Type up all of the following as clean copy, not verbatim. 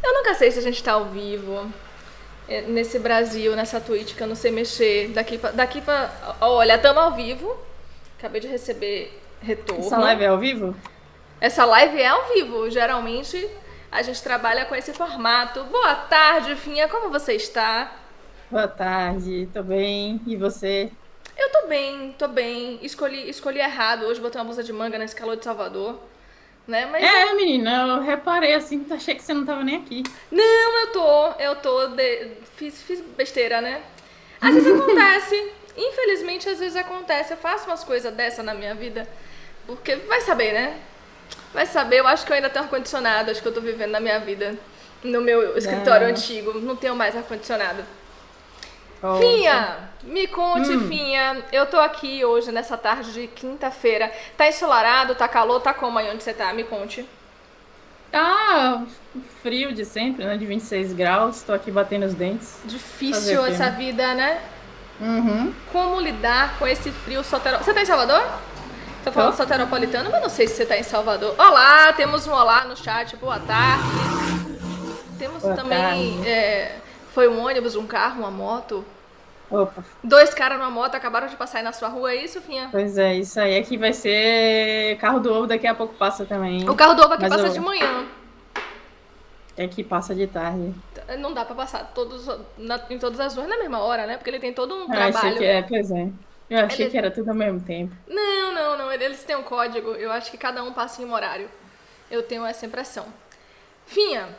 Eu nunca sei se a gente tá ao vivo nesse Brasil, nessa Twitch que eu não sei mexer. Daqui pra. Olha, tamo ao vivo. Acabei de receber Essa retorno. live é ao vivo? Essa live é ao vivo. Geralmente a gente trabalha com esse formato. Boa tarde, Finha. Como você está? Boa tarde, tô bem. E você? Eu tô bem, tô bem. Escolhi errado. Hoje botei uma blusa de manga nesse calor de Salvador. Né? Mas É, menina, eu reparei assim, achei que você não tava nem aqui. não, fiz besteira, né? Às vezes acontece. Infelizmente, às vezes acontece. Eu faço umas coisas dessa na minha vida. Porque vai saber, né? Vai saber, eu acho que eu ainda tenho ar-condicionado. Acho que eu tô vivendo na minha vida. No meu escritório Não, antigo. Não tenho mais ar-condicionado. poxa. Finha, me conte, Hum, Finha. Eu tô aqui hoje, nessa tarde de quinta-feira. Tá ensolarado, tá calor, tá como aí onde você tá? Me conte. tá frio de sempre, né? De 26 graus, tô aqui batendo os dentes. Fazer Difícil o quê, essa né? vida, né? Uhum, Como lidar com esse frio soteropolitano? Você tá em Salvador? Tô falando tô. soteropolitano, mas não sei se você tá em Salvador. Olá, temos um olá no chat, boa tarde. Temos Boa também. tarde. Foi um ônibus, um carro, uma moto. Opa, Dois caras numa moto acabaram de passar aí na sua rua, é isso, Finha? pois é, isso aí aqui vai ser carro do ovo, daqui a pouco passa O também. carro do ovo aqui Mas passa de eu, manhã. aqui passa de tarde. Não dá pra passar em todas as ruas na mesma hora, né? Porque ele tem todo um Eu achei que trabalho. pois é. Eu achei que Ele... era tudo ao mesmo tempo. Não. Eles têm um código. Eu acho que cada um passa em um horário. Eu tenho essa impressão. Finha,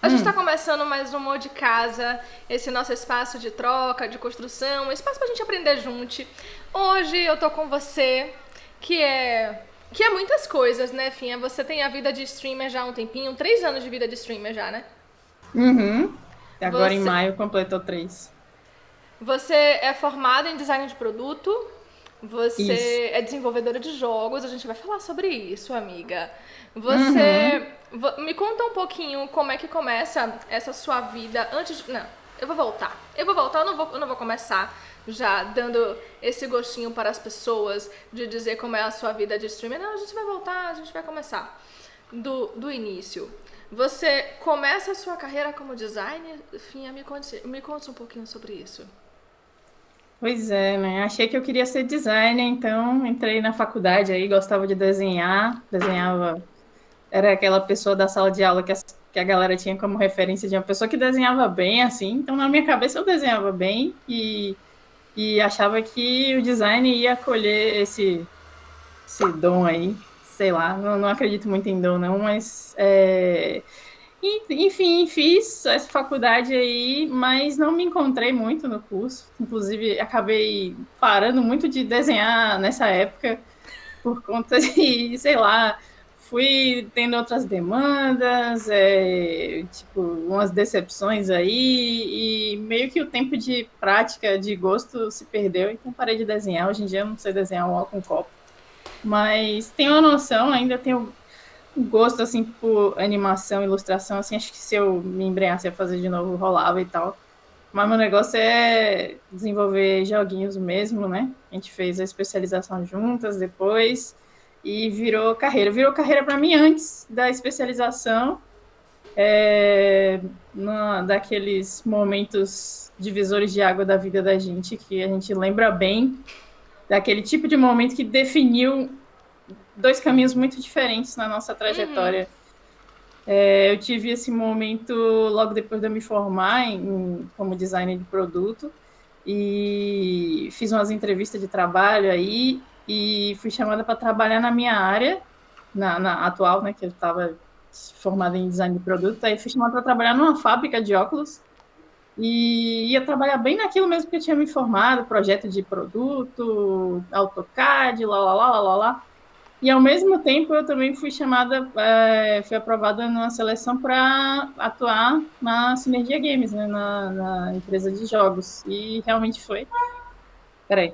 a gente está Hum. começando mais um Mão de Casa, esse nosso espaço de troca, de construção, um espaço pra gente aprender junto. Hoje eu tô com você, que é que é muitas coisas, né, Finha? Você tem a vida de streamer já há um tempinho, 3 anos de vida de streamer já, né? Uhum. Agora em Você, maio completou 3. você é formada em design de produto, Isso. você é desenvolvedora de jogos, a gente vai falar sobre isso, amiga. Uhum. Me conta um pouquinho como é que começa essa sua vida antes de. Não, eu vou voltar. Eu não vou começar já dando esse gostinho para as pessoas de dizer como é a sua vida de streamer. Não, a gente vai voltar, a gente vai começar do início. Você começa a sua carreira como designer? Finha, me conte um pouquinho sobre isso. Pois é, né? Achei que eu queria ser designer, então entrei na faculdade aí, gostava de desenhar, desenhava, era aquela pessoa da sala de aula que a galera tinha como referência de uma pessoa que desenhava bem, assim, então na minha cabeça eu desenhava bem e achava que o design ia colher esse dom aí, sei lá, não acredito muito em dom não, mas enfim, fiz essa faculdade aí, mas não me encontrei muito no curso. Inclusive, acabei parando muito de desenhar nessa época por conta de, sei lá, fui tendo outras demandas, tipo, umas decepções aí, e meio que o tempo de prática, de gosto se perdeu, então parei de desenhar. Hoje em dia eu não sei desenhar um ó com copo, mas tenho uma noção, ainda tenho gosto, assim, por animação, ilustração, assim, acho que se eu me embrenhasse a fazer de novo, rolava e tal. Mas meu negócio é desenvolver joguinhos mesmo, né? A gente fez a especialização juntas depois e virou carreira. Virou carreira para mim antes da especialização, daqueles momentos divisores de água da vida da gente, que a gente lembra bem, daquele tipo de momento que definiu dois caminhos muito diferentes na nossa trajetória. Eu tive esse momento logo depois de eu me formar como designer de produto e fiz umas entrevistas de trabalho aí e fui chamada para trabalhar na minha área, na atual, né, que eu estava formada em design de produto, aí fui chamada para trabalhar numa fábrica de óculos e ia trabalhar bem naquilo mesmo que eu tinha me formado, projeto de produto, AutoCAD, lá, lá, lá, lá, lá, lá. E ao mesmo tempo eu também fui chamada, fui aprovada numa seleção para atuar na Sinergia Games, né, na empresa de jogos. E realmente foi. Peraí,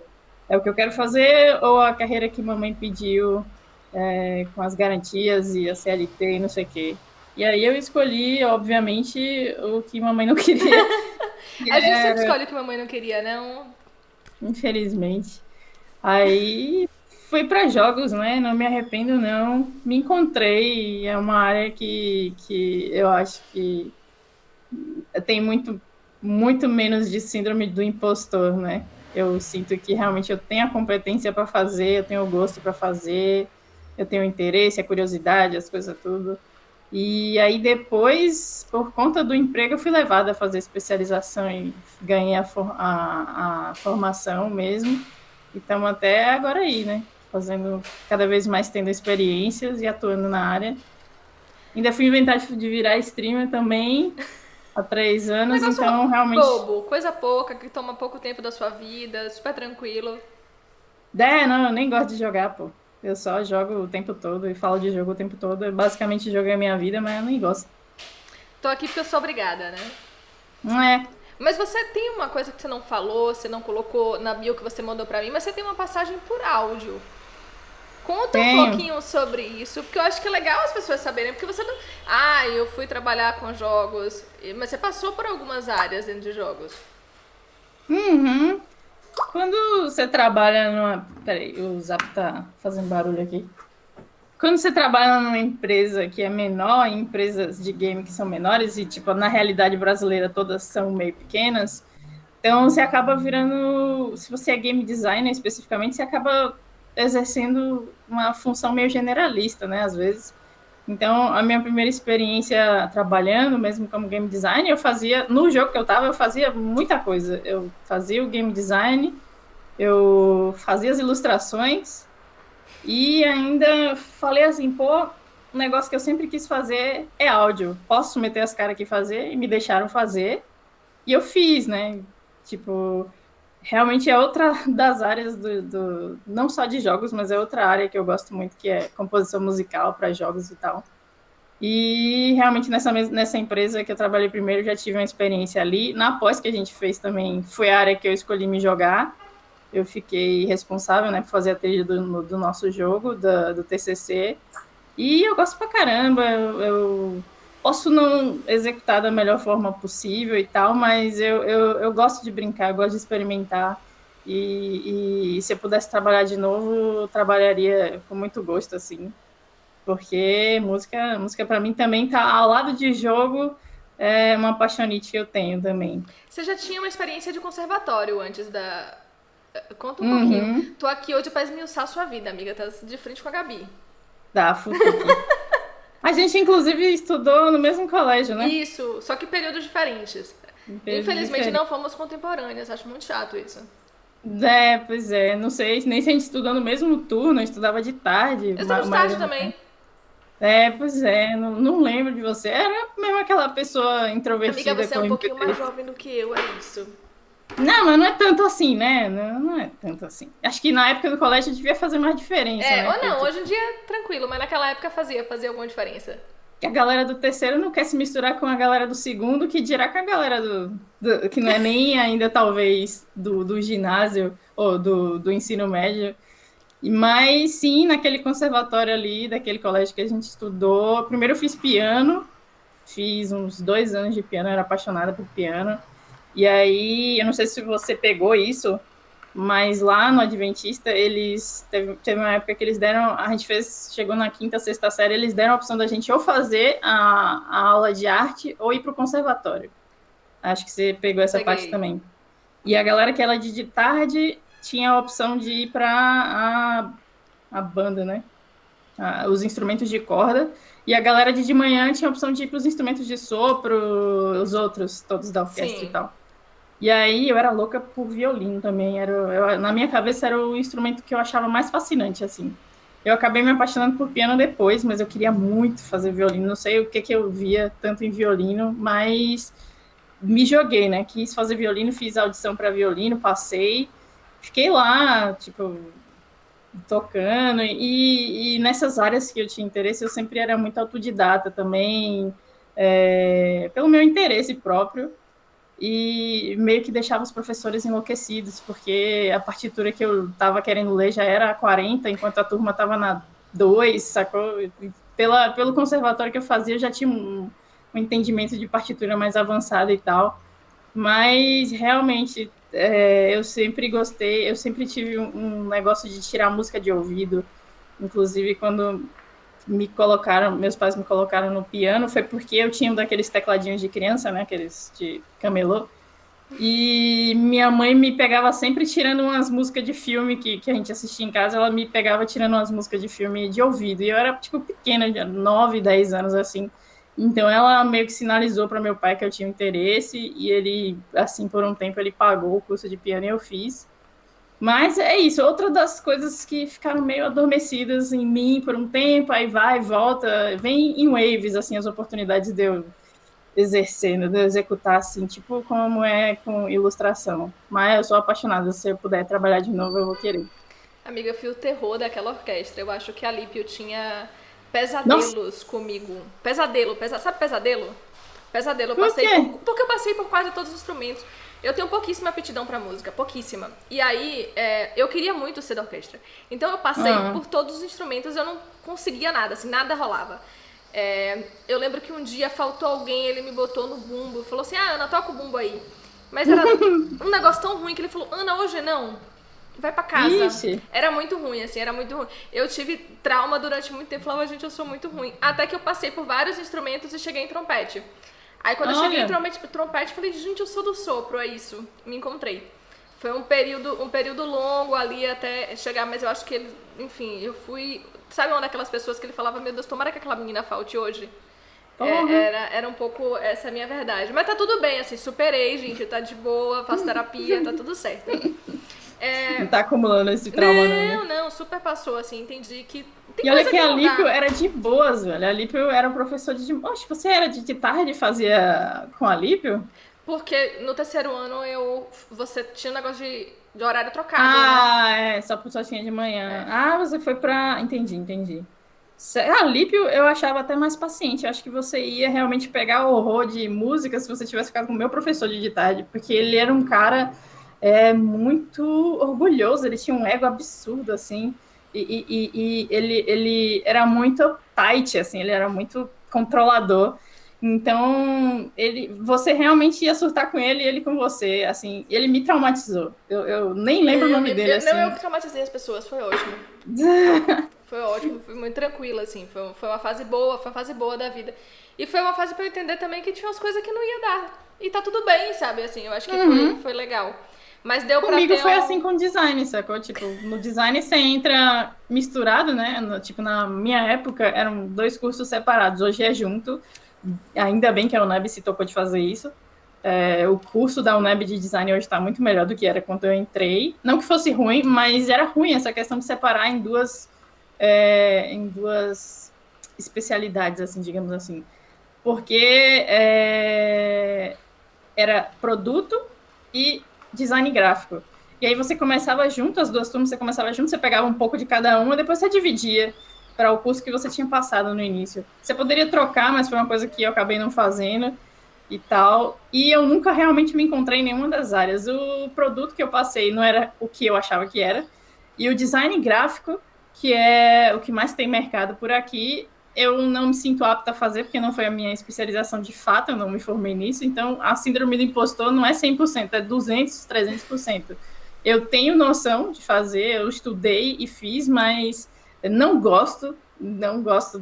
é o que eu quero fazer ou a carreira que mamãe pediu, com as garantias e a CLT e não sei o quê? E aí eu escolhi, obviamente, o que mamãe não queria, que A gente sempre era, escolhe o que mamãe não queria, não? infelizmente. Aí fui para jogos, né? Não me arrependo, não. Me encontrei. É uma área que eu acho que tem muito menos de síndrome do impostor, né? Eu sinto que realmente eu tenho a competência para fazer, eu tenho o gosto para fazer, eu tenho o interesse, a curiosidade, as coisas tudo. E aí depois, por conta do emprego, eu fui levada a fazer especialização e ganhei a formação mesmo. E estamos até agora aí, né? Fazendo cada vez mais tendo experiências e atuando na área. Ainda fui inventar de virar streamer também há 3 anos, Negócio então realmente. bobo, coisa pouca, que toma pouco tempo da sua vida, super tranquilo. Não, eu nem gosto de jogar, pô. Eu só jogo o tempo todo e falo de jogo o tempo todo. Eu basicamente jogo a minha vida, mas eu nem gosto. Tô aqui porque eu sou obrigada, né? Não é. Mas você tem uma coisa que você não falou, você não colocou na bio que você mandou pra mim, mas você tem uma passagem por áudio. Conta um Tenho. pouquinho sobre isso, porque eu acho que é legal as pessoas saberem, porque você não... Ah, eu fui trabalhar com jogos, mas você passou por algumas áreas dentro de jogos. Uhum. Quando você trabalha numa. Peraí, o Zap tá fazendo barulho aqui. Quando você trabalha numa empresa que é menor, em empresas de game que são menores, e tipo, na realidade brasileira todas são meio pequenas, então você acaba virando. Se você é game designer especificamente, você acaba exercendo uma função meio generalista, né? Às vezes. Então, a minha primeira experiência trabalhando, mesmo como game designer, eu fazia, no jogo que eu estava, eu fazia muita coisa. Eu fazia o game design, eu fazia as ilustrações e ainda falei assim, pô, um negócio que eu sempre quis fazer é áudio. Posso meter as caras aqui e fazer? E me deixaram fazer. E eu fiz, né? Tipo, realmente é outra das áreas não só de jogos, mas é outra área que eu gosto muito, que é composição musical para jogos e tal. E realmente nessa empresa que eu trabalhei primeiro, eu já tive uma experiência ali. Na pós que a gente fez também, foi a área que eu escolhi me jogar. Eu fiquei responsável, né, por fazer a trilha do nosso jogo, do TCC. E eu gosto pra caramba, eu posso não executar da melhor forma possível e tal, mas eu gosto de brincar, eu gosto de experimentar. E se eu pudesse trabalhar de novo, eu trabalharia com muito gosto, assim. Porque música para mim também tá ao lado de jogo, é uma paixonite que eu tenho também. Você já tinha uma experiência de conservatório antes da... Conta um pouquinho. Uhum. Tô aqui hoje pra esmiuçar a sua vida, amiga. Tá de frente com a Gabi. Da Futuque. A gente, inclusive, estudou no mesmo colégio, né? Isso, só que períodos diferentes. Em períodos Infelizmente não diferentes. fomos contemporâneas, acho muito chato isso. Pois é, não sei nem se a gente estudou no mesmo turno, eu estudava de tarde, Eu estava a de tarde maioria do também. tempo. Pois é, não lembro de você. Era mesmo aquela pessoa Amiga, introvertida você é com um pouquinho mais MP3. jovem do que eu, é isso. Não, mas não é tanto assim, né? Não é tanto assim. Acho que na época do colégio devia fazer mais diferença, É, né? ou Porque não, tipo, hoje em dia é tranquilo, mas naquela época fazia alguma diferença. que a galera do terceiro não quer se misturar com a galera do segundo, que dirá com a galera que não é nem ainda, talvez, do ginásio ou do ensino médio. Mas sim, naquele conservatório ali, daquele colégio que a gente estudou. Primeiro eu fiz piano, fiz uns 2 anos de piano, eu era apaixonada por piano. E aí, eu não sei se você pegou isso, mas lá no Adventista, eles teve uma época que eles deram, a gente chegou na quinta, sexta série, eles deram a opção da gente ou fazer a aula de arte ou ir para o conservatório. Acho que você pegou essa parte Peguei. também. E a galera que era de tarde tinha a opção de ir para a banda, né? Os instrumentos de corda. E a galera de manhã tinha a opção de ir para os instrumentos de sopro, os outros, todos da orquestra e Sim. tal. E aí eu era louca por violino também. Na minha cabeça era o instrumento que eu achava mais fascinante, assim. Eu acabei me apaixonando por piano depois, mas eu queria muito fazer violino. Não sei o que eu via tanto em violino, mas me joguei, né? Quis fazer violino, fiz audição para violino, passei. Fiquei lá, tipo, tocando. E nessas áreas que eu tinha interesse, eu sempre era muito autodidata também, pelo meu interesse próprio e meio que deixava os professores enlouquecidos, porque a partitura que eu estava querendo ler já era a 40, enquanto a turma estava na 2, sacou? Pelo conservatório que eu fazia, eu já tinha um entendimento de partitura mais avançado e tal. Mas realmente eu sempre gostei, eu sempre tive um negócio de tirar música de ouvido. Inclusive, quando meus pais me colocaram no piano, foi porque eu tinha um daqueles tecladinhos de criança, né? Aqueles de camelô. E minha mãe me pegava sempre tirando umas músicas de filme que a gente assistia em casa, ela me pegava tirando umas músicas de filme de ouvido. E eu era, tipo, pequena, de 9, 10 anos, assim. Então ela meio que sinalizou para meu pai que eu tinha interesse e ele, assim, por um tempo ele pagou o curso de piano e eu fiz. Mas é isso, outra das coisas que ficaram meio adormecidas em mim por um tempo, aí vai, volta, vem em waves, assim, as oportunidades de eu exercendo, de eu executar, assim, tipo como é com ilustração. Mas eu sou apaixonada, se eu puder trabalhar de novo, eu vou querer. Amiga, eu fui o terror daquela orquestra. Eu acho que a Lípio tinha Nossa, pesadelos comigo. Pesadelo, sabe pesadelo? Pesadelo, eu por passei quê? por. Porque eu passei por quase todos os instrumentos. Eu tenho pouquíssima aptidão pra música, pouquíssima. E aí, eu queria muito ser da orquestra. Então eu passei Ah, por todos os instrumentos, eu não conseguia nada, assim, nada rolava. Eu lembro que um dia faltou alguém, ele me botou no bumbo, falou assim: Ah, Ana, toca o bumbo aí. Mas era um negócio tão ruim que ele falou: Ana, hoje não. Vai pra casa. vixe, Era muito ruim, assim, era muito ruim. Eu tive trauma durante muito tempo, falava, gente, eu sou muito ruim. Até que eu passei por vários instrumentos e cheguei em trompete. Aí quando eu cheguei em olha, trompete, falei, gente, eu sou do sopro, é isso. Me encontrei. Foi um período longo ali até chegar, mas eu acho que ele, enfim, eu fui. Sabe uma daquelas pessoas que ele falava, meu Deus, tomara que aquela menina falte hoje? porra. Era um pouco essa a minha verdade. Mas tá tudo bem, assim, superei, gente, tá de boa, faço terapia, tá tudo certo. Não tá acumulando esse trauma não, né? Não, não, super passou, assim, entendi que tem E olha coisa que que a não Lípio dá. era de boas, velho. A Lípio era professor de... Oxe, você era de tarde e fazia com a Lípio? Porque no terceiro ano você tinha um negócio de horário trocado, né? Ah, é, só tinha de manhã. Ah, você foi pra... Entendi, entendi. A Lípio eu achava até mais paciente. Eu acho que você ia realmente pegar o horror de música se você tivesse ficado com o meu professor de tarde, porque ele era um cara muito orgulhoso, ele tinha um ego absurdo, assim, e ele era muito tight, assim, ele era muito controlador. Então, você realmente ia surtar com ele e ele com você, assim, ele me traumatizou. Eu nem lembro o nome dele, Não, eu assim. que traumatizei as pessoas, foi ótimo. Foi ótimo, fui muito tranquila, assim. Foi uma fase boa, foi uma fase boa da vida. E foi uma fase pra eu entender também que tinha umas coisas que não ia dar. E tá tudo bem, sabe? Assim, eu acho que Uhum. foi legal. Mas deu pra Comigo ter foi assim um. com design, sacou? Tipo, no design você entra misturado, né? Tipo, na minha época eram dois cursos separados, hoje é junto. Ainda bem que a UNEB se tocou de fazer isso. O curso da UNEB de design hoje está muito melhor do que era quando eu entrei. Não que fosse ruim, mas era ruim essa questão de separar em duas especialidades, assim, digamos assim. Porque era produto e design gráfico. E aí você começava junto, as duas turmas, você começava junto, você pegava um pouco de cada uma, e depois você dividia para o curso que você tinha passado no início. Você poderia trocar, mas foi uma coisa que eu acabei não fazendo e tal. E eu nunca realmente me encontrei em nenhuma das áreas. O produto que eu passei não era o que eu achava que era. E o design gráfico, que é o que mais tem mercado por aqui, eu não me sinto apta a fazer, porque não foi a minha especialização de fato, eu não me formei nisso. Então, a síndrome do impostor não é 100%, é 200, 300%. Eu tenho noção de fazer, eu estudei e fiz, mas não gosto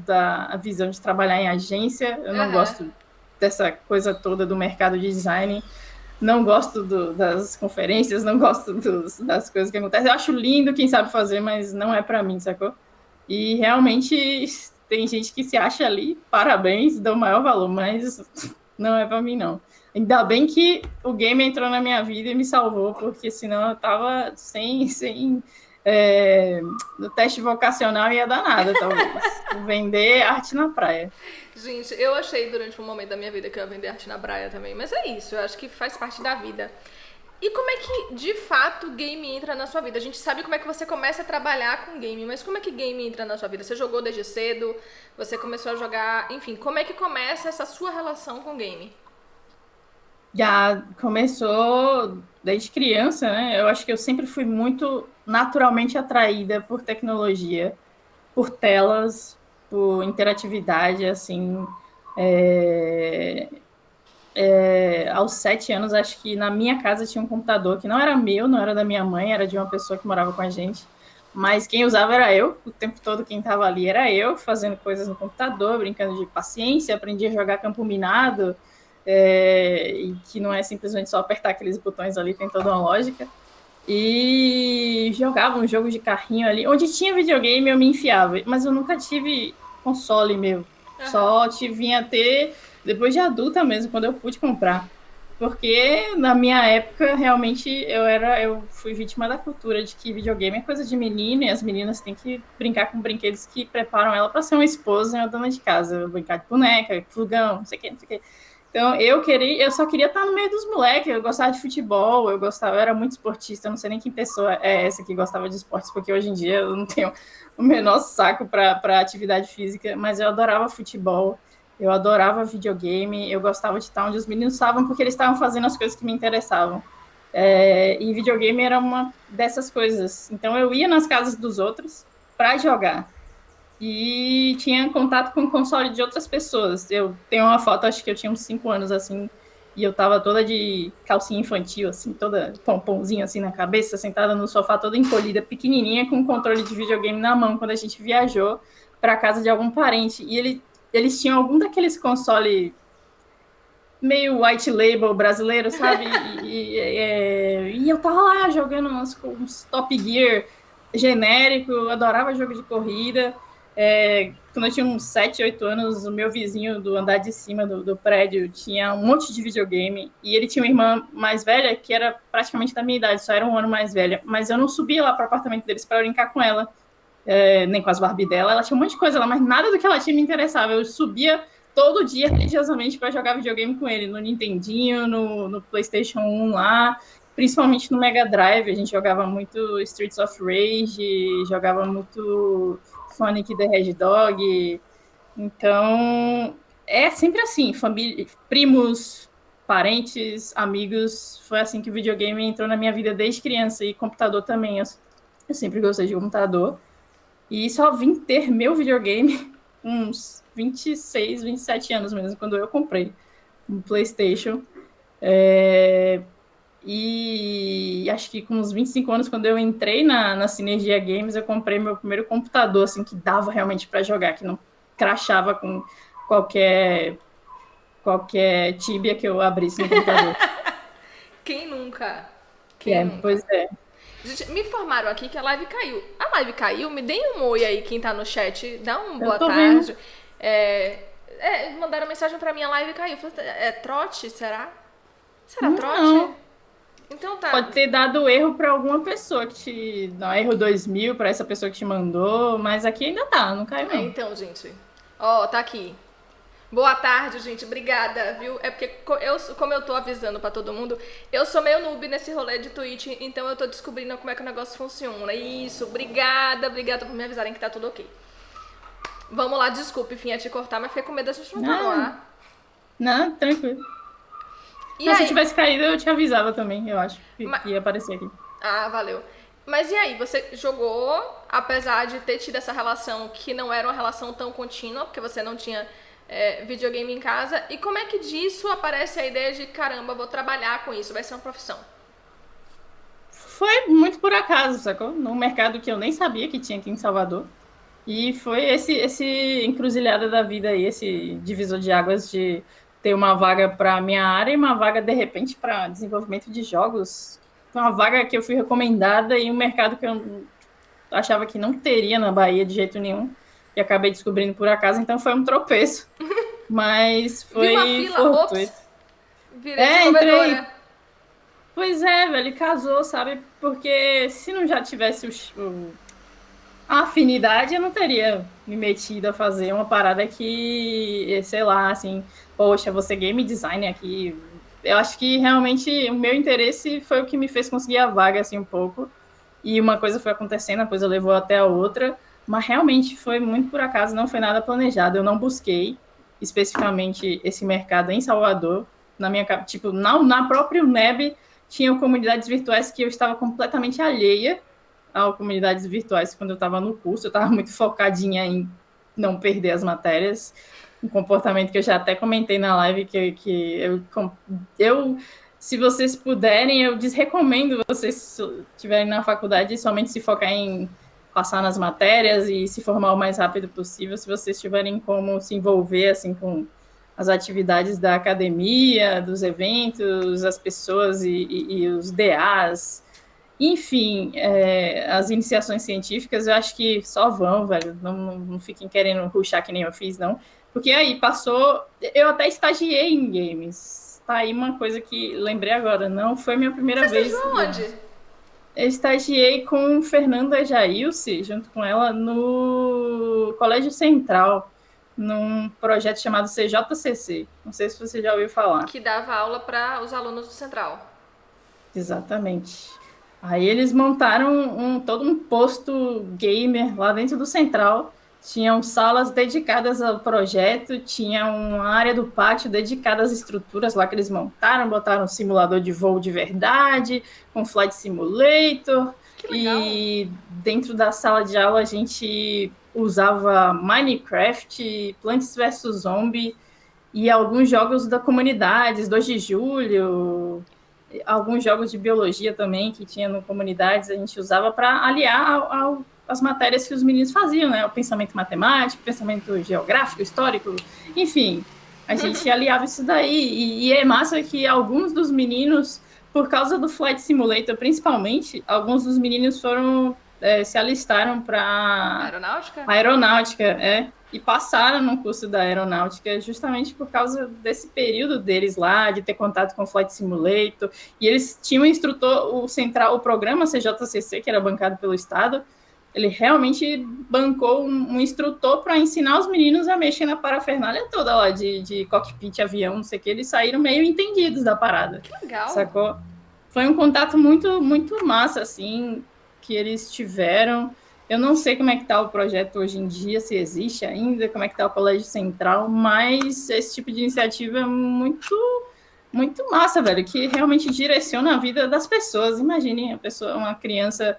da visão de trabalhar em agência, eu não Aham. gosto dessa coisa toda do mercado de design, não gosto das conferências, não gosto das coisas que acontecem. Eu acho lindo quem sabe fazer, mas não é para mim, sacou? E realmente tem gente que se acha ali, parabéns, dou o maior valor, mas não é para mim, não. Ainda bem que o game entrou na minha vida e me salvou, porque senão eu tava é, no teste vocacional ia dar nada, talvez. Vender arte na praia. Gente, eu achei durante um momento da minha vida que eu ia vender arte na praia também. Mas é isso, eu acho que faz parte da vida. E como é que, de fato, o game entra na sua vida? A gente sabe como é que você começa a trabalhar com game, mas como é que game entra na sua vida? Você jogou desde cedo? Você começou a jogar... Enfim, como é que começa essa sua relação com game? Já começou desde criança, né? Eu acho que eu sempre fui muito naturalmente atraída por tecnologia, por telas, por interatividade, assim. É, aos 7 anos, acho que na minha casa tinha um computador que não era meu, não era da minha mãe, era de uma pessoa que morava com a gente. Mas quem usava era eu, o tempo todo quem estava ali era eu, fazendo coisas no computador, brincando de paciência, aprendi a jogar campo minado, e que não é simplesmente só apertar aqueles botões ali, tem toda uma lógica. E jogava um jogo de carrinho ali, onde tinha videogame eu me enfiava, mas eu nunca tive console meu, Aham. só vinha a ter depois de adulta mesmo, quando eu pude comprar. Porque na minha época, realmente, eu fui vítima da cultura de que videogame é coisa de menino e as meninas têm que brincar com brinquedos que preparam ela para ser uma esposa e uma dona de casa. Brincar de boneca, fogão, não sei o que, não sei o que. Então, eu só queria estar no meio dos moleques, eu gostava de futebol, eu era muito esportista, eu não sei nem que pessoa é essa que gostava de esportes, porque hoje em dia eu não tenho o menor saco para atividade física, mas eu adorava futebol. Eu adorava videogame, eu gostava de estar onde os meninos estavam, porque eles estavam fazendo as coisas que me interessavam. E videogame era uma dessas coisas. Então eu ia nas casas dos outros para jogar. E tinha contato com o console de outras pessoas. Eu tenho uma foto, acho que eu tinha uns 5 anos assim, e eu tava toda de calcinha infantil, assim, toda pomponzinho assim na cabeça, sentada no sofá, toda encolhida, pequenininha, com um controle de videogame na mão, quando a gente viajou para casa de algum parente. E eles tinham algum daqueles console meio white label brasileiro, sabe? E eu tava lá jogando uns Top Gear genérico, eu adorava jogo de corrida. Quando eu tinha uns 7, 8 anos, o meu vizinho do andar de cima do prédio tinha um monte de videogame e ele tinha uma irmã mais velha que era praticamente da minha idade, só era um ano mais velha, mas eu não subia lá para o apartamento deles para brincar com ela, nem com as Barbie dela. Ela tinha um monte de coisa lá, mas nada do que ela tinha me interessava. Eu subia todo dia religiosamente para jogar videogame com ele, no Nintendinho, no PlayStation 1 lá, principalmente no Mega Drive. A gente jogava muito Streets of Rage, jogava muito Sonic the Hedgehog. Então, é sempre assim, família, primos, parentes, amigos, foi assim que o videogame entrou na minha vida desde criança, e computador também. Eu sempre gostei de computador. E só vim ter meu videogame uns 26, 27 anos mesmo, quando eu comprei um PlayStation. E acho que com uns 25 anos, quando eu entrei na Sinergia Games, eu comprei meu primeiro computador, assim, que dava realmente para jogar, que não crashava com qualquer, qualquer tíbia que eu abrisse no computador. Quem nunca? Quem Pois nunca? é. Gente, me informaram aqui que a live caiu. A live caiu? Me deem um oi aí, quem tá no chat. Dá um Eu boa tô vendo. tarde. Mandaram mensagem pra mim, a live caiu. Falei, é trote? Será? Será trote? Não, Então tá. pode ter dado erro para alguma pessoa que te. Não, erro 2000 para essa pessoa que te mandou, mas aqui ainda tá, não caiu não. Então, gente. Ó, tá aqui. Boa tarde, gente. Obrigada, viu? É porque como eu tô avisando pra todo mundo, eu sou meio noob nesse rolê de Twitch, então eu tô descobrindo como é que o negócio funciona. Isso, obrigada por me avisarem que tá tudo ok. Vamos lá, desculpe, enfim, te cortar, mas fiquei com medo da gente não tá no Ah, ar. não, tranquilo. E Não, se eu aí? tivesse caído, eu te avisava também, eu acho, Ma- que ia aparecer aqui. Ah, valeu. Mas e aí, você jogou, apesar de ter tido essa relação que não era uma relação tão contínua, porque você não tinha videogame em casa, e como é que disso aparece a ideia de, caramba, vou trabalhar com isso, vai ser uma profissão? Foi muito por acaso, sacou? Num mercado que eu nem sabia que tinha aqui em Salvador. E foi esse encruzilhada da vida aí, esse divisor de águas de ter uma vaga para minha área e uma vaga, de repente, para desenvolvimento de jogos. Foi uma vaga que eu fui recomendada e um mercado que eu achava que não teria na Bahia de jeito nenhum. E acabei descobrindo por acaso, então foi um tropeço. Mas Viu a foi fila? Ops, fortuito. virei Entrei. desenvolvedora. Pois é, velho, casou, sabe? Porque se não já tivesse a afinidade, eu não teria me metido a fazer uma parada que, sei lá, assim, poxa, você game designer aqui. Eu acho que realmente o meu interesse foi o que me fez conseguir a vaga, assim, um pouco. E uma coisa foi acontecendo, a coisa levou até a outra, mas realmente foi muito por acaso, não foi nada planejado. Eu não busquei especificamente esse mercado em Salvador. Tipo, na própria UNEB tinham comunidades virtuais que eu estava completamente alheia a comunidades virtuais quando eu estava no curso. Eu estava muito focadinha em não perder as matérias. um comportamento que eu já até comentei na live, que eu se vocês puderem, eu desrecomendo vocês estiverem na faculdade somente se focar em passar nas matérias e se formar o mais rápido possível, se vocês tiverem como se envolver assim com as atividades da academia, dos eventos, as pessoas e os DAs, enfim, as iniciações científicas, eu acho que só vão, velho. Não fiquem querendo rushar que nem eu fiz, não. Porque aí passou. Eu até estagiei em games. Tá aí uma coisa que lembrei agora. Não foi minha primeira Você vez. estagiou onde? Eu estagiei com Fernanda Jailce, junto com ela, no Colégio Central, num projeto chamado CJCC. Não sei se você já ouviu falar. Que dava aula para os alunos do Central. Exatamente. Aí eles montaram todo um posto gamer lá dentro do Central. Tinham salas dedicadas ao projeto, tinha uma área do pátio dedicada às estruturas lá que eles montaram, botaram um simulador de voo de verdade, com Flight Simulator, Que legal. e dentro da sala de aula a gente usava Minecraft, Plants vs Zombie e alguns jogos da comunidade, 2 de julho, alguns jogos de biologia também que tinha no comunidades, a gente usava para aliar as matérias que os meninos faziam, né? O pensamento matemático, pensamento geográfico, histórico, enfim, a gente aliava isso daí. E é massa que alguns dos meninos, por causa do Flight Simulator principalmente, alguns dos meninos foram se alistaram para Aeronáutica? aeronáutica, e passaram no curso da aeronáutica justamente por causa desse período deles lá, de ter contato com o Flight Simulator, e eles tinham um instrutor, o programa CJCC, que era bancado pelo Estado, ele realmente bancou um instrutor para ensinar os meninos a mexer na parafernália toda lá, de cockpit, avião, não sei o que, eles saíram meio entendidos da parada. Que legal. Sacou? Foi um contato muito, muito massa, assim, que eles tiveram. Eu não sei como é que está o projeto hoje em dia, se existe ainda, como é que está o Colégio Central, mas esse tipo de iniciativa é muito, muito massa, velho, que realmente direciona a vida das pessoas. Imagine uma criança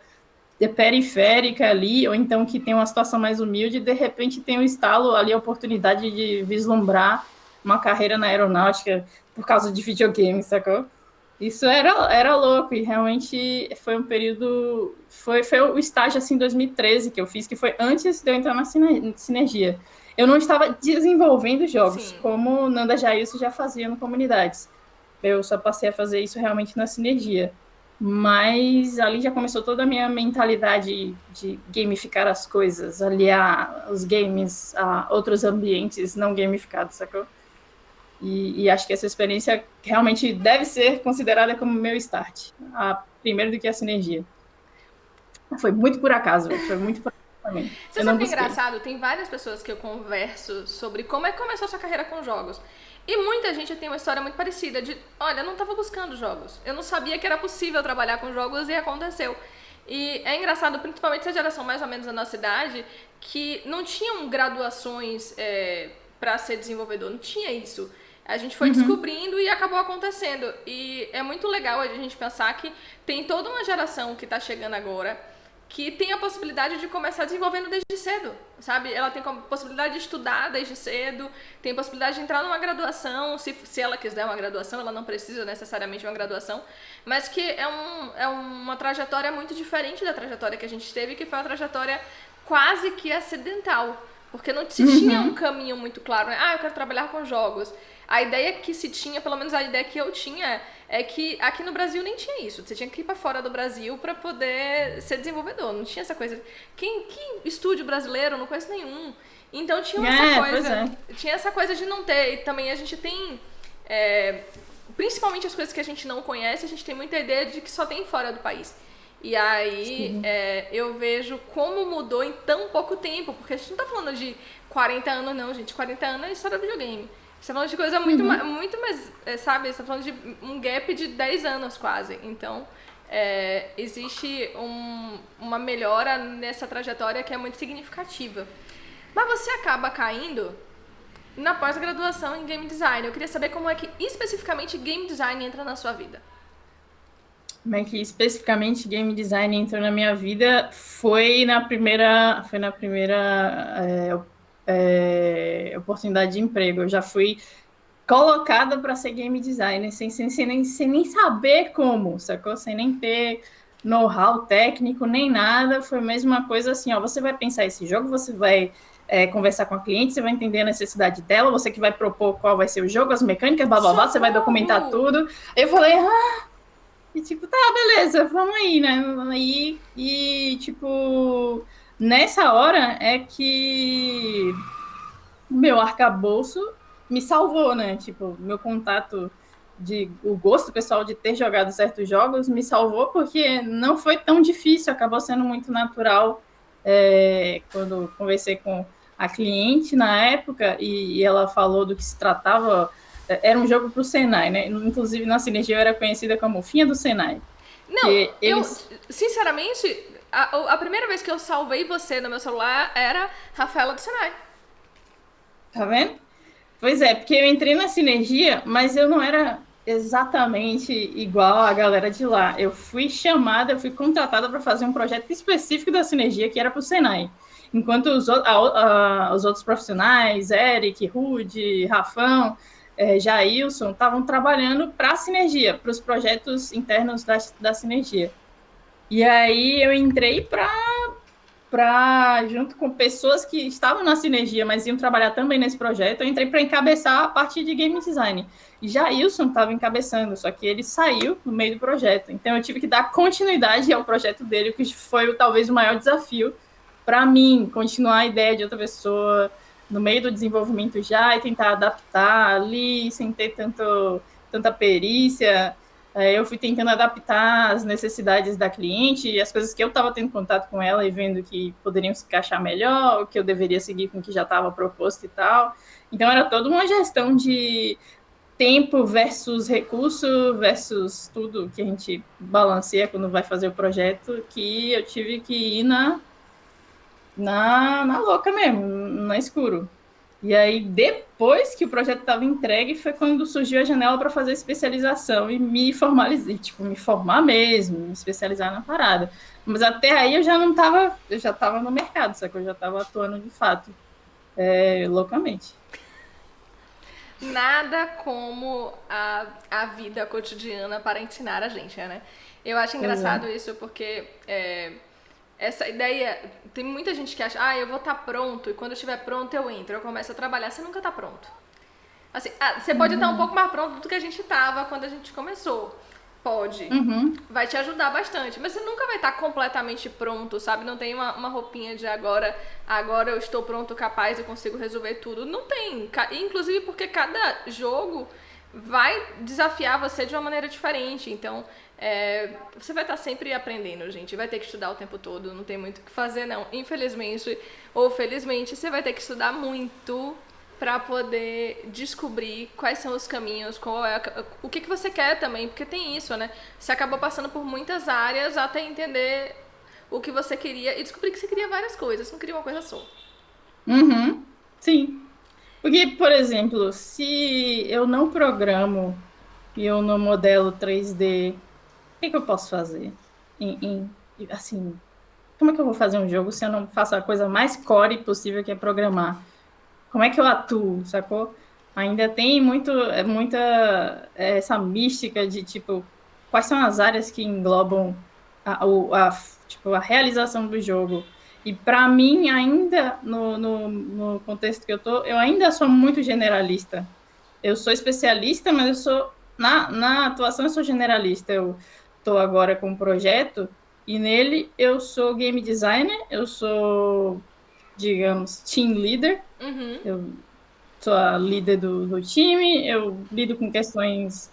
periférica ali, ou então que tem uma situação mais humilde, de repente tem um estalo ali, a oportunidade de vislumbrar uma carreira na aeronáutica por causa de videogame, sacou? Isso era louco, e realmente foi um período. Foi o estágio assim, em 2013 que eu fiz, que foi antes de eu entrar na Sinergia. Eu não estava desenvolvendo jogos, Sim. como Nanda Jailson já fazia no Comunidades. Eu só passei a fazer isso realmente na Sinergia. Mas ali já começou toda a minha mentalidade de gamificar as coisas, aliar os games a outros ambientes não gamificados, sacou? E acho que essa experiência realmente deve ser considerada como meu start, primeiro do que a sinergia. Foi muito por acaso, foi muito por acaso também. Você Eu não sabe que é busquei. engraçado? Tem várias pessoas que eu converso sobre como é que começou a sua carreira com jogos. E muita gente tem uma história muito parecida de, olha, eu não estava buscando jogos. Eu não sabia que era possível trabalhar com jogos e aconteceu. E é engraçado, principalmente essa geração mais ou menos da nossa idade, que não tinham graduações para ser desenvolvedor, não tinha isso. A gente foi descobrindo e acabou acontecendo. E é muito legal a gente pensar que tem toda uma geração que está chegando agora que tem a possibilidade de começar desenvolvendo desde cedo, sabe? Ela tem a possibilidade de estudar desde cedo, tem a possibilidade de entrar numa graduação, se ela quiser uma graduação, ela não precisa necessariamente uma graduação, mas que é uma trajetória muito diferente da trajetória que a gente teve, que foi uma trajetória quase que acidental, porque não se tinha um caminho muito claro, né? Ah, eu quero trabalhar com jogos. A ideia que se tinha, pelo menos a ideia que eu tinha, é que aqui no Brasil nem tinha isso. Você tinha que ir pra fora do Brasil pra poder ser desenvolvedor. Não tinha essa coisa. Que estúdio brasileiro? Eu não conheço nenhum. Então tinha essa coisa. Tinha essa coisa de não ter. E também a gente tem. Principalmente as coisas que a gente não conhece, a gente tem muita ideia de que só tem fora do país. E aí eu vejo como mudou em tão pouco tempo. Porque a gente não tá falando de 40 anos, não, gente. 40 anos é história do videogame. Você tá falando de coisa muito mais, sabe? Você tá falando de um gap de 10 anos quase. Então, existe uma melhora nessa trajetória que é muito significativa. Mas você acaba caindo na pós-graduação em Game Design. Eu queria saber como é que especificamente Game Design entra na sua vida. Como é que especificamente Game Design entrou na minha vida? Foi na primeira oportunidade de emprego. Eu já fui colocada para ser game designer sem nem saber como, sacou? Sem nem ter know-how técnico, nem nada. Foi mesmo uma coisa assim, ó, você vai pensar esse jogo, você vai conversar com a cliente, você vai entender a necessidade dela, você que vai propor qual vai ser o jogo, as mecânicas, blá, blá, blá, você vai documentar tudo. Eu falei, e tipo, tá, beleza, vamos aí, né? Tipo, nessa hora é que o meu arcabouço me salvou, né? Tipo, meu contato o gosto pessoal de ter jogado certos jogos me salvou porque não foi tão difícil, acabou sendo muito natural. Quando conversei com a cliente na época e ela falou do que se tratava, era um jogo para o Senai, né? Inclusive na Sinergia eu era conhecida como Finha do Senai. Não, sinceramente, a primeira vez que eu salvei você no meu celular era Rafaela do Senai. Tá vendo? Pois é, porque eu entrei na Sinergia, mas eu não era exatamente igual a galera de lá. Eu fui chamada, eu fui contratada para fazer um projeto específico da Sinergia, que era para o Senai. Enquanto os outros profissionais, Eric, Rude, Rafão, Jailson, estavam trabalhando para a Sinergia, para os projetos internos da Sinergia. E aí eu entrei junto com pessoas que estavam na Sinergia, mas iam trabalhar também nesse projeto, eu entrei para encabeçar a parte de game design. E Jailson estava encabeçando, só que ele saiu no meio do projeto. Então eu tive que dar continuidade ao projeto dele, o que foi talvez o maior desafio para mim, continuar a ideia de outra pessoa no meio do desenvolvimento já e tentar adaptar ali, sem ter tanta perícia. Eu fui tentando adaptar as necessidades da cliente e as coisas que eu estava tendo contato com ela e vendo que poderiam se encaixar melhor, o que eu deveria seguir com o que já estava proposto e tal. Então, era toda uma gestão de tempo versus recurso versus tudo que a gente balanceia quando vai fazer o projeto, que eu tive que ir na louca mesmo, no escuro. E aí, depois que o projeto estava entregue, foi quando surgiu a janela para fazer especialização e me formalizar, tipo, me formar mesmo, me especializar na parada. Mas até aí eu já não estava, eu já estava no mercado, só que eu já estava atuando de fato, loucamente. Nada como a vida cotidiana para ensinar a gente, né? Eu acho engraçado isso porque essa ideia. Tem muita gente que acha, eu vou estar pronto e quando eu estiver pronto eu entro, eu começo a trabalhar. Você nunca está pronto. Assim, você pode estar um pouco mais pronto do que a gente estava quando a gente começou. Pode. Vai te ajudar bastante. Mas você nunca vai estar completamente pronto, sabe? Não tem uma roupinha de agora eu estou pronto, capaz, eu consigo resolver tudo. Não tem. Inclusive porque cada jogo vai desafiar você de uma maneira diferente. Então, você vai estar sempre aprendendo, gente. Vai ter que estudar o tempo todo. Não tem muito o que fazer, não. Infelizmente ou felizmente, você vai ter que estudar muito para poder descobrir quais são os caminhos, o que você quer também, porque tem isso, né? Você acabou passando por muitas áreas até entender o que você queria e descobrir que você queria várias coisas, não queria uma coisa só. Sim. Porque, por exemplo, se eu não programo e eu não modelo 3D, o que eu posso fazer? Assim, como é que eu vou fazer um jogo se eu não faço a coisa mais core possível, que é programar? Como é que eu atuo, sacou? Ainda tem muita essa mística de, tipo, quais são as áreas que englobam tipo, a realização do jogo. E para mim, ainda, no contexto que eu ainda sou muito generalista. Eu sou especialista, mas eu sou, na atuação eu sou generalista. Eu estou agora com um projeto e nele eu sou game designer, eu sou, digamos, team leader. Eu sou a líder do time, eu lido com questões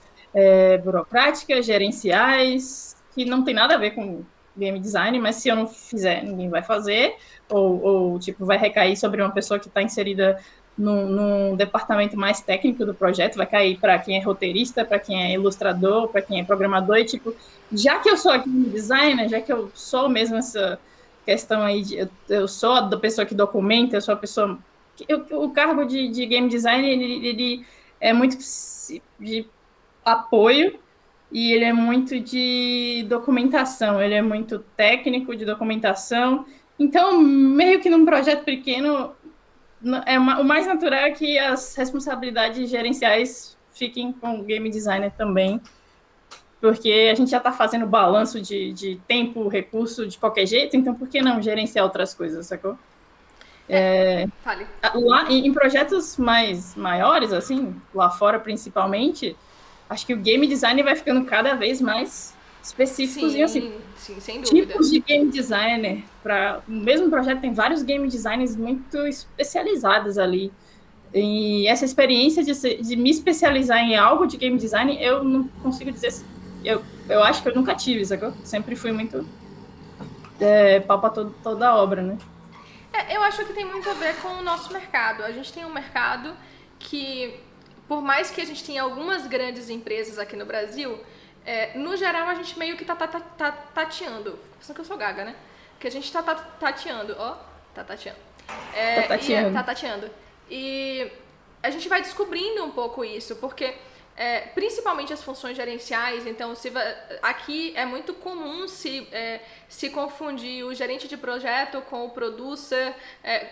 burocráticas, gerenciais, que não tem nada a ver com game design, mas se eu não fizer, ninguém vai fazer, ou tipo, vai recair sobre uma pessoa que está inserida num departamento mais técnico do projeto, vai cair para quem é roteirista, para quem é ilustrador, para quem é programador, e tipo, já que eu sou aqui no designer, já que eu sou mesmo essa questão aí, eu sou a pessoa que documenta, eu sou a pessoa o cargo de game design ele é muito de apoio e ele é muito de documentação, ele é muito técnico de documentação. Então, meio que num projeto pequeno, O mais natural é que as responsabilidades gerenciais fiquem com o game designer também, porque a gente já está fazendo balanço de tempo, recurso de qualquer jeito, então por que não gerenciar outras coisas, sacou? Fale. Lá em projetos mais maiores, assim, lá fora principalmente, acho que o game design vai ficando cada vez mais específicos e assim, Sim, sem dúvida. tipos de game designer. Para o mesmo projeto tem vários game designers muito especializados ali. E essa experiência de me especializar em algo de game design, eu não consigo dizer. Eu acho que eu nunca tive, sacou? Sempre fui muito pau para toda a obra, né? Eu acho que tem muito a ver com o nosso mercado. A gente tem um mercado que, por mais que a gente tenha algumas grandes empresas aqui no Brasil, no geral a gente meio que tá tateando. Pensando que eu sou gaga, né? Que a gente tá tateando, ó, tá tateando. Tá tateando. Tá tateando. E a gente vai descobrindo um pouco isso, porque principalmente as funções gerenciais, então aqui é muito comum se confundir o gerente de projeto com o producer,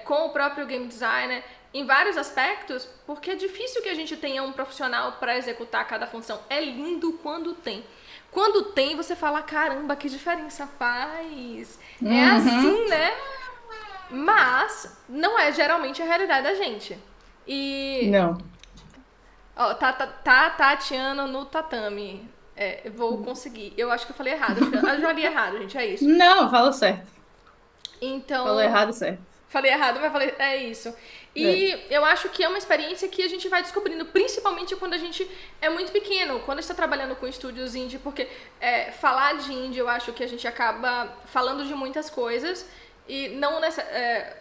com o próprio game designer, em vários aspectos, porque é difícil que a gente tenha um profissional para executar cada função. É lindo quando tem. Quando tem, você fala, caramba, que diferença faz. É assim, né? Mas não é geralmente a realidade da gente. E Não. ó, tá tateando no tatame. Vou conseguir. Eu acho que eu falei errado. Eu já li errado, gente. É isso. Não, falou certo. Então. Falou errado, certo. Falei errado, mas falei. É isso. E eu acho que é uma experiência que a gente vai descobrindo, principalmente quando a gente é muito pequeno, quando a gente está trabalhando com estúdios indie, porque falar de indie eu acho que a gente acaba falando de muitas coisas. E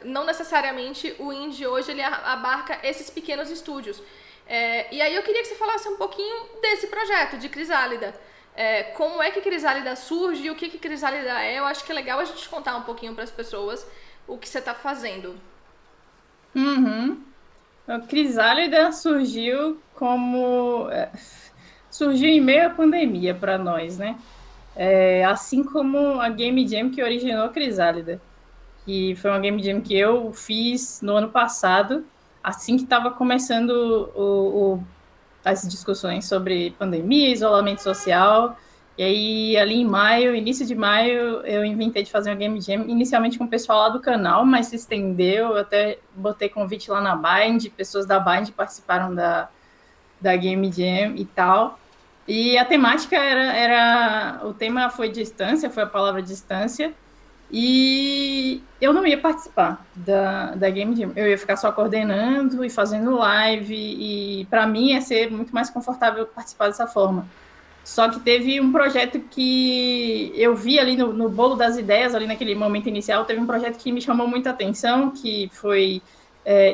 não necessariamente o indie hoje ele abarca esses pequenos estúdios. E aí eu queria que você falasse um pouquinho desse projeto de Crisálida. Como é que Crisálida surge e o que Crisálida é. Eu acho que é legal a gente contar um pouquinho para as pessoas o que você está fazendo. A Crisálida surgiu surgiu em meio à pandemia para nós, né? Assim como a Game Jam que originou a Crisálida, que foi uma Game Jam que eu fiz no ano passado, assim que estava começando as discussões sobre pandemia, isolamento social. E aí, ali em maio, início de maio, eu inventei de fazer uma Game Jam, inicialmente com o pessoal lá do canal, mas se estendeu, eu até botei convite lá na Bind, pessoas da Bind participaram da Game Jam e tal. E a temática o tema foi distância, foi a palavra distância, e eu não ia participar da Game Jam. Eu ia ficar só coordenando e fazendo live, e para mim ia ser muito mais confortável participar dessa forma. Só que teve um projeto que eu vi ali no bolo das ideias, ali naquele momento inicial, teve um projeto que me chamou muita atenção, que foi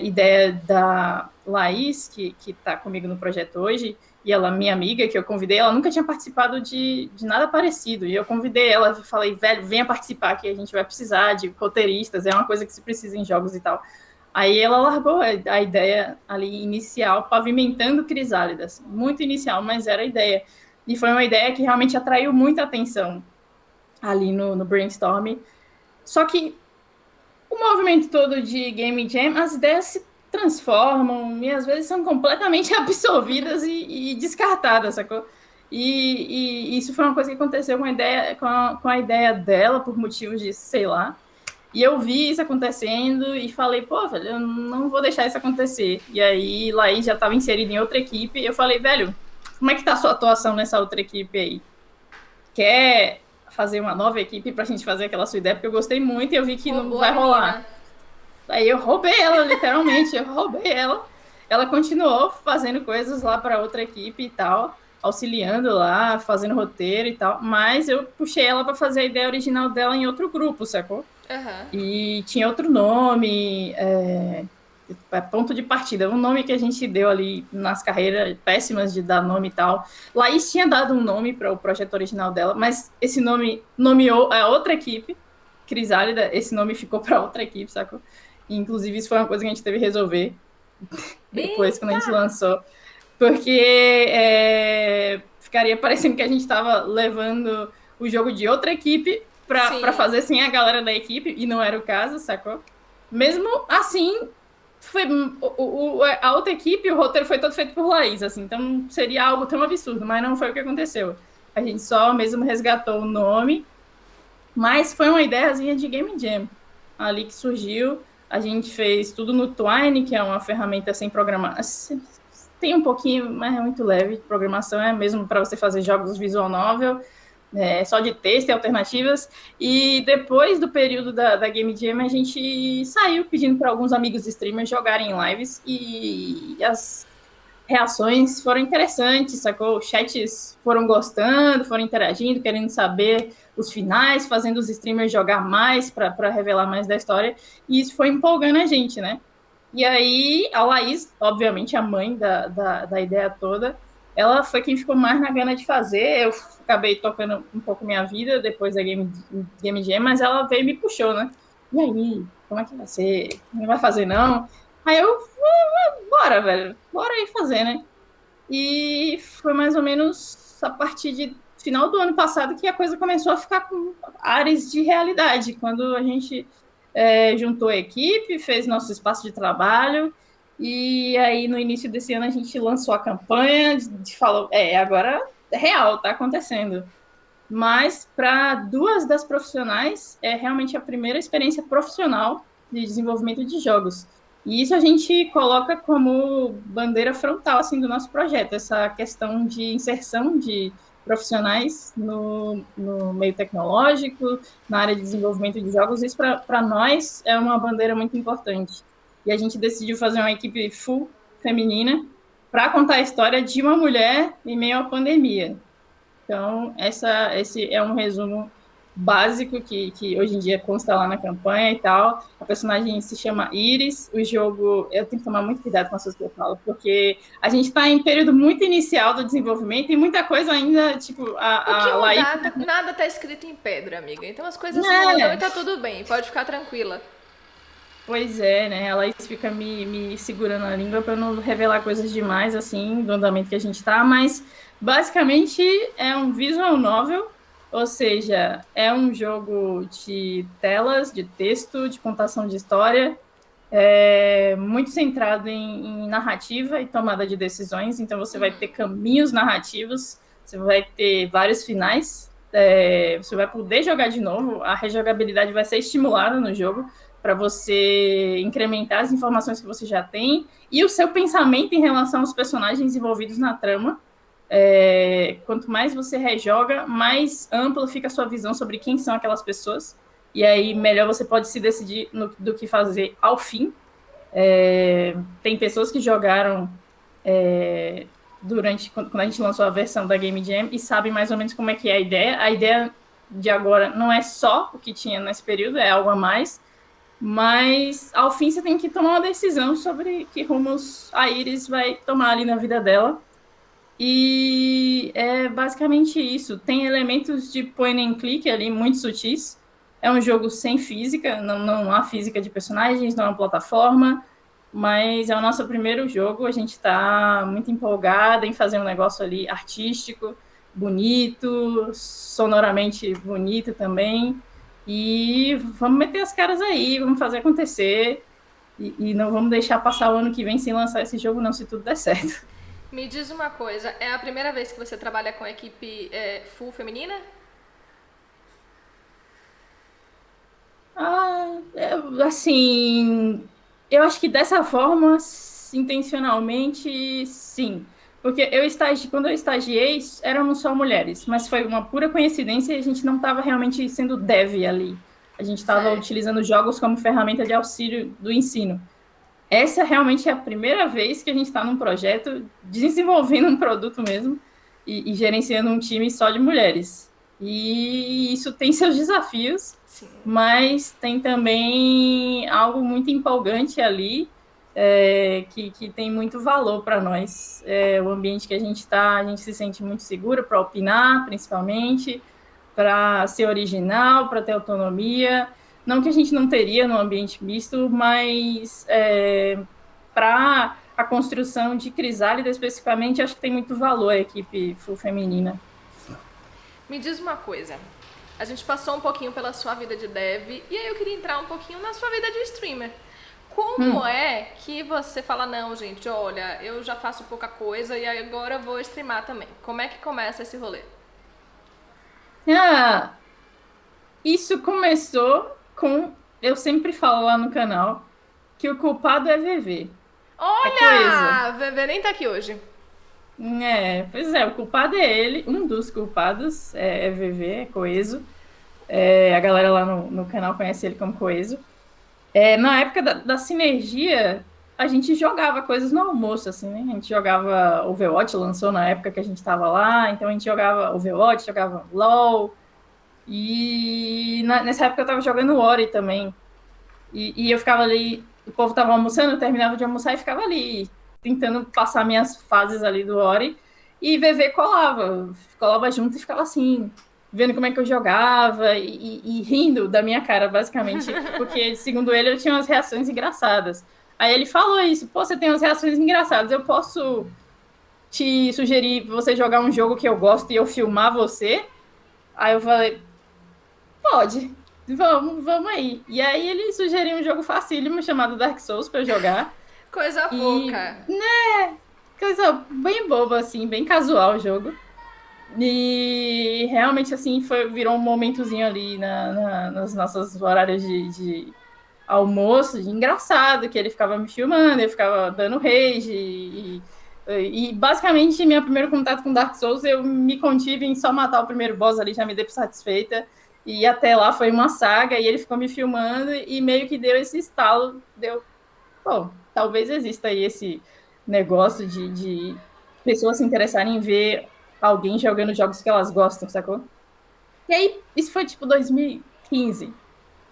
ideia da Laís, que está comigo no projeto hoje, e ela, minha amiga, que eu convidei, ela nunca tinha participado de nada parecido, e eu convidei ela e falei, velho, venha participar, que a gente vai precisar de roteiristas, é uma coisa que se precisa em jogos e tal. Aí ela largou a ideia ali inicial, pavimentando Crisálidas, muito inicial, mas era a ideia. E foi uma ideia que realmente atraiu muita atenção ali no brainstorm. Só que o movimento todo de Game Jam, as ideias se transformam e às vezes são completamente absorvidas e descartadas, sacou? E isso foi uma coisa que aconteceu com a ideia dela, por motivos de, sei lá. E eu vi isso acontecendo e falei, pô, velho, eu não vou deixar isso acontecer. E aí, Laís já estava inserida em outra equipe. E eu falei, velho, como é que tá a sua atuação nessa outra equipe aí? Quer fazer uma nova equipe pra gente fazer aquela sua ideia? Porque eu gostei muito e eu vi que não vai rolar. Aí eu roubei ela, literalmente, eu roubei ela. Ela continuou fazendo coisas lá para outra equipe e tal, auxiliando lá, fazendo roteiro e tal, mas eu puxei ela para fazer a ideia original dela em outro grupo, sacou? E tinha outro nome, ponto de partida, um nome que a gente deu ali nas carreiras péssimas de dar nome e tal. Laís tinha dado um nome para o projeto original dela, mas esse nome nomeou a outra equipe, Crisálida, esse nome ficou para outra equipe, sacou? E, inclusive, isso foi uma coisa que a gente teve que resolver depois, quando a gente lançou, porque ficaria parecendo que a gente estava levando o jogo de outra equipe para fazer sem a galera da equipe, e não era o caso, sacou? Mesmo assim, foi a outra equipe, o roteiro foi todo feito por Laís, assim, então seria algo tão absurdo, mas não foi o que aconteceu. A gente só mesmo resgatou o nome, mas foi uma ideiazinha de Game Jam ali que surgiu. A gente fez tudo no Twine, que é uma ferramenta sem programação. Tem um pouquinho, mas é muito leve. Programação é mesmo para você fazer jogos visual novel, só de texto e alternativas. E depois do período da Game Jam, a gente saiu pedindo para alguns amigos streamers jogarem em lives e as reações foram interessantes, sacou? Chats foram gostando, foram interagindo, querendo saber os finais, fazendo os streamers jogar mais para revelar mais da história. E isso foi empolgando a gente, né? E aí, a Laís, obviamente, a mãe da ideia toda, ela foi quem ficou mais na gana de fazer. Eu acabei tocando um pouco minha vida depois da Game Jam, mas ela veio e me puxou, né? E aí, como é que vai ser? Não vai fazer, não? Aí eu, bora, velho, bora aí fazer, né? E foi mais ou menos a partir de final do ano passado que a coisa começou a ficar com áreas de realidade, quando a gente juntou a equipe, fez nosso espaço de trabalho, e aí no início desse ano a gente lançou a campanha, falou, agora é real, tá acontecendo. Mas para duas das profissionais é realmente a primeira experiência profissional de desenvolvimento de jogos. E isso a gente coloca como bandeira frontal assim do nosso projeto, essa questão de inserção de profissionais no meio tecnológico, na área de desenvolvimento de jogos. Isso para nós é uma bandeira muito importante. E a gente decidiu fazer uma equipe full feminina para contar a história de uma mulher em meio à pandemia. Então, esse é um resumo básico que hoje em dia consta lá na campanha e tal. A personagem se chama Iris. O jogo, eu tenho que tomar muito cuidado com as coisas que eu falo, porque a gente está em período muito inicial do desenvolvimento e muita coisa ainda, tipo, O que Laís... mudar, nada tá escrito em pedra, amiga. Então as coisas mudam e tá tudo bem, pode ficar tranquila. Pois é, né? A Laís fica me segurando a língua para não revelar coisas demais, assim, do andamento que a gente tá, mas basicamente é um visual novel, ou seja, é um jogo de telas, de texto, de contação de história, muito centrado em narrativa e tomada de decisões, então você vai ter caminhos narrativos, você vai ter vários finais, você vai poder jogar de novo, a rejogabilidade vai ser estimulada no jogo, para você incrementar as informações que você já tem e o seu pensamento em relação aos personagens envolvidos na trama. Quanto mais você rejoga, mais ampla fica a sua visão sobre quem são aquelas pessoas. E aí, melhor você pode se decidir do que fazer ao fim. Tem pessoas que jogaram quando a gente lançou a versão da Game Jam e sabem mais ou menos como é que é a ideia. A ideia de agora não é só o que tinha nesse período, é algo a mais. Mas, ao fim, você tem que tomar uma decisão sobre que rumos a Iris vai tomar ali na vida dela. E é basicamente isso. Tem elementos de point and click ali, muito sutis. É um jogo sem física, não há física de personagens, não há plataforma. Mas é o nosso primeiro jogo, a gente está muito empolgada em fazer um negócio ali artístico, bonito, sonoramente bonito também. E vamos meter as caras aí, vamos fazer acontecer. E não vamos deixar passar o ano que vem sem lançar esse jogo, não, se tudo der certo. Me diz uma coisa, é a primeira vez que você trabalha com a equipe full feminina? Assim, eu acho que dessa forma, intencionalmente, sim. Porque quando eu estagiei, éramos só mulheres, mas foi uma pura coincidência e a gente não estava realmente sendo dev ali. A gente estava utilizando jogos como ferramenta de auxílio do ensino. Essa realmente é a primeira vez que a gente está num projeto desenvolvendo um produto mesmo e gerenciando um time só de mulheres. E isso tem seus desafios, sim, mas tem também algo muito empolgante ali, que tem muito valor para nós. O ambiente que a gente está, a gente se sente muito seguro para opinar, principalmente, para ser original, para ter autonomia. Não que a gente não teria no ambiente misto, mas para a construção de Crisálida especificamente, acho que tem muito valor a equipe full feminina. Me diz uma coisa, a gente passou um pouquinho pela sua vida de dev e aí eu queria entrar um pouquinho na sua vida de streamer. Como é que você fala, não, gente, olha, eu já faço pouca coisa e agora eu vou streamar também? Como é que começa esse rolê? Ah, isso começou com. Eu sempre falo lá no canal que o culpado é VV. É Coesa. Olha! Bebê nem tá aqui hoje. Pois é, o culpado é ele, um dos culpados é VV, é Coeso. A galera lá no canal conhece ele como Coeso. Na época da sinergia, a gente jogava coisas no almoço, assim, né? A gente jogava Overwatch, lançou na época que a gente tava lá, então a gente jogava Overwatch, jogava LoL, e nessa época eu tava jogando Ori também. E eu ficava ali, o povo tava almoçando, eu terminava de almoçar e ficava ali, tentando passar minhas fases ali do Ori. E VV colava junto e ficava assim, vendo como é que eu jogava e rindo da minha cara, basicamente, porque, segundo ele, eu tinha umas reações engraçadas. Aí ele falou isso, pô, você tem umas reações engraçadas, eu posso te sugerir você jogar um jogo que eu gosto e eu filmar você? Aí eu falei, pode. Vamos aí. E aí ele sugeriu um jogo facílimo chamado Dark Souls pra eu jogar. Coisa E, pouca. coisa bem boba, assim, bem casual o jogo. E realmente, assim, virou um momentozinho ali nos nossos horários de almoço, de engraçado, que ele ficava me filmando, eu ficava dando rage. E basicamente, meu primeiro contato com Dark Souls, eu me contive em só matar o primeiro boss ali, já me dei por satisfeita. E até lá foi uma saga, e ele ficou me filmando, e meio que deu esse estalo, bom, talvez exista aí esse negócio de pessoas se interessarem em ver alguém jogando jogos que elas gostam, sacou? E aí, isso foi tipo 2015.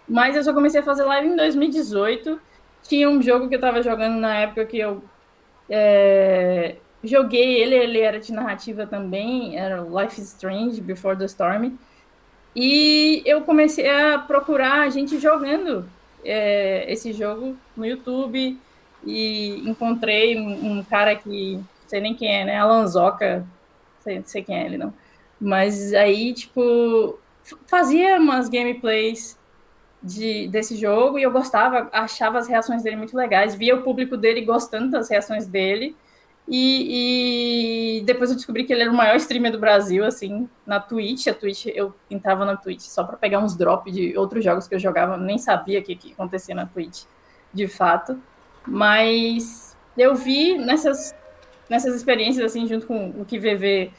Mas eu só comecei a fazer live em 2018. Tinha um jogo que eu tava jogando na época que eu joguei ele era de narrativa também, era Life is Strange Before the Storm. E eu comecei a procurar gente jogando esse jogo no YouTube e encontrei um cara que, não sei nem quem é, né? Alan Zoca, sei quem é ele, não. Mas aí, tipo, fazia umas gameplays desse jogo e eu gostava, achava as reações dele muito legais, via o público dele gostando das reações dele. E depois eu descobri que ele era o maior streamer do Brasil, assim, na Twitch. A Twitch, eu entrava na Twitch só para pegar uns drops de outros jogos que eu jogava, nem sabia o que acontecia na Twitch, de fato. Mas eu vi nessas experiências, assim, junto com o que VV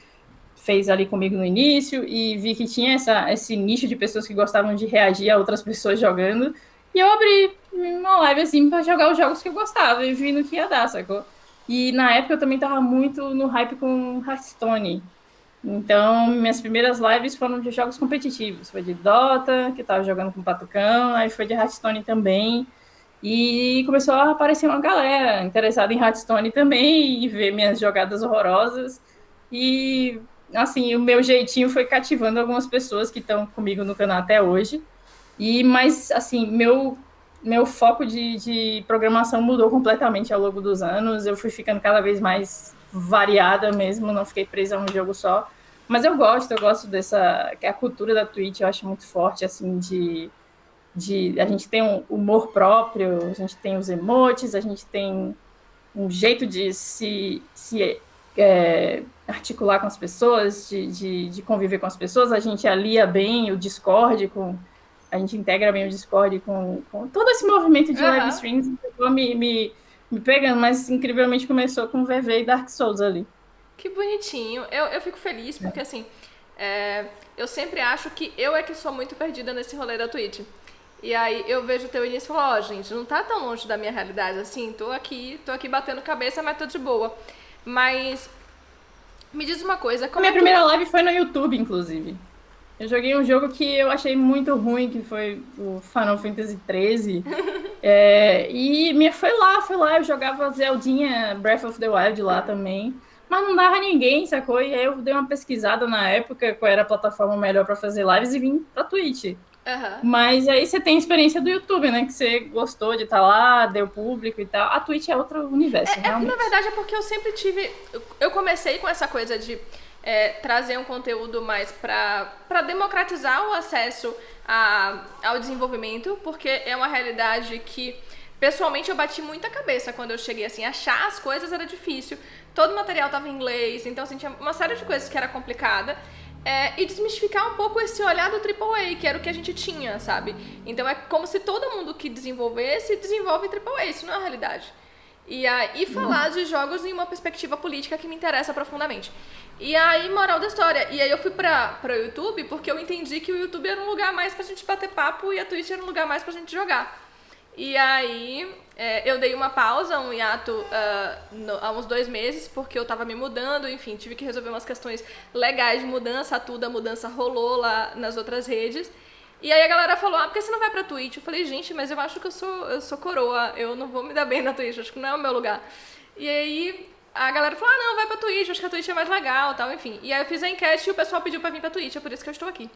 fez ali comigo no início, e vi que tinha esse nicho de pessoas que gostavam de reagir a outras pessoas jogando. E eu abri uma live, assim, para jogar os jogos que eu gostava e vi no que ia dar, sacou? E na época eu também tava muito no hype com Hearthstone. Então, minhas primeiras lives foram de jogos competitivos. Foi de Dota, que eu tava jogando com o Patucão, aí foi de Hearthstone também. E começou a aparecer uma galera interessada em Hearthstone também e ver minhas jogadas horrorosas. E, assim, o meu jeitinho foi cativando algumas pessoas que estão comigo no canal até hoje. Mas, assim, meu foco de programação mudou completamente ao longo dos anos. Eu fui ficando cada vez mais variada mesmo, não fiquei presa a um jogo só. Mas eu gosto dessa. Que a cultura da Twitch eu acho muito forte, assim, a gente tem um humor próprio, a gente tem os emotes, a gente tem um jeito de se articular com as pessoas, de conviver com as pessoas. A gente alia bem o Discord a gente integra bem o Discord com todo esse movimento de live streams, me pegando, mas incrivelmente começou com VV e Dark Souls ali. Que bonitinho. Eu fico feliz porque, assim, eu sempre acho que eu é que sou muito perdida nesse rolê da Twitch. E aí eu vejo o teu início e falo, gente, não tá tão longe da minha realidade assim, tô aqui batendo cabeça, mas tô de boa. Mas me diz uma coisa, como minha primeira live foi no YouTube, inclusive. Eu joguei um jogo que eu achei muito ruim, que foi o Final Fantasy XIII. E foi lá, eu jogava Zeldinha Breath of the Wild lá também. Mas não dava ninguém, sacou? E aí eu dei uma pesquisada na época, qual era a plataforma melhor para fazer lives, e vim pra Twitch. Mas aí você tem a experiência do YouTube, né? Que você gostou de estar lá, deu público e tal. A Twitch é outro universo, realmente. Na verdade, é porque eu sempre tive... Eu comecei com essa coisa de trazer um conteúdo mais pra democratizar o acesso ao desenvolvimento, porque é uma realidade que pessoalmente eu bati muita cabeça quando eu cheguei, assim, achar as coisas era difícil, todo o material tava em inglês, então assim, tinha uma série de coisas que era complicada. E desmistificar um pouco esse olhar do AAA, que era o que a gente tinha, sabe? Então é como se todo mundo que desenvolvesse, desenvolve AAA, isso não é a realidade. E aí falar de jogos em uma perspectiva política que me interessa profundamente. E aí, moral da história, e aí eu fui pra YouTube porque eu entendi que o YouTube era um lugar mais pra gente bater papo e a Twitch era um lugar mais pra gente jogar. E aí eu dei uma pausa, um hiato há uns 2 meses, porque eu tava me mudando, enfim, tive que resolver umas questões legais de mudança, a mudança rolou lá nas outras redes. E aí a galera falou, por que você não vai pra Twitch? Eu falei, gente, mas eu acho que eu sou coroa, eu não vou me dar bem na Twitch, acho que não é o meu lugar. E aí a galera falou, não, vai pra Twitch, acho que a Twitch é mais legal, tal, enfim. E aí eu fiz a enquete e o pessoal pediu pra vir pra Twitch, é por isso que eu estou aqui.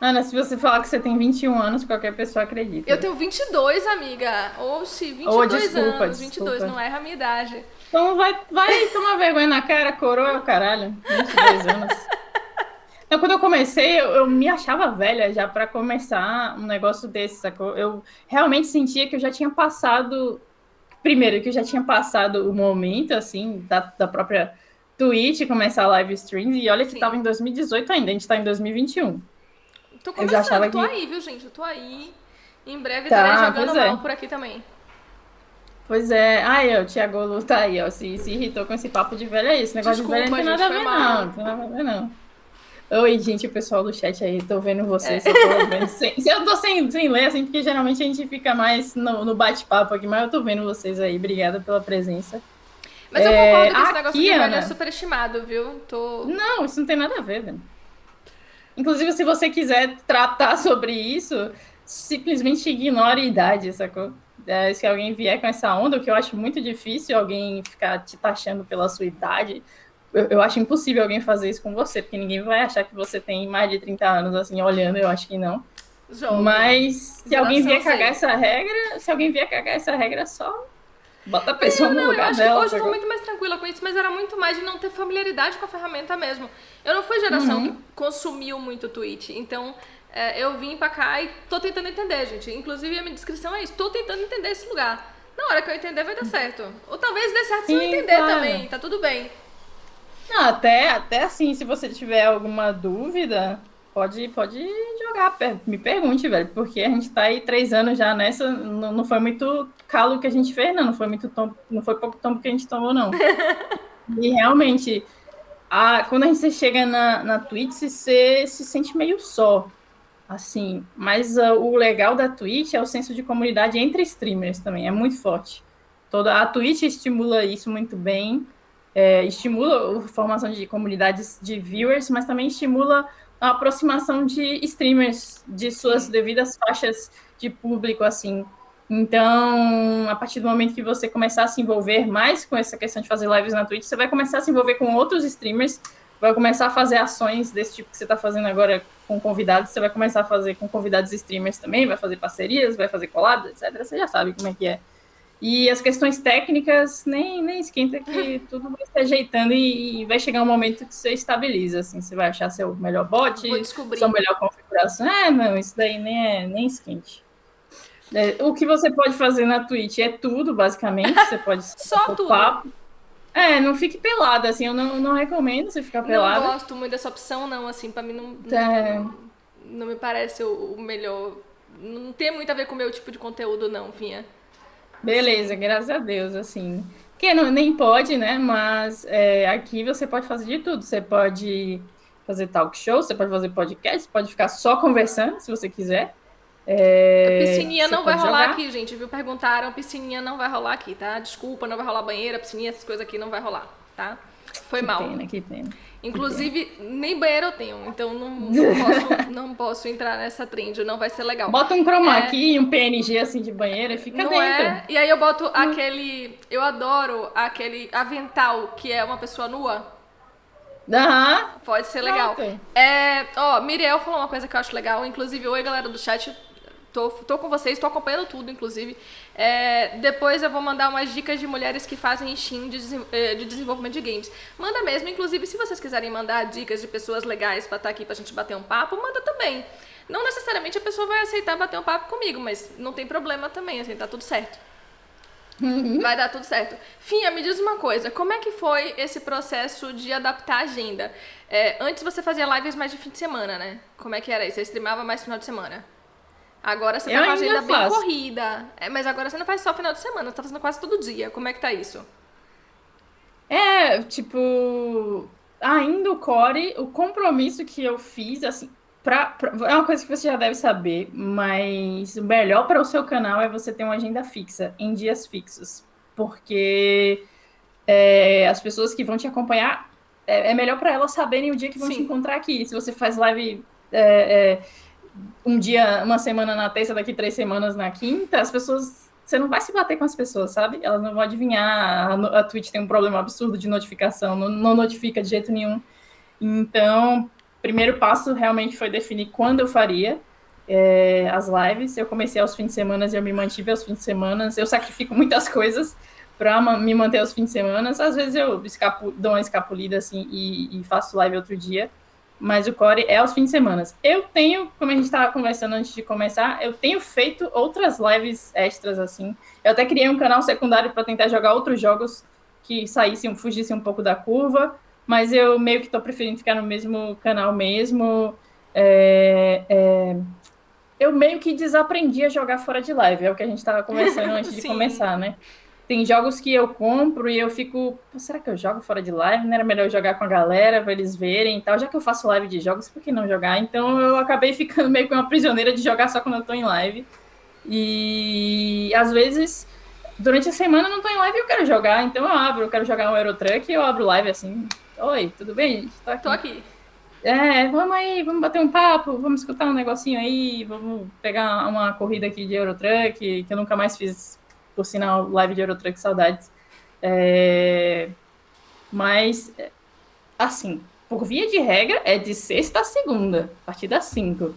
Ana, se você falar que você tem 21 anos, qualquer pessoa acredita. Eu tenho 22, amiga. Oxi, 22 desculpa, anos, 22, não erra a minha idade. Então vai tomar vergonha na cara, coroa é o caralho. 22 anos. Então, quando eu comecei, eu me achava velha já pra começar um negócio desse, sacou? Eu realmente sentia que eu já tinha passado... Primeiro, que eu já tinha passado o momento, assim, da própria Twitch começar a live stream. E olha que tava em 2018 ainda, a gente tá em 2021. Tô começando, tô aí, viu, gente? Eu tô aí. Em breve estarei jogando mal por aqui também. Pois é. Aí, ó, o Thiago Lu tá aí, ó. Se irritou com esse papo de velho aí. Esse negócio de velho não tem nada a ver, não. Não tem nada a ver, não. Oi, gente, o pessoal do chat aí, tô vendo vocês. Eu tô vendo eu tô sem ler, assim, porque geralmente a gente fica mais no bate-papo aqui, mas eu tô vendo vocês aí. Obrigada pela presença. Mas eu concordo que esse negócio de velho é superestimado, viu? Não, isso não tem nada a ver, velho. Inclusive, se você quiser tratar sobre isso, simplesmente ignore a idade, sacou? Se alguém vier com essa onda, o que eu acho muito difícil, alguém ficar te taxando pela sua idade, eu acho impossível alguém fazer isso com você, porque ninguém vai achar que você tem mais de 30 anos, assim, olhando, eu acho que não. Mas se alguém vier cagar essa regra, só bota a pessoa no lugar dela. Hoje eu tô muito mais tranquila com isso, mas era muito mais de não ter familiaridade com a ferramenta mesmo. Eu não fui geração que consumiu muito Twitch, então eu vim pra cá e tô tentando entender, gente. Inclusive a minha descrição é isso, tô tentando entender esse lugar. Na hora que eu entender vai dar certo. Ou talvez dê certo se eu entender também, tá tudo bem. Não, até assim, se você tiver alguma dúvida, pode jogar, me pergunte, velho, porque a gente tá aí 3 anos já nessa, não foi muito calo que a gente fez, não foi pouco tombo que a gente tomou, não. E realmente, quando a gente chega na Twitch, você se sente meio só, assim, mas o legal da Twitch é o senso de comunidade entre streamers também, é muito forte. A Twitch estimula isso muito bem, estimula a formação de comunidades de viewers, mas também estimula a aproximação de streamers de suas devidas faixas de público, assim. Então, a partir do momento que você começar a se envolver mais com essa questão de fazer lives na Twitch, você vai começar a se envolver com outros streamers, vai começar a fazer ações desse tipo que você está fazendo agora com convidados, você vai começar a fazer com convidados streamers também, vai fazer parcerias, vai fazer collabs, etc. Você já sabe como é que é. E as questões técnicas, nem esquenta que tudo vai se ajeitando e vai chegar um momento que você estabiliza, assim, você vai achar seu melhor bot, sua melhor configuração. Não, isso daí nem esquente. O que você pode fazer na Twitch é tudo, basicamente, você pode... Só tudo. Papo. Não fique pelada, assim, eu não recomendo você ficar pelada. Não gosto muito dessa opção, não, assim, pra mim não me parece o melhor, não tem muito a ver com o meu tipo de conteúdo, não, Vinha. Beleza, graças a Deus, assim. Que nem pode, né? Mas aqui você pode fazer de tudo. Você pode fazer talk show, você pode fazer podcast, você pode ficar só conversando, se você quiser. Piscininha não vai rolar aqui, gente, viu? Perguntaram, piscininha não vai rolar aqui, tá? Desculpa, não vai rolar banheira, piscininha, essas coisas aqui não vai rolar, tá? Foi mal. Que pena. Inclusive, nem banheiro eu tenho, então não posso entrar nessa trend, não vai ser legal. Bota um chroma key e um PNG assim de banheiro e fica não dentro. E aí eu boto aquele... Eu adoro aquele avental que é uma pessoa nua. Pode ser legal. Miriel falou uma coisa que eu acho legal. Inclusive, oi galera do chat, tô com vocês, tô acompanhando tudo, inclusive. Depois eu vou mandar umas dicas de mulheres que fazem Steam de desenvolvimento de games. Manda mesmo, inclusive, se vocês quiserem mandar dicas de pessoas legais pra estar aqui pra gente bater um papo, manda também. Não necessariamente a pessoa vai aceitar bater um papo comigo, mas não tem problema também, assim, tá tudo certo. Vai dar tudo certo. Finha, me diz uma coisa, como é que foi esse processo de adaptar a agenda? Antes você fazia lives mais de fim de semana, né? Como é que era isso? Você streamava mais final de semana? Agora você tá Eu com a ainda agenda bem faço. mas agora você não faz só final de semana, você tá fazendo quase todo dia. Como é que tá isso? Tipo, ainda o core, o compromisso que eu fiz, assim, é uma coisa que você já deve saber, mas o melhor para o seu canal é você ter uma agenda fixa, em dias fixos, porque as pessoas que vão te acompanhar, é melhor para elas saberem o dia que vão te Sim. encontrar aqui. Se você faz live um dia, uma semana na terça, daqui 3 semanas na quinta, as pessoas. Você não vai se bater com as pessoas, sabe? Elas não vão adivinhar. A Twitch tem um problema absurdo de notificação, não notifica de jeito nenhum. Então, primeiro passo realmente foi definir quando eu faria as lives. Eu comecei aos fins de semana e eu me mantive aos fins de semana. Eu sacrifico muitas coisas para me manter aos fins de semana. Às vezes eu dou uma escapulida assim e faço live outro dia. Mas o core é aos fins de semana. Eu tenho, como a gente estava conversando antes de começar, eu tenho feito outras lives extras assim. Eu até criei um canal secundário para tentar jogar outros jogos que fugissem um pouco da curva, mas eu meio que estou preferindo ficar no mesmo canal mesmo. Eu meio que desaprendi a jogar fora de live, é o que a gente estava conversando antes de Sim. começar, né? Tem jogos que eu compro e eu fico, será que eu jogo fora de live? Não era melhor eu jogar com a galera para eles verem e tal? Já que eu faço live de jogos, por que não jogar? Então eu acabei ficando meio que uma prisioneira de jogar só quando eu tô em live. E às vezes, durante a semana eu não tô em live e eu quero jogar, então eu quero jogar um Eurotruck e eu abro live assim. Oi, tudo bem, gente? Tô Tô aqui. aqui. Vamos aí, vamos bater um papo, vamos escutar um negocinho aí, vamos pegar uma corrida aqui de Eurotruck, que eu nunca mais fiz, por sinal, live de Eurotruck, saudades. Mas, assim, por via de regra, é de sexta a segunda, a partir das 5.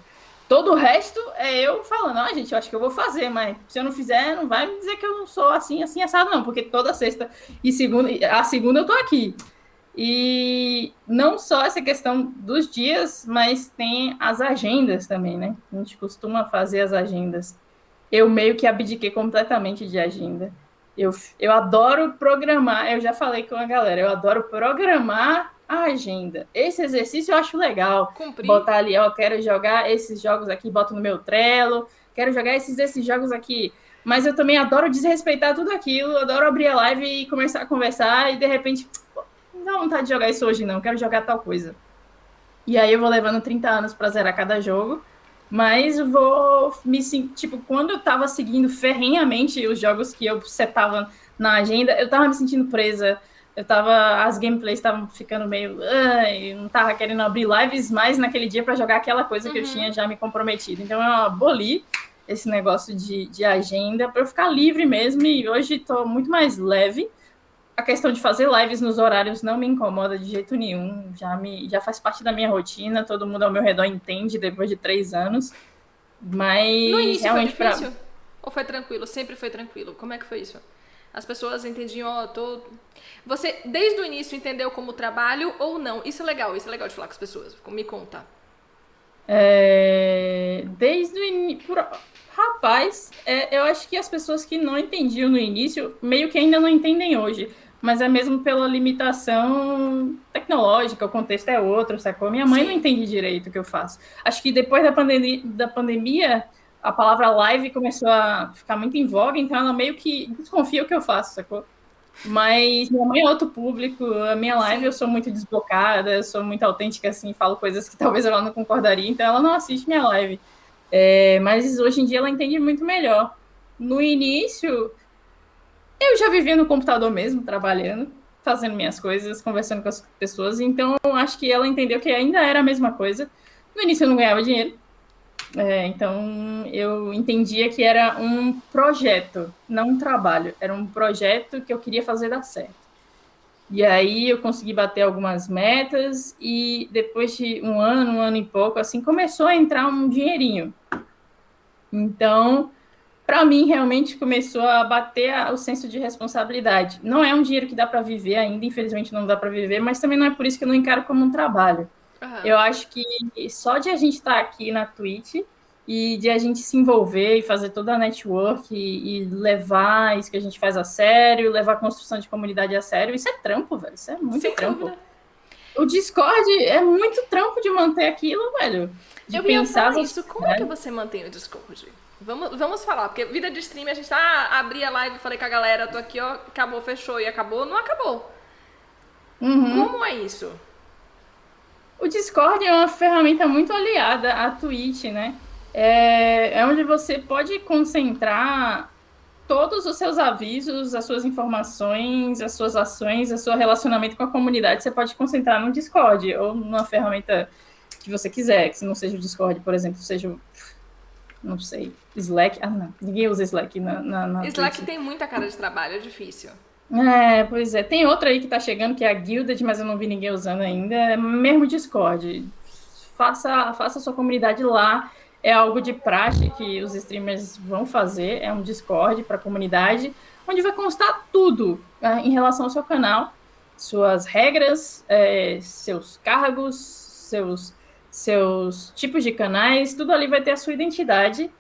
Todo o resto é eu falando, gente, eu acho que eu vou fazer, mas se eu não fizer, não vai me dizer que eu não sou assim, assim, assado, não, porque toda sexta e segunda, a segunda eu tô aqui. E não só essa questão dos dias, mas tem as agendas também, né? A gente costuma fazer as agendas. Eu meio que abdiquei completamente de agenda. Eu adoro programar, eu já falei com a galera, eu adoro programar a agenda. Esse exercício eu acho legal. Cumprir. Botar ali, quero jogar esses jogos aqui, boto no meu Trello, quero jogar esses jogos aqui. Mas eu também adoro desrespeitar tudo aquilo, adoro abrir a live e começar a conversar e de repente não dá vontade de jogar isso hoje, não. Quero jogar tal coisa. E aí eu vou levando 30 anos pra zerar cada jogo. Mas vou me sentir. Tipo, quando eu tava seguindo ferrenhamente os jogos que eu setava na agenda, eu tava me sentindo presa. As gameplays estavam ficando meio. Eu não tava querendo abrir lives mais naquele dia para jogar aquela coisa que eu tinha já me comprometido. Então eu aboli esse negócio de agenda para eu ficar livre mesmo. E hoje tô muito mais leve. A questão de fazer lives nos horários não me incomoda de jeito nenhum. Já faz parte da minha rotina. Todo mundo ao meu redor entende depois de 3 anos. No Mas início foi realmente difícil? Ou foi tranquilo? Sempre foi tranquilo? Como é que foi isso? As pessoas entendiam, Você, desde o início, entendeu como trabalho ou não? Isso é legal de falar com as pessoas. Me conta. Desde o início. Rapaz, eu acho que as pessoas que não entendiam no início, meio que ainda não entendem hoje. Mas é mesmo pela limitação tecnológica, o contexto é outro, sacou? Minha mãe não Sim. entende direito o que eu faço. Acho que depois da pandemia, a palavra live começou a ficar muito em voga, então ela meio que desconfia o que eu faço, sacou? Mas minha mãe é outro público, a minha live eu Sim. sou muito desbocada, eu sou muito autêntica, assim, falo coisas que talvez ela não concordaria, então ela não assiste minha live. Mas hoje em dia ela entende muito melhor. No início, eu já vivia no computador mesmo, trabalhando, fazendo minhas coisas, conversando com as pessoas, então acho que ela entendeu que ainda era a mesma coisa. No início eu não ganhava dinheiro, então eu entendia que era um projeto, não um trabalho. Era um projeto que eu queria fazer dar certo. E aí eu consegui bater algumas metas e depois de um ano e pouco, assim, começou a entrar um dinheirinho. Então, para mim, realmente começou a bater o senso de responsabilidade. Não é um dinheiro que dá para viver ainda, infelizmente não dá para viver, mas também não é por isso que eu não encaro como um trabalho. Aham. Eu acho que só de a gente estar aqui na Twitch e de a gente se envolver e fazer toda a network e levar isso que a gente faz a sério, levar a construção de comunidade a sério, isso é trampo, velho. Isso é muito Sem trampo. dúvida. O Discord é muito trampo de manter aquilo, velho. De Eu ia pensar falar as isso. Como é que atividades. você mantém o Discord? Vamos falar, porque vida de stream a gente tá. Abri a live, falei com a galera, tô aqui, ó, acabou, fechou e acabou. Não acabou. Uhum. Como é isso? O Discord é uma ferramenta muito aliada à Twitch, né? É onde você pode concentrar todos os seus avisos, as suas informações, as suas ações, o seu relacionamento com a comunidade. Você pode concentrar no Discord ou numa ferramenta que você quiser, que não seja o Discord, por exemplo, seja o, não sei, Slack. Ah, não, ninguém usa Slack na Slack Twitch. tem muita cara de trabalho, é difícil. É, pois é. Tem outra aí que tá chegando, que é a Guilded, mas eu não vi ninguém usando ainda. É mesmo Discord. Faça a sua comunidade lá. É algo de praxe que os streamers vão fazer. É um Discord para a comunidade, onde vai constar tudo em relação ao seu canal. Suas regras, seus cargos, seus tipos de canais, tudo ali vai ter a sua identidade.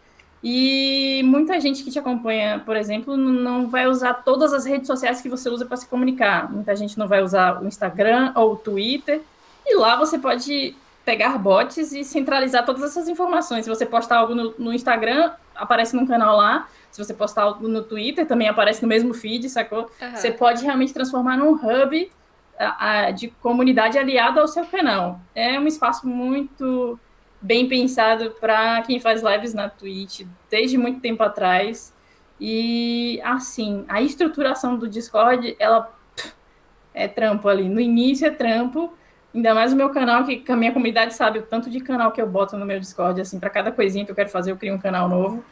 E muita gente que te acompanha, por exemplo, não vai usar todas as redes sociais que você usa para se comunicar. Muita gente não vai usar o Instagram ou o Twitter. E lá você pode pegar bots e centralizar todas essas informações. Se você postar algo no Instagram, aparece num canal lá. Se você postar algo no Twitter, também aparece no mesmo feed, sacou? Você Aham. pode realmente transformar num hub de comunidade aliado ao seu canal. É um espaço muito bem pensado para quem faz lives na Twitch desde muito tempo atrás. E, assim, a estruturação do Discord, ela é trampo ali. No início é trampo, ainda mais o meu canal, que a minha comunidade sabe o tanto de canal que eu boto no meu Discord, assim, para cada coisinha que eu quero fazer, eu crio um canal novo.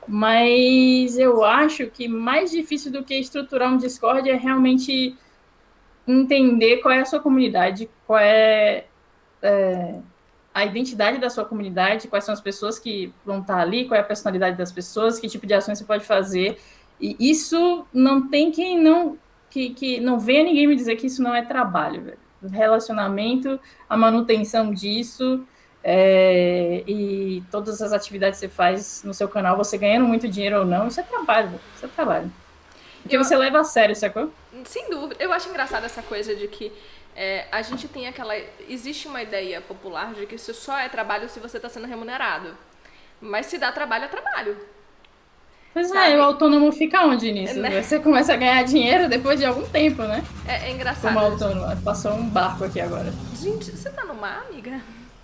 Mas eu acho que mais difícil do que estruturar um Discord é realmente entender qual é a sua comunidade, qual é a identidade da sua comunidade, quais são as pessoas que vão estar ali, qual é a personalidade das pessoas, que tipo de ações você pode fazer. E isso não tem quem não que não venha ninguém me dizer que isso não é trabalho, velho. O relacionamento, a manutenção disso, e todas as atividades que você faz no seu canal, você ganhando muito dinheiro ou não, isso é trabalho, velho. Isso é trabalho. Porque Eu, você leva a sério, sacou? sem dúvida, eu acho engraçado essa coisa de que a gente tem aquela. Existe uma ideia popular de que isso só é trabalho se você está sendo remunerado. Mas se dá trabalho, é trabalho. Pois é, o Sabe? autônomo fica onde nisso? Né? Você começa a ganhar dinheiro depois de algum tempo, né? É Como engraçado. autônomo. Passou um barco aqui agora. Gente, você tá no mar, amiga?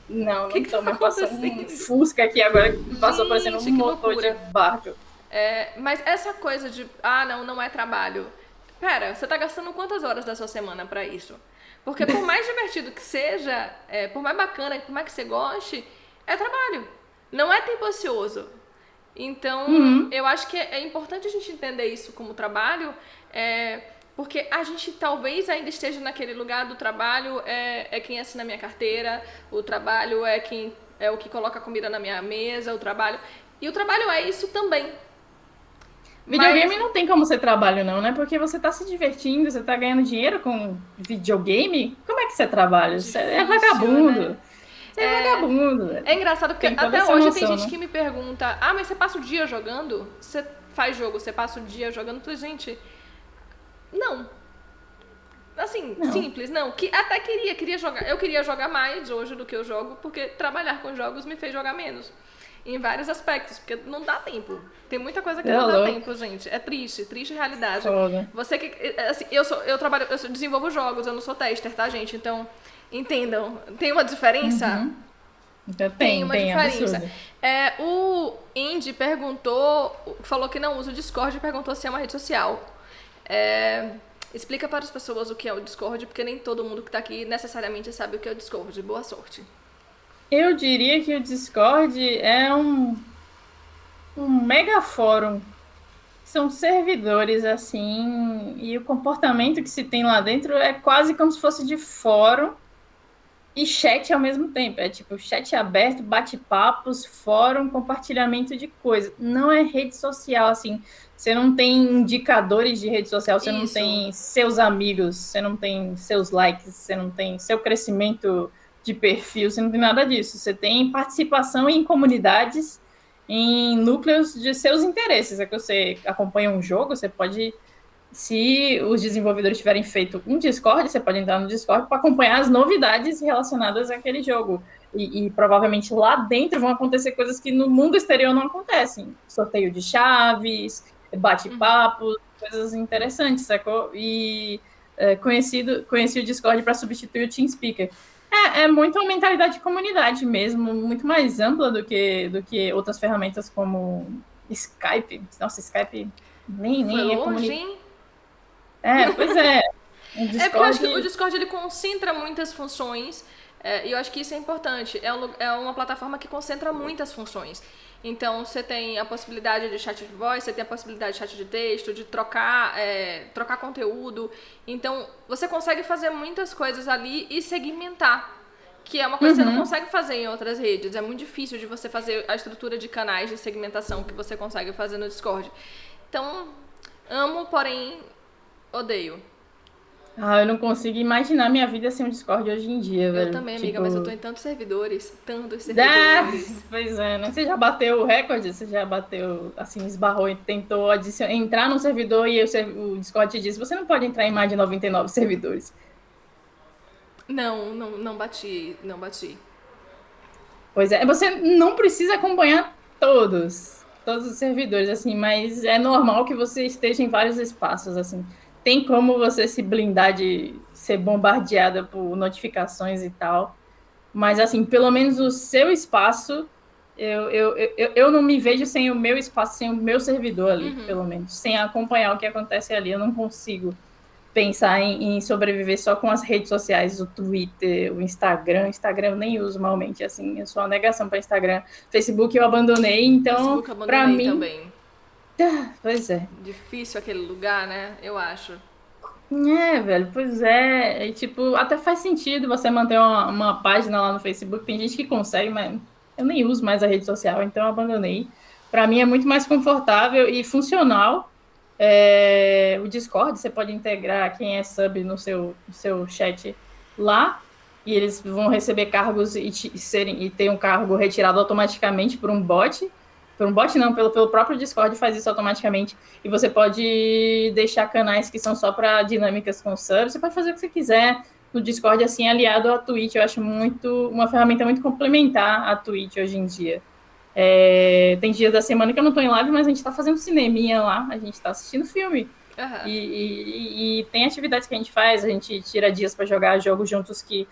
Não, O que não que tô, tá mas passou um acontecendo? Fusca aqui agora que passou parecendo um Gente, que motor de loucura. barco. Mas essa coisa de, ah, não, não é trabalho. Pera, você tá gastando quantas horas da sua semana pra isso? Porque por mais divertido que seja, por mais bacana, por mais que você goste, é trabalho. Não é tempo ocioso. Então, Uhum. eu acho que é importante a gente entender isso como trabalho, porque a gente talvez ainda esteja naquele lugar do trabalho, é quem assina a minha carteira, o trabalho é quem é o que coloca a comida na minha mesa, o trabalho. E o trabalho é isso também. Videogame Mas, não tem como ser trabalho, não, né? Porque você tá se divertindo, você tá ganhando dinheiro com videogame. Como é que você trabalha? Você é difícil, né? vagabundo. Você é vagabundo, velho. É engraçado porque Tem toda até essa hoje tem noção, gente né? que me pergunta: ah, mas você passa o dia jogando? Você faz jogo, você passa o dia jogando? Eu falei, gente, não. Assim, Não. simples, não. Que até queria jogar. Eu queria jogar mais hoje do que eu jogo, porque trabalhar com jogos me fez jogar menos. Em vários aspectos, porque não dá tempo. Tem muita coisa que É não dá louco. tempo, gente. É triste, triste realidade. Foda. Você que. Assim, desenvolvo jogos, eu não sou tester, tá, gente? Então, entendam. Tem uma diferença? Então, Tem uma tem, diferença. absurdo. O Indy perguntou, falou que não usa o Discord e perguntou se é uma rede social. Explica para as pessoas o que é o Discord, porque nem todo mundo que está aqui necessariamente sabe o que é o Discord. Boa sorte. Eu diria que o Discord é um mega fórum. São servidores, assim, e o comportamento que se tem lá dentro é quase como se fosse de fórum e chat ao mesmo tempo. É tipo chat aberto, bate-papos, fórum, compartilhamento de coisas. Não é rede social, assim. Você não tem indicadores de rede social, você não Isso. tem seus amigos, você não tem seus likes, você não tem seu crescimento de perfil, você não tem nada disso. Você tem participação em comunidades, em núcleos de seus interesses. É que você acompanha um jogo, você pode, se os desenvolvedores tiverem feito um Discord, você pode entrar no Discord para acompanhar as novidades relacionadas àquele jogo. E provavelmente lá dentro vão acontecer coisas que no mundo exterior não acontecem. Sorteio de chaves, bate-papos, coisas interessantes, sacou? E conheci o Discord para substituir o TeamSpeaker. É muito uma mentalidade de comunidade mesmo, muito mais ampla do que outras ferramentas como Skype. Nossa, Skype Foi nem é longe, comunidade. hein? Pois é. O É porque eu acho que o Discord. Discord ele concentra muitas funções, e eu acho que isso é importante. É uma plataforma que concentra muitas funções. Então você tem a possibilidade de chat de voz, você tem a possibilidade de chat de texto, de trocar conteúdo. Então você consegue fazer muitas coisas ali e segmentar, que é uma coisa que você não consegue fazer em outras redes. É muito difícil de você fazer a estrutura de canais de segmentação que você consegue fazer no Discord. Então, amo, porém odeio. Eu não consigo imaginar minha vida sem um Discord hoje em dia, Eu velho. também, amiga, Tipo. mas eu tô em tantos servidores, tantos Ah, servidores. pois é, né? Você já bateu o recorde? Você já bateu, assim, esbarrou e tentou entrar num servidor e o Discord te disse: você não pode entrar em mais de 99 servidores. Não, não, não bati, não bati. Pois é, você não precisa acompanhar todos os servidores, assim, mas é normal que você esteja em vários espaços, assim. Tem como você se blindar de ser bombardeada por notificações e tal, mas, assim, pelo menos o seu espaço, eu não me vejo sem o meu espaço, sem o meu servidor ali, pelo menos, sem acompanhar o que acontece ali, eu não consigo pensar em sobreviver só com as redes sociais, o Twitter, o Instagram. Instagram eu nem uso malmente, assim, eu sou uma negação para Instagram. Facebook eu abandonei, então, Facebook para abandonei mim, também. pois é. Difícil aquele lugar, né? Eu acho. Velho, pois é. E, tipo, até faz sentido você manter uma página lá no Facebook. Tem gente que consegue, mas eu nem uso mais a rede social, então eu abandonei. Para mim é muito mais confortável e funcional. O Discord, você pode integrar quem é sub no seu chat lá, e eles vão receber cargos e ter um cargo retirado automaticamente por um bot. Por um bot não, pelo próprio Discord faz isso automaticamente. E você pode deixar canais que são só para dinâmicas com subs. Você pode fazer o que você quiser no Discord, assim, aliado à Twitch. Eu acho uma ferramenta muito complementar à Twitch hoje em dia. Tem dias da semana que eu não estou em live, mas a gente está fazendo cineminha lá, a gente está assistindo filme. Uhum. E tem atividades que a gente faz, a gente tira dias para jogar jogos juntos que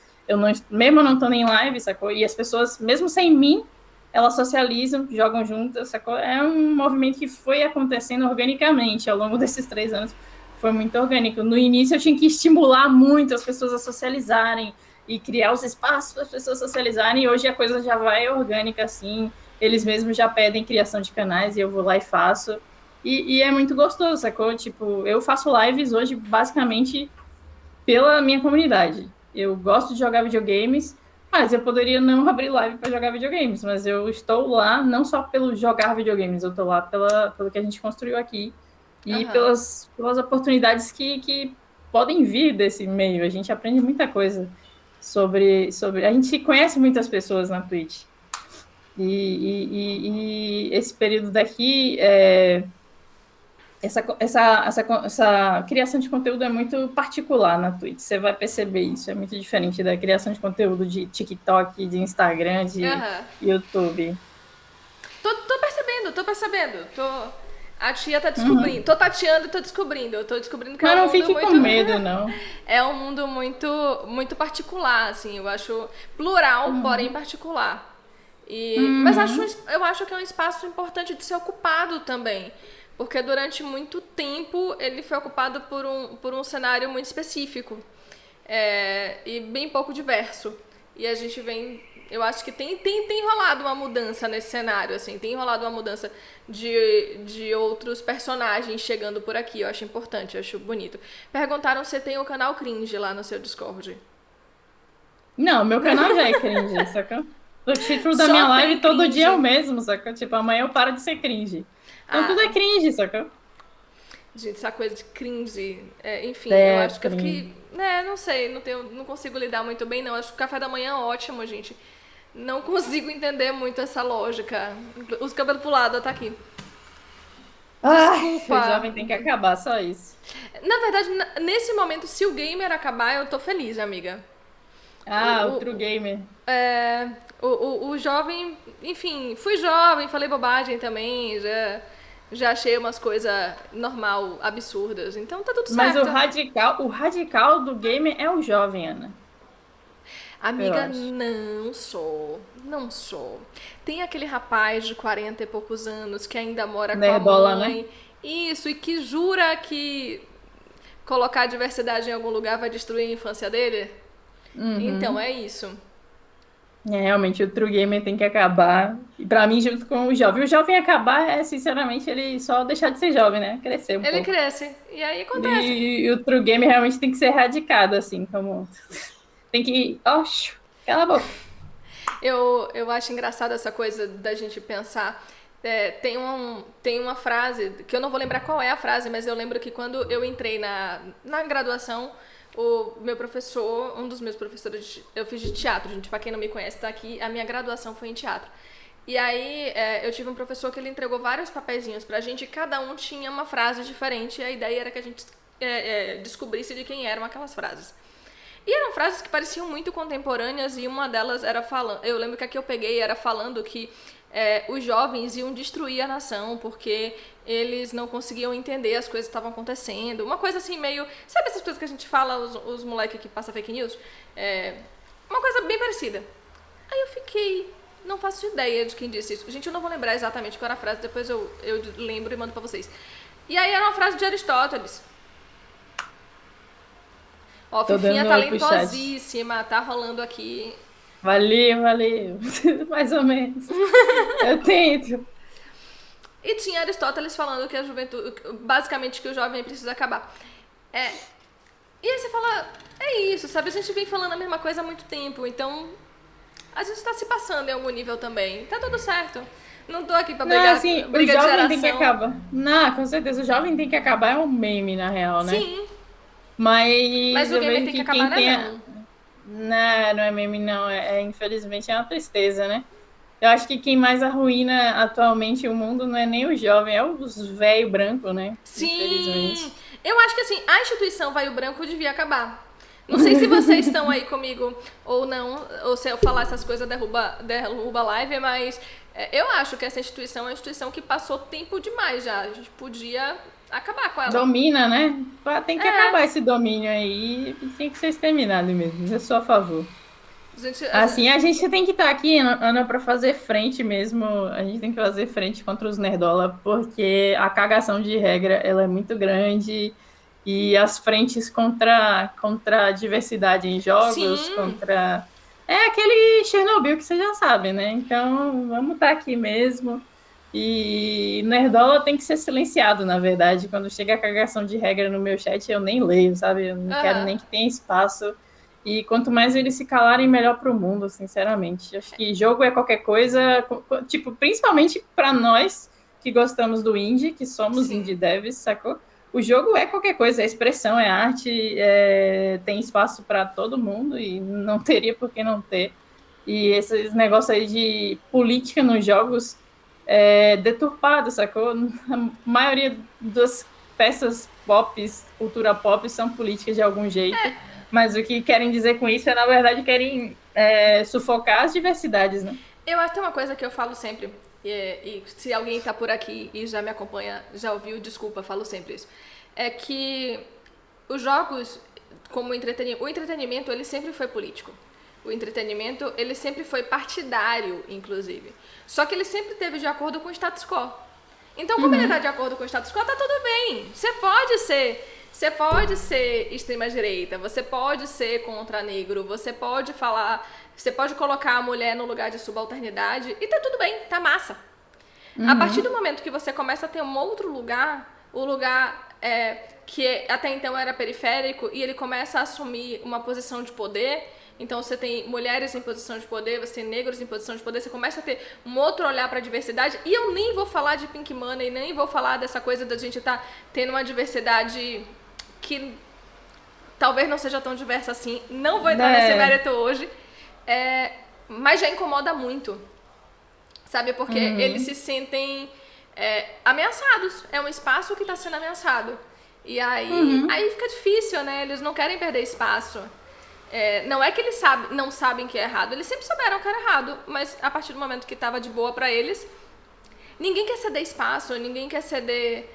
mesmo eu não estou nem em live, sacou? E as pessoas, mesmo sem mim, elas socializam, jogam juntas, sacou? É um movimento que foi acontecendo organicamente ao longo desses 3 anos. Foi muito orgânico. No início eu tinha que estimular muito as pessoas a socializarem e criar os espaços para as pessoas socializarem, e hoje a coisa já vai orgânica, assim. Eles mesmos já pedem criação de canais e eu vou lá e faço. E é muito gostoso, sacou? Tipo, eu faço lives hoje basicamente pela minha comunidade. Eu gosto de jogar videogames, mas eu poderia não abrir live para jogar videogames, mas eu estou lá não só pelo jogar videogames, eu estou lá pelo que a gente construiu aqui e Uhum. pelas oportunidades que podem vir desse meio. A gente aprende muita coisa sobre. A gente conhece muitas pessoas na Twitch. E esse período daqui, essa criação de conteúdo é muito particular na Twitch. Você vai perceber isso. É muito diferente da criação de conteúdo de TikTok, de Instagram, de Uhum. YouTube. Tô percebendo, tô percebendo. A tia tá descobrindo. Tô tateando e tô descobrindo. Eu tô descobrindo que é Mas um não mundo fique com muito. medo, não. É um mundo muito, muito particular, assim. Eu acho plural, porém particular. Mas eu acho que é um espaço importante de ser ocupado também. Porque durante muito tempo ele foi ocupado por um cenário muito específico. E bem pouco diverso. E a gente vem. Eu acho que tem rolado uma mudança nesse cenário, assim. Tem rolado uma mudança de outros personagens chegando por aqui. Eu acho importante, eu acho bonito. Perguntaram se tem o canal Cringe lá no seu Discord. Não, meu canal já é cringe, saca? O título da minha Só live tem todo dia é o cringe. mesmo, saca? Tipo, amanhã eu paro de ser cringe. Então tudo é Ah, cringe, saca? Gente, essa coisa de cringe, enfim, eu É, acho que eu fiquei, né, não sei, não consigo lidar muito bem, não. Acho que o café da manhã é ótimo, gente. Não consigo entender muito essa lógica. Os cabelos pro lado, tá aqui. ai, o Desculpa. jovem tem que acabar, só isso. Na verdade, nesse momento, se o gamer acabar, eu tô feliz, amiga. O, Ah, o True o, Gamer. é, o jovem, enfim, fui jovem, falei bobagem também, já achei umas coisas normal, absurdas. Então tá tudo Mas certo. o radical do gamer é o jovem, Ana. Eu Amiga, acho. não sou. Não sou. Tem aquele rapaz de 40 e poucos anos que ainda mora com a Nerdola, né? mãe. Isso, e que jura que colocar a diversidade em algum lugar vai destruir a infância dele? Então, Uhum. é isso. É, realmente, o True Gamer tem que acabar. E pra mim, junto com o jovem. O jovem acabar é, sinceramente, ele só deixar de ser jovem, né? Crescer um Ele pouco. cresce. E aí acontece. E o True Gamer realmente tem que ser erradicado, assim, como. Tem que. Oxe, cala a boca. Eu acho engraçado essa coisa da gente pensar. Tem uma frase, que eu não vou lembrar qual é a frase, mas eu lembro que quando eu entrei na graduação, o meu professor, um dos meus professores, eu fiz de teatro, gente, pra quem não me conhece, tá aqui, a minha graduação foi em teatro. E aí eu tive um professor que ele entregou vários papeizinhos pra gente e cada um tinha uma frase diferente e a ideia era que a gente descobrisse de quem eram aquelas frases. E eram frases que pareciam muito contemporâneas e uma delas era falando. Eu lembro que a que eu peguei era falando que os jovens iam destruir a nação porque eles não conseguiam entender as coisas que estavam acontecendo. Uma coisa assim meio. Sabe essas coisas que a gente fala, os moleques que passam fake news? Uma coisa bem parecida. Aí eu fiquei. Não faço ideia de quem disse isso. Gente, eu não vou lembrar exatamente qual era a frase, depois eu lembro e mando pra vocês. E aí era uma frase de Aristóteles. Ó, Tô Fifinha dando um oi pro chat. talentosíssima, tá rolando aqui. Valeu, valeu. Mais ou menos. Eu tento. E tinha Aristóteles falando que a juventude, basicamente que o jovem precisa acabar. É, e aí você fala, é isso, sabe? A gente vem falando a mesma coisa há muito tempo, então a gente tá se passando em algum nível também. Tá tudo certo. Não tô aqui pra Não, brigar, assim, o briga de jovem tem que geração. acabar. Não, com certeza, o jovem tem que acabar é um meme, na real, né? Sim, mas Mas o eu gamer vejo tem que que acabar, quem né? tem. Não. Não, não é meme, não. Infelizmente é uma tristeza, né? Eu acho que quem mais arruína atualmente o mundo não é nem o jovem, é os velho branco, né? Sim! Infelizmente. Eu acho que assim, a instituição Vai o Branco devia acabar. Não sei se vocês estão aí comigo ou não, ou se eu falar essas coisas derruba a live, mas eu acho que essa instituição é uma instituição que passou tempo demais já. A gente podia acabar com ela. Domina, né? Tem que acabar esse domínio aí e tem que ser exterminado mesmo. Eu sou a favor. A gente, Assim, a gente tem que estar aqui, Ana, para fazer frente mesmo. A gente tem que fazer frente contra os nerdola, porque a cagação de regra ela é muito grande e as frentes contra a diversidade em jogos, sim, contra. É aquele Chernobyl que você já sabe, né? Então, vamos estar aqui mesmo. E nerdola tem que ser silenciado, na verdade. Quando chega a cagação de regra no meu chat, eu nem leio, sabe? Eu não quero aham. nem que tenha espaço. E quanto mais eles se calarem, melhor para o mundo, sinceramente. Acho que jogo é qualquer coisa, tipo, principalmente para nós que gostamos do indie, que somos Sim. indie devs, sacou? O jogo é qualquer coisa, é expressão, é arte, tem espaço para todo mundo e não teria por que não ter. E esses negócios aí de política nos jogos é deturpado, sacou? A maioria das peças pop, cultura pop, são políticas de algum jeito. Mas o que querem dizer com isso é, na verdade, querem sufocar as diversidades, né? Eu acho que tem uma coisa que eu falo sempre, e se alguém tá por aqui e já me acompanha, já ouviu, desculpa, falo sempre isso. É que os jogos, como o entretenimento, ele sempre foi político. O entretenimento, ele sempre foi partidário, inclusive. Só que ele sempre teve de acordo com o status quo. Então, como ele tá de acordo com o status quo, tá tudo bem. Você pode ser extrema direita, você pode ser contra negro, você pode falar, você pode colocar a mulher no lugar de subalternidade e tá tudo bem, tá massa. A partir do momento que você começa a ter um outro lugar, o lugar que até então era periférico e ele começa a assumir uma posição de poder, Então você tem mulheres em posição de poder, você tem negros em posição de poder, você começa a ter um outro olhar para a diversidade. E eu nem vou falar de Pink Money, nem vou falar dessa coisa da gente estar tendo uma diversidade que talvez não seja tão diversa assim. Não vou entrar nesse mérito hoje. Mas já incomoda muito. Sabe? Porque eles se sentem ameaçados. É um espaço que está sendo ameaçado. E aí fica difícil, né? Eles não querem perder espaço. Não é que eles não sabem que é errado. Eles sempre souberam que era errado. Mas a partir do momento que estava de boa pra eles, ninguém quer ceder espaço, ninguém quer ceder...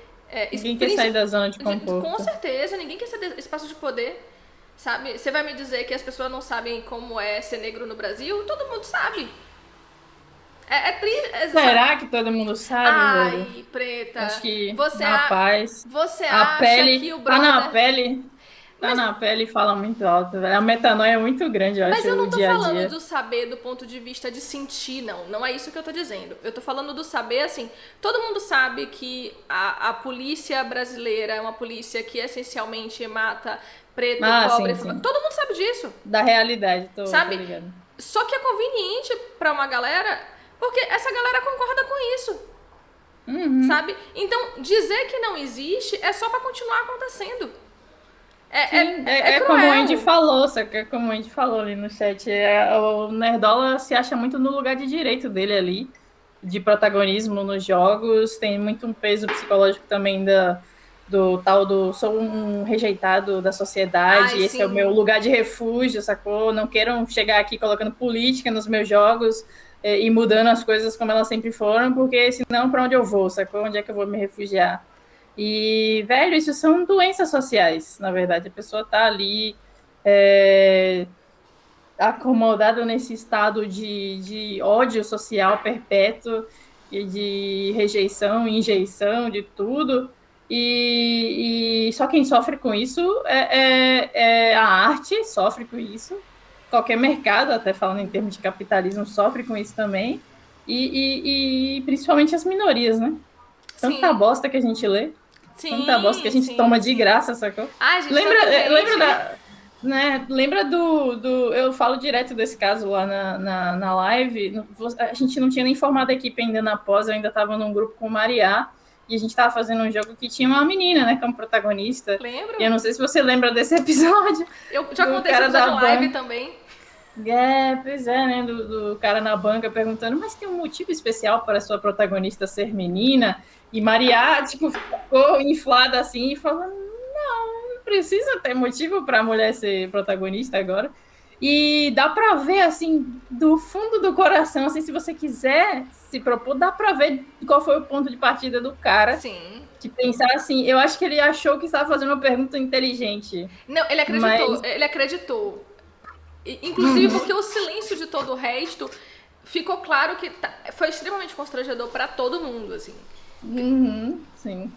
ninguém quer sair da zona de conforto. Com certeza, ninguém quer ceder espaço de poder. Sabe? Você vai me dizer que as pessoas não sabem como é ser negro no Brasil? Todo mundo sabe. É triste. Será que todo mundo sabe? Ai, velho? preta. Acho que Você a acha pele, que o brother... Tá na pele e fala muito alto, velho. A metanoia é muito grande, eu acho, Mas eu não tô dia a falando dia. do saber do ponto de vista de sentir, não. Não é isso que eu tô dizendo. Eu tô falando do saber, assim, todo mundo sabe que a polícia brasileira é uma polícia que essencialmente mata preto, pobre... Sim. Todo mundo sabe disso. Da realidade, tô Sabe? Só que é conveniente pra uma galera, porque essa galera concorda com isso. Sabe? Então, dizer que não existe é só pra continuar acontecendo. É como a Andy falou, sabe? Como a Andy falou ali no chat, o Nerdola se acha muito no lugar de direito dele ali, de protagonismo nos jogos, tem muito um peso psicológico também do tal do sou um rejeitado da sociedade, esse é o meu lugar de refúgio, sacou? Não queiram chegar aqui colocando política nos meus jogos e mudando as coisas como elas sempre foram, porque senão pra onde eu vou, sacou? Onde é que eu vou me refugiar? E, velho, isso são doenças sociais, na verdade. A pessoa tá ali acomodada nesse estado de ódio social perpétuo e de rejeição, injeição, de tudo. E só quem sofre com isso é a arte, sofre com isso. Qualquer mercado, até falando em termos de capitalismo, sofre com isso também. E principalmente as minorias, né? Tanta bosta que a gente lê. Tanta bosta que a gente toma de graça, sacou? Ai, gente, lembra do... Eu falo direto desse caso lá na live. A gente não tinha nem formado a equipe ainda na pós, eu ainda tava num grupo com o Mariá. E a gente tava fazendo um jogo que tinha uma menina, né, como protagonista. Lembro. E eu não sei se você lembra desse episódio. Eu já contei esse episódio na live também. Pois é, né, do cara na banca perguntando, mas tem um motivo especial para a sua protagonista ser menina? E Mariá, tipo, ficou inflada assim e falando, não precisa ter motivo para a mulher ser protagonista agora. E dá para ver, assim, do fundo do coração, assim, se você quiser se propor, dá para ver qual foi o ponto de partida do cara. Sim. De pensar assim, eu acho que ele achou que estava fazendo uma pergunta inteligente. Não, ele acreditou. Inclusive porque o silêncio de todo o resto ficou claro que foi extremamente constrangedor para todo mundo, assim. Sim.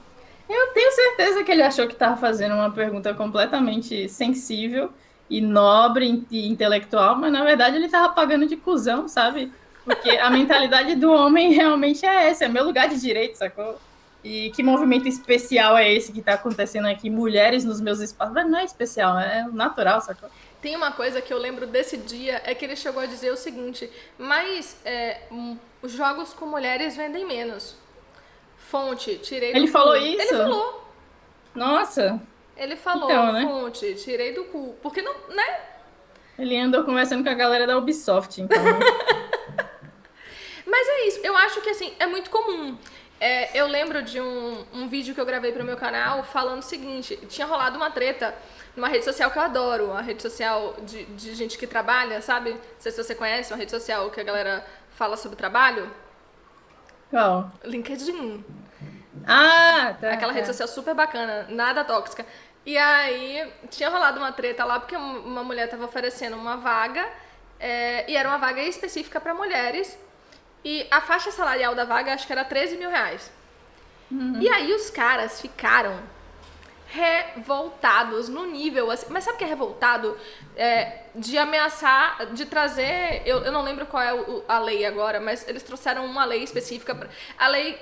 Eu tenho certeza que ele achou que estava fazendo uma pergunta completamente sensível e nobre e intelectual, mas na verdade ele estava pagando de cuzão, sabe? Porque a mentalidade do homem realmente é essa, é meu lugar de direito, sacou? E que movimento especial é esse que está acontecendo aqui? Mulheres nos meus espaços. Mas não é especial, é natural, sacou? Tem uma coisa que eu lembro desse dia, é que ele chegou a dizer o seguinte, mas os jogos com mulheres vendem menos. Fonte, tirei do cu. Ele falou isso? Ele falou. Nossa. Ele falou, então, né? Fonte, tirei do cu. Porque não, né? Ele andou conversando com a galera da Ubisoft, então. Mas é isso, eu acho que assim, é muito comum. Eu lembro de um vídeo que eu gravei pro meu canal falando o seguinte, tinha rolado uma treta numa rede social que eu adoro, uma rede social de gente que trabalha, sabe? Não sei se você conhece, uma rede social que a galera fala sobre trabalho. Qual? LinkedIn. Ah, tá. Aquela rede social super bacana, nada tóxica. E aí, tinha rolado uma treta lá, porque uma mulher tava oferecendo uma vaga, e era uma vaga específica para mulheres, e a faixa salarial da vaga, acho que era 13 mil reais. E aí, os caras ficaram revoltados no nível assim, mas sabe o que é revoltado? De ameaçar, de trazer, eu não lembro qual é a lei agora, mas eles trouxeram uma lei específica, a lei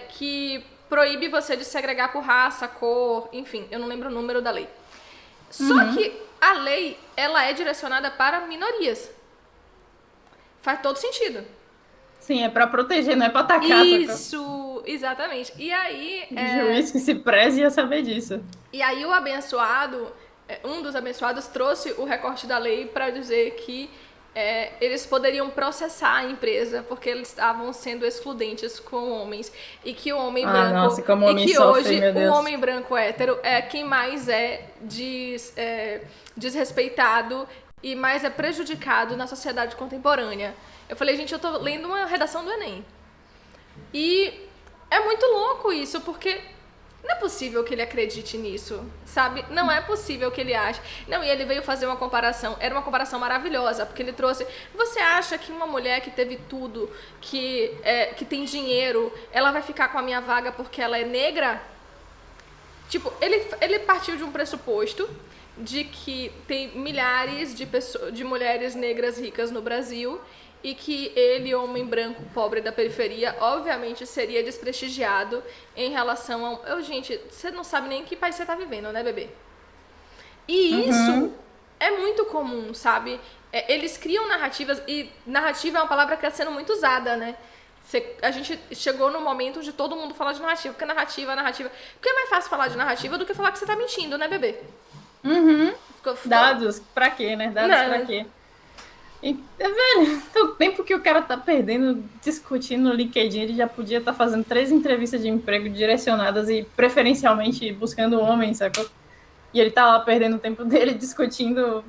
que proíbe você de segregar por raça, cor, enfim, eu não lembro o número da lei. Só que a lei, ela é direcionada para minorias. Faz todo sentido. Sim, é pra proteger, não é pra atacar. Isso, exatamente. E aí... O juiz que se preze ia saber disso. E aí o abençoado, um dos abençoados trouxe o recorte da lei para dizer que eles poderiam processar a empresa porque eles estavam sendo excludentes com homens e que o homem branco nossa, como homem e que sofre, hoje meu Deus. o homem branco hétero é quem mais desrespeitado e mais é prejudicado na sociedade contemporânea. Eu falei, gente, eu tô lendo uma redação do Enem. E é muito louco isso, porque não é possível que ele acredite nisso, sabe? Não é possível que ele ache. Não, e ele veio fazer uma comparação. Era uma comparação maravilhosa, porque ele trouxe... Você acha que uma mulher que teve tudo, que tem dinheiro, ela vai ficar com a minha vaga porque ela é negra? Tipo, ele partiu de um pressuposto de que tem milhares de mulheres negras ricas no Brasil e que ele, homem branco, pobre da periferia, obviamente seria desprestigiado em relação a... Gente, você não sabe nem em que país você tá vivendo, né, bebê? E isso é muito comum, sabe? Eles criam narrativas, e narrativa é uma palavra que está sendo muito usada, né? A gente chegou no momento de todo mundo falar de narrativa, porque narrativa... Porque é mais fácil falar de narrativa do que falar que você tá mentindo, né, bebê? Dados, pra quê, né? Pra quê? Velho, o tempo que o cara tá perdendo discutindo no LinkedIn, ele já podia estar fazendo 3 entrevistas de emprego direcionadas e preferencialmente buscando homens, sacou? E ele tá lá perdendo o tempo dele discutindo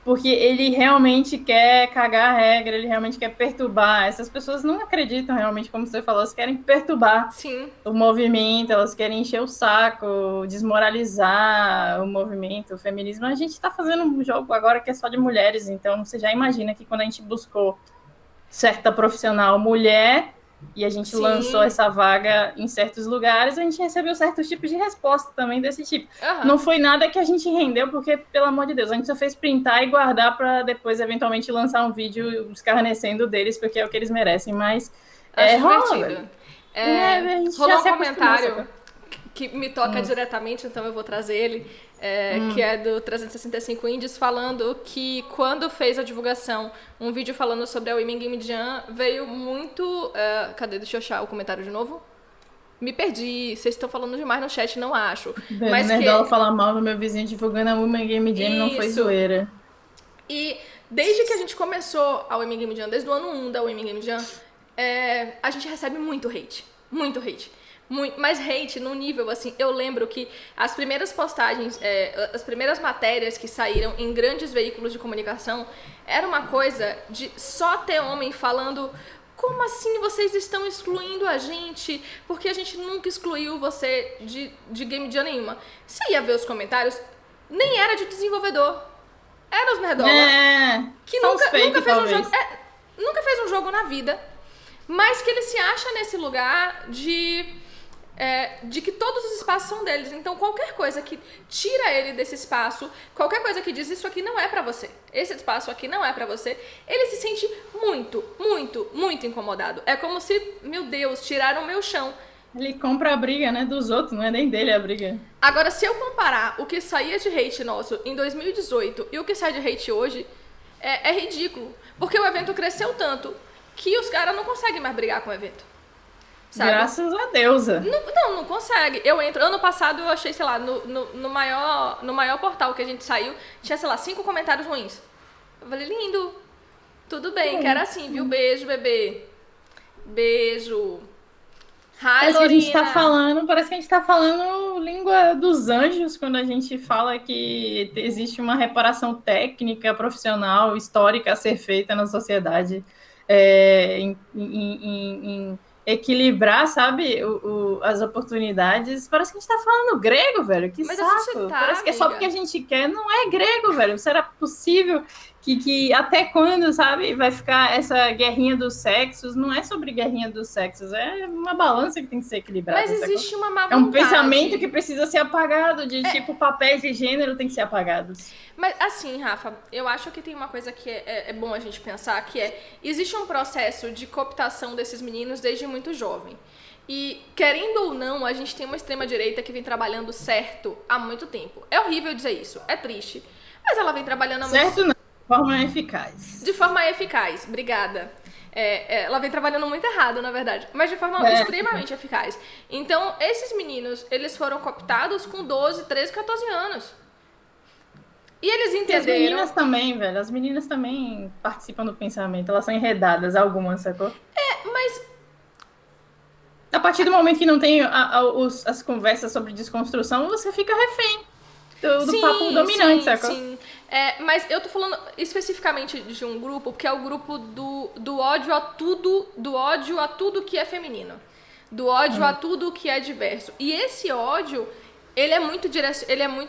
porque ele realmente quer cagar a regra, ele realmente quer perturbar. Essas pessoas não acreditam realmente, como você falou, elas querem perturbar o movimento, elas querem encher o saco, desmoralizar o movimento, o feminismo. A gente tá fazendo um jogo agora que é só de mulheres, então você já imagina que quando a gente buscou certa profissional mulher e a gente lançou essa vaga em certos lugares, a gente recebeu certos tipos de resposta também desse tipo. Não foi nada que a gente rendeu, porque, pelo amor de Deus, a gente só fez printar e guardar para depois, eventualmente, lançar um vídeo escarnecendo deles, porque é o que eles merecem, mas rola, rolou um comentário que me toca diretamente, então eu vou trazer ele, que é do 365 Indies, falando que quando fez a divulgação, um vídeo falando sobre a Women Game Jam, veio muito... cadê? Deixa eu achar o comentário de novo. Me perdi, vocês estão falando demais no chat, não acho. Mas Nerdola falar mal do meu vizinho divulgando a Women Game Jam não foi zoeira. E desde que a gente começou a Women Game Jam, desde o ano 1 da Women Game Jam, a gente recebe muito hate. Muito hate. Mas hate no nível, assim, eu lembro que as primeiras postagens, as primeiras matérias que saíram em grandes veículos de comunicação, era uma coisa de só ter homem falando: como assim vocês estão excluindo a gente? Porque a gente nunca excluiu você de Game Jam nenhuma. Você ia ver os comentários, nem era de desenvolvedor. Era os nerdola. Que nunca fez um jogo. Nunca fez um jogo na vida. Mas que ele se acha nesse lugar de que todos os espaços são deles. Então, qualquer coisa que tira ele desse espaço, qualquer coisa que diz isso aqui não é pra você, esse espaço aqui não é pra você, ele se sente muito, muito, muito incomodado. É como se, meu Deus, tiraram o meu chão. Ele compra a briga, né, dos outros, não é nem dele a briga. Agora, se eu comparar o que saía de hate nosso em 2018 e o que sai de hate hoje, é ridículo. Porque o evento cresceu tanto que os caras não conseguem mais brigar com o evento. Sabe? Graças a deusa. Não consegue. Eu entro. Ano passado eu achei, sei lá, no maior portal que a gente saiu, tinha, sei lá, 5 comentários ruins. Eu falei, lindo. Tudo bem, que era assim, viu? Beijo, bebê. Beijo. Hi, parece que a gente tá falando língua dos anjos quando a gente fala que existe uma reparação técnica, profissional, histórica a ser feita na sociedade. Em equilibrar, sabe, as oportunidades. Parece que a gente tá falando grego, velho. Que mas saco. Tá, parece que é só porque a gente quer. Não é grego, velho. Será possível que até quando, sabe, vai ficar essa guerrinha dos sexos? Não é sobre guerrinha dos sexos. É uma balança que tem que ser equilibrada. Mas existe uma má vontade. É um pensamento que precisa ser apagado, de tipo, papéis de gênero tem que ser apagados. Mas assim, Rafa, eu acho que tem uma coisa que é bom a gente pensar, que existe um processo de cooptação desses meninos desde muito jovem. E, querendo ou não, a gente tem uma extrema-direita que vem trabalhando certo há muito tempo. É horrível dizer isso, é triste. Mas ela vem trabalhando há Certo, não. De forma eficaz. de forma eficaz. Obrigada. Ela vem trabalhando muito errado, na verdade, mas de forma extremamente eficaz. Então, esses meninos, eles foram cooptados com 12, 13, 14 anos. E eles E as entenderam... meninas também, velho. As meninas também participam do pensamento. Elas são enredadas, algumas, sacou? Mas A partir do momento que não tem as conversas sobre desconstrução, você fica refém do papo dominante, sacou? Sim. Mas eu tô falando especificamente de um grupo, que é o grupo do ódio a tudo que é feminino. Do ódio a tudo que é diverso. E esse ódio, ele é muito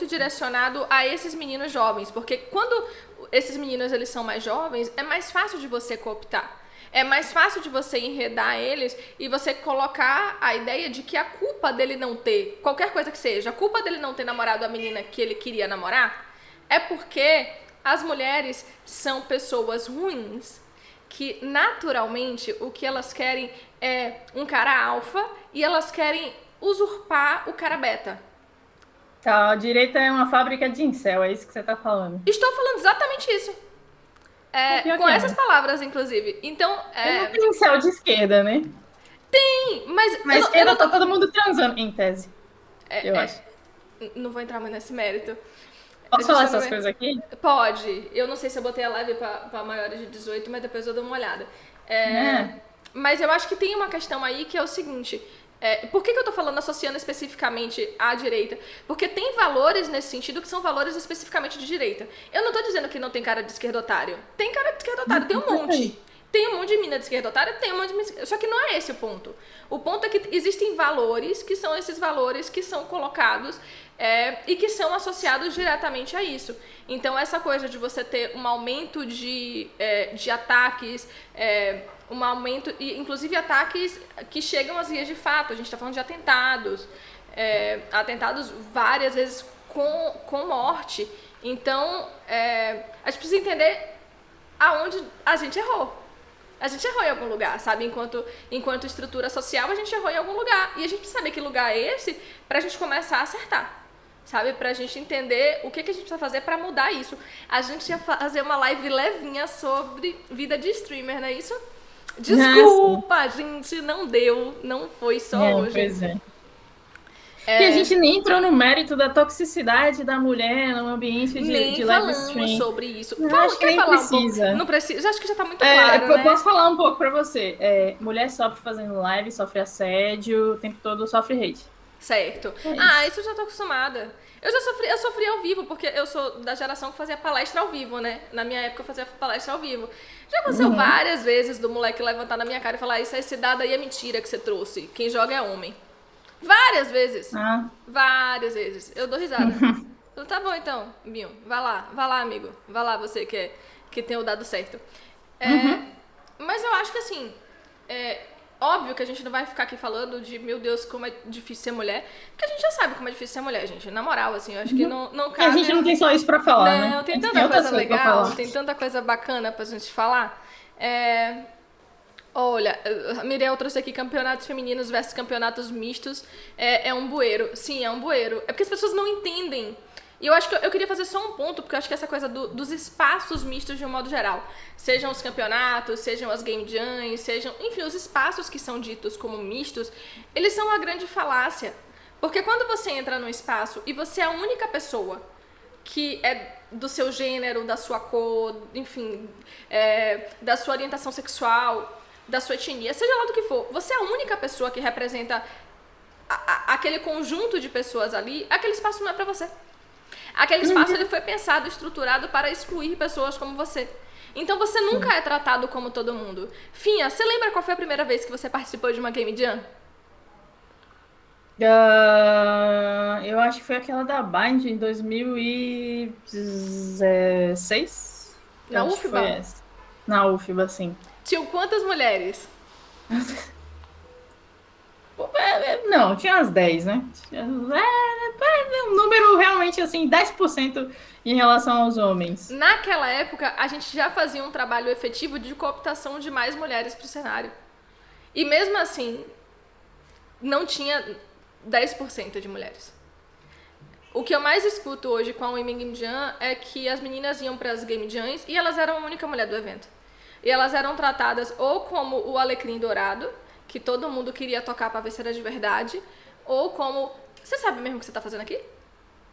direcionado a esses meninos jovens. Porque quando esses meninos eles são mais jovens, é mais fácil de você cooptar. É mais fácil de você enredar eles e você colocar a ideia de que a culpa dele não ter, qualquer coisa que seja, a culpa dele não ter namorado a menina que ele queria namorar, é porque as mulheres são pessoas ruins, que naturalmente o que elas querem é um cara alfa e elas querem usurpar o cara beta. Tá, a direita é uma fábrica de incel, é isso que você tá falando. Estou falando exatamente isso. Com essas palavras, inclusive. Então, não tem incel de esquerda, né? Tem, mas... Na esquerda tá todo mundo transando, em tese. Eu acho. Não vou entrar mais nesse mérito. Posso falar essas coisas aqui? Pode. Eu não sei se eu botei a live pra maiores de 18, mas depois eu dou uma olhada. Mas eu acho que tem uma questão aí que é o seguinte... por que eu tô falando associando especificamente à direita? Porque tem valores nesse sentido que são valores especificamente de direita. Eu não tô dizendo que não tem cara de esquerdotário. Tem cara de esquerdotário, tem um monte. Tem um monte de mina de esquerdotária, tem um monte de mina... Só que não é esse o ponto. O ponto é que existem valores que são esses valores que são colocados e que são associados diretamente a isso. Então, essa coisa de você ter um aumento de ataques, um aumento, inclusive ataques que chegam às vias de fato. A gente está falando de atentados, atentados várias vezes com morte. Então, a gente precisa entender aonde a gente errou. A gente errou em algum lugar, sabe? Enquanto estrutura social, a gente errou em algum lugar. E a gente precisa saber que lugar é esse pra gente começar a acertar, sabe? Pra gente entender o que a gente precisa fazer pra mudar isso. A gente ia fazer uma live levinha sobre vida de streamer, não é isso? Desculpa, gente, não deu. Não foi só hoje. Pois é. E a gente nem entrou no mérito da toxicidade da mulher no ambiente de live stream. Nem sobre isso. Acho que nem precisa. Não precisa. Acho que já tá muito claro, né? Eu posso falar um pouco pra você. Mulher sofre fazendo live, sofre assédio, o tempo todo sofre hate. Certo. Isso eu já tô acostumada. Eu sofri ao vivo, porque eu sou da geração que fazia palestra ao vivo, né? Na minha época eu fazia palestra ao vivo. Já aconteceu várias vezes do moleque levantar na minha cara e falar: esse dado aí é mentira que você trouxe. Quem joga é homem. Várias vezes. Várias vezes. Eu dou risada. Tá bom então, Binho. Vai lá, amigo. Vai lá, você que tem o dado certo. Mas eu acho que assim, óbvio que a gente não vai ficar aqui falando de, meu Deus, como é difícil ser mulher, porque a gente já sabe como é difícil ser mulher, gente. Na moral, assim, eu acho que não cabe... E a gente não tem só isso pra falar, né? Não, tem tanta coisa legal, tem tanta coisa bacana pra gente falar. Olha, a Miriel trouxe aqui campeonatos femininos versus campeonatos mistos. É um bueiro. Sim, é um bueiro. É porque as pessoas não entendem. E eu acho que eu queria fazer só um ponto, porque eu acho que essa coisa dos espaços mistos de um modo geral. Sejam os campeonatos, sejam as game jams, sejam... Enfim, os espaços que são ditos como mistos, eles são uma grande falácia. Porque quando você entra num espaço e você é a única pessoa que é do seu gênero, da sua cor, enfim, da sua orientação sexual, da sua etnia, seja lá do que for, você é a única pessoa que representa aquele conjunto de pessoas ali, aquele espaço não é pra você. Aquele espaço ele foi pensado, estruturado para excluir pessoas como você. Então você nunca é tratado como todo mundo. Finha, você lembra qual foi a primeira vez que você participou de uma Game Jam? Eu acho que foi aquela da Bind em 2016. Na UFBA? Na UFBA, sim. Tinham quantas mulheres? Não, tinha umas 10, né? Um número realmente assim, 10% em relação aos homens. Naquela época, a gente já fazia um trabalho efetivo de cooptação de mais mulheres pro cenário. E mesmo assim, não tinha 10% de mulheres. O que eu mais escuto hoje com a Women Game Jam é que as meninas iam para as Game Jams e elas eram a única mulher do evento. E elas eram tratadas ou como o alecrim dourado, que todo mundo queria tocar para ver se era de verdade, ou como, você sabe mesmo o que você tá fazendo aqui?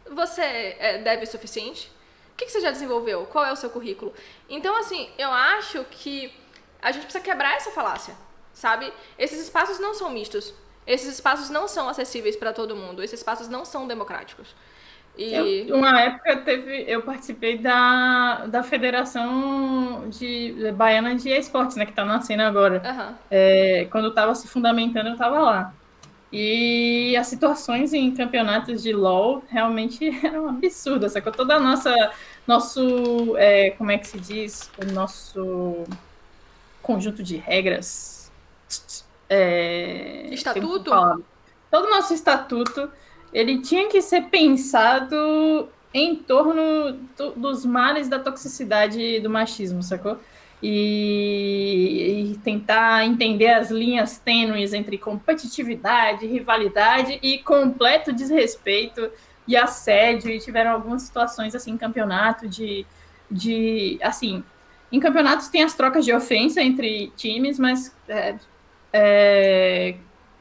Você deve o suficiente? O que você já desenvolveu? Qual é o seu currículo? Então, assim, eu acho que a gente precisa quebrar essa falácia, sabe? Esses espaços não são mistos. Esses espaços não são acessíveis para todo mundo. Esses espaços não são democráticos. E... Uma época eu participei da Federação Baiana de Esportes, né, que está nascendo agora. Quando estava se fundamentando, eu estava lá. E as situações em campeonatos de LoL realmente eram absurdas, sacou? Toda a como é que se diz? O nosso conjunto de regras. Estatuto? Todo o nosso estatuto, ele tinha que ser pensado em torno dos males da toxicidade do machismo, sacou? E tentar entender as linhas tênues entre competitividade, rivalidade e completo desrespeito e assédio. E tiveram algumas situações assim em campeonato assim, em campeonatos tem as trocas de ofensa entre times, mas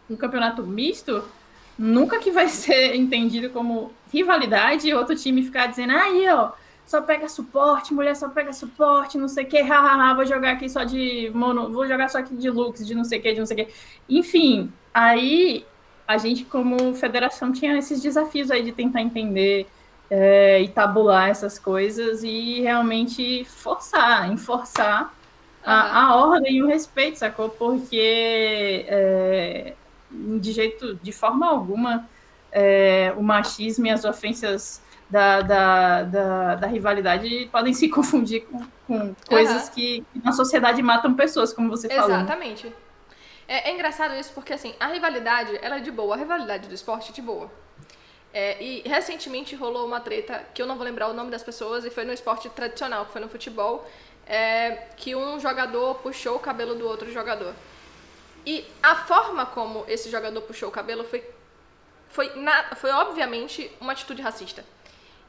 um campeonato misto nunca que vai ser entendido como rivalidade e outro time ficar dizendo, aí, ó, só pega suporte, mulher só pega suporte, não sei o que, hahaha, vou jogar aqui só de mono, vou jogar só aqui de Lux, de não sei o que, de não sei o que. Enfim, aí a gente como federação tinha esses desafios aí de tentar entender e tabular essas coisas e realmente enforçar a ordem e o respeito, sacou? Porque de forma alguma o machismo e as ofensas da rivalidade podem se confundir com coisas que na sociedade matam pessoas, como você falou. Exatamente. É engraçado isso porque, assim, a rivalidade, ela é de boa. A rivalidade do esporte é de boa. E recentemente rolou uma treta, que eu não vou lembrar o nome das pessoas, e foi no esporte tradicional, que foi no futebol, que um jogador puxou o cabelo do outro jogador. E a forma como esse jogador puxou o cabelo foi obviamente uma atitude racista.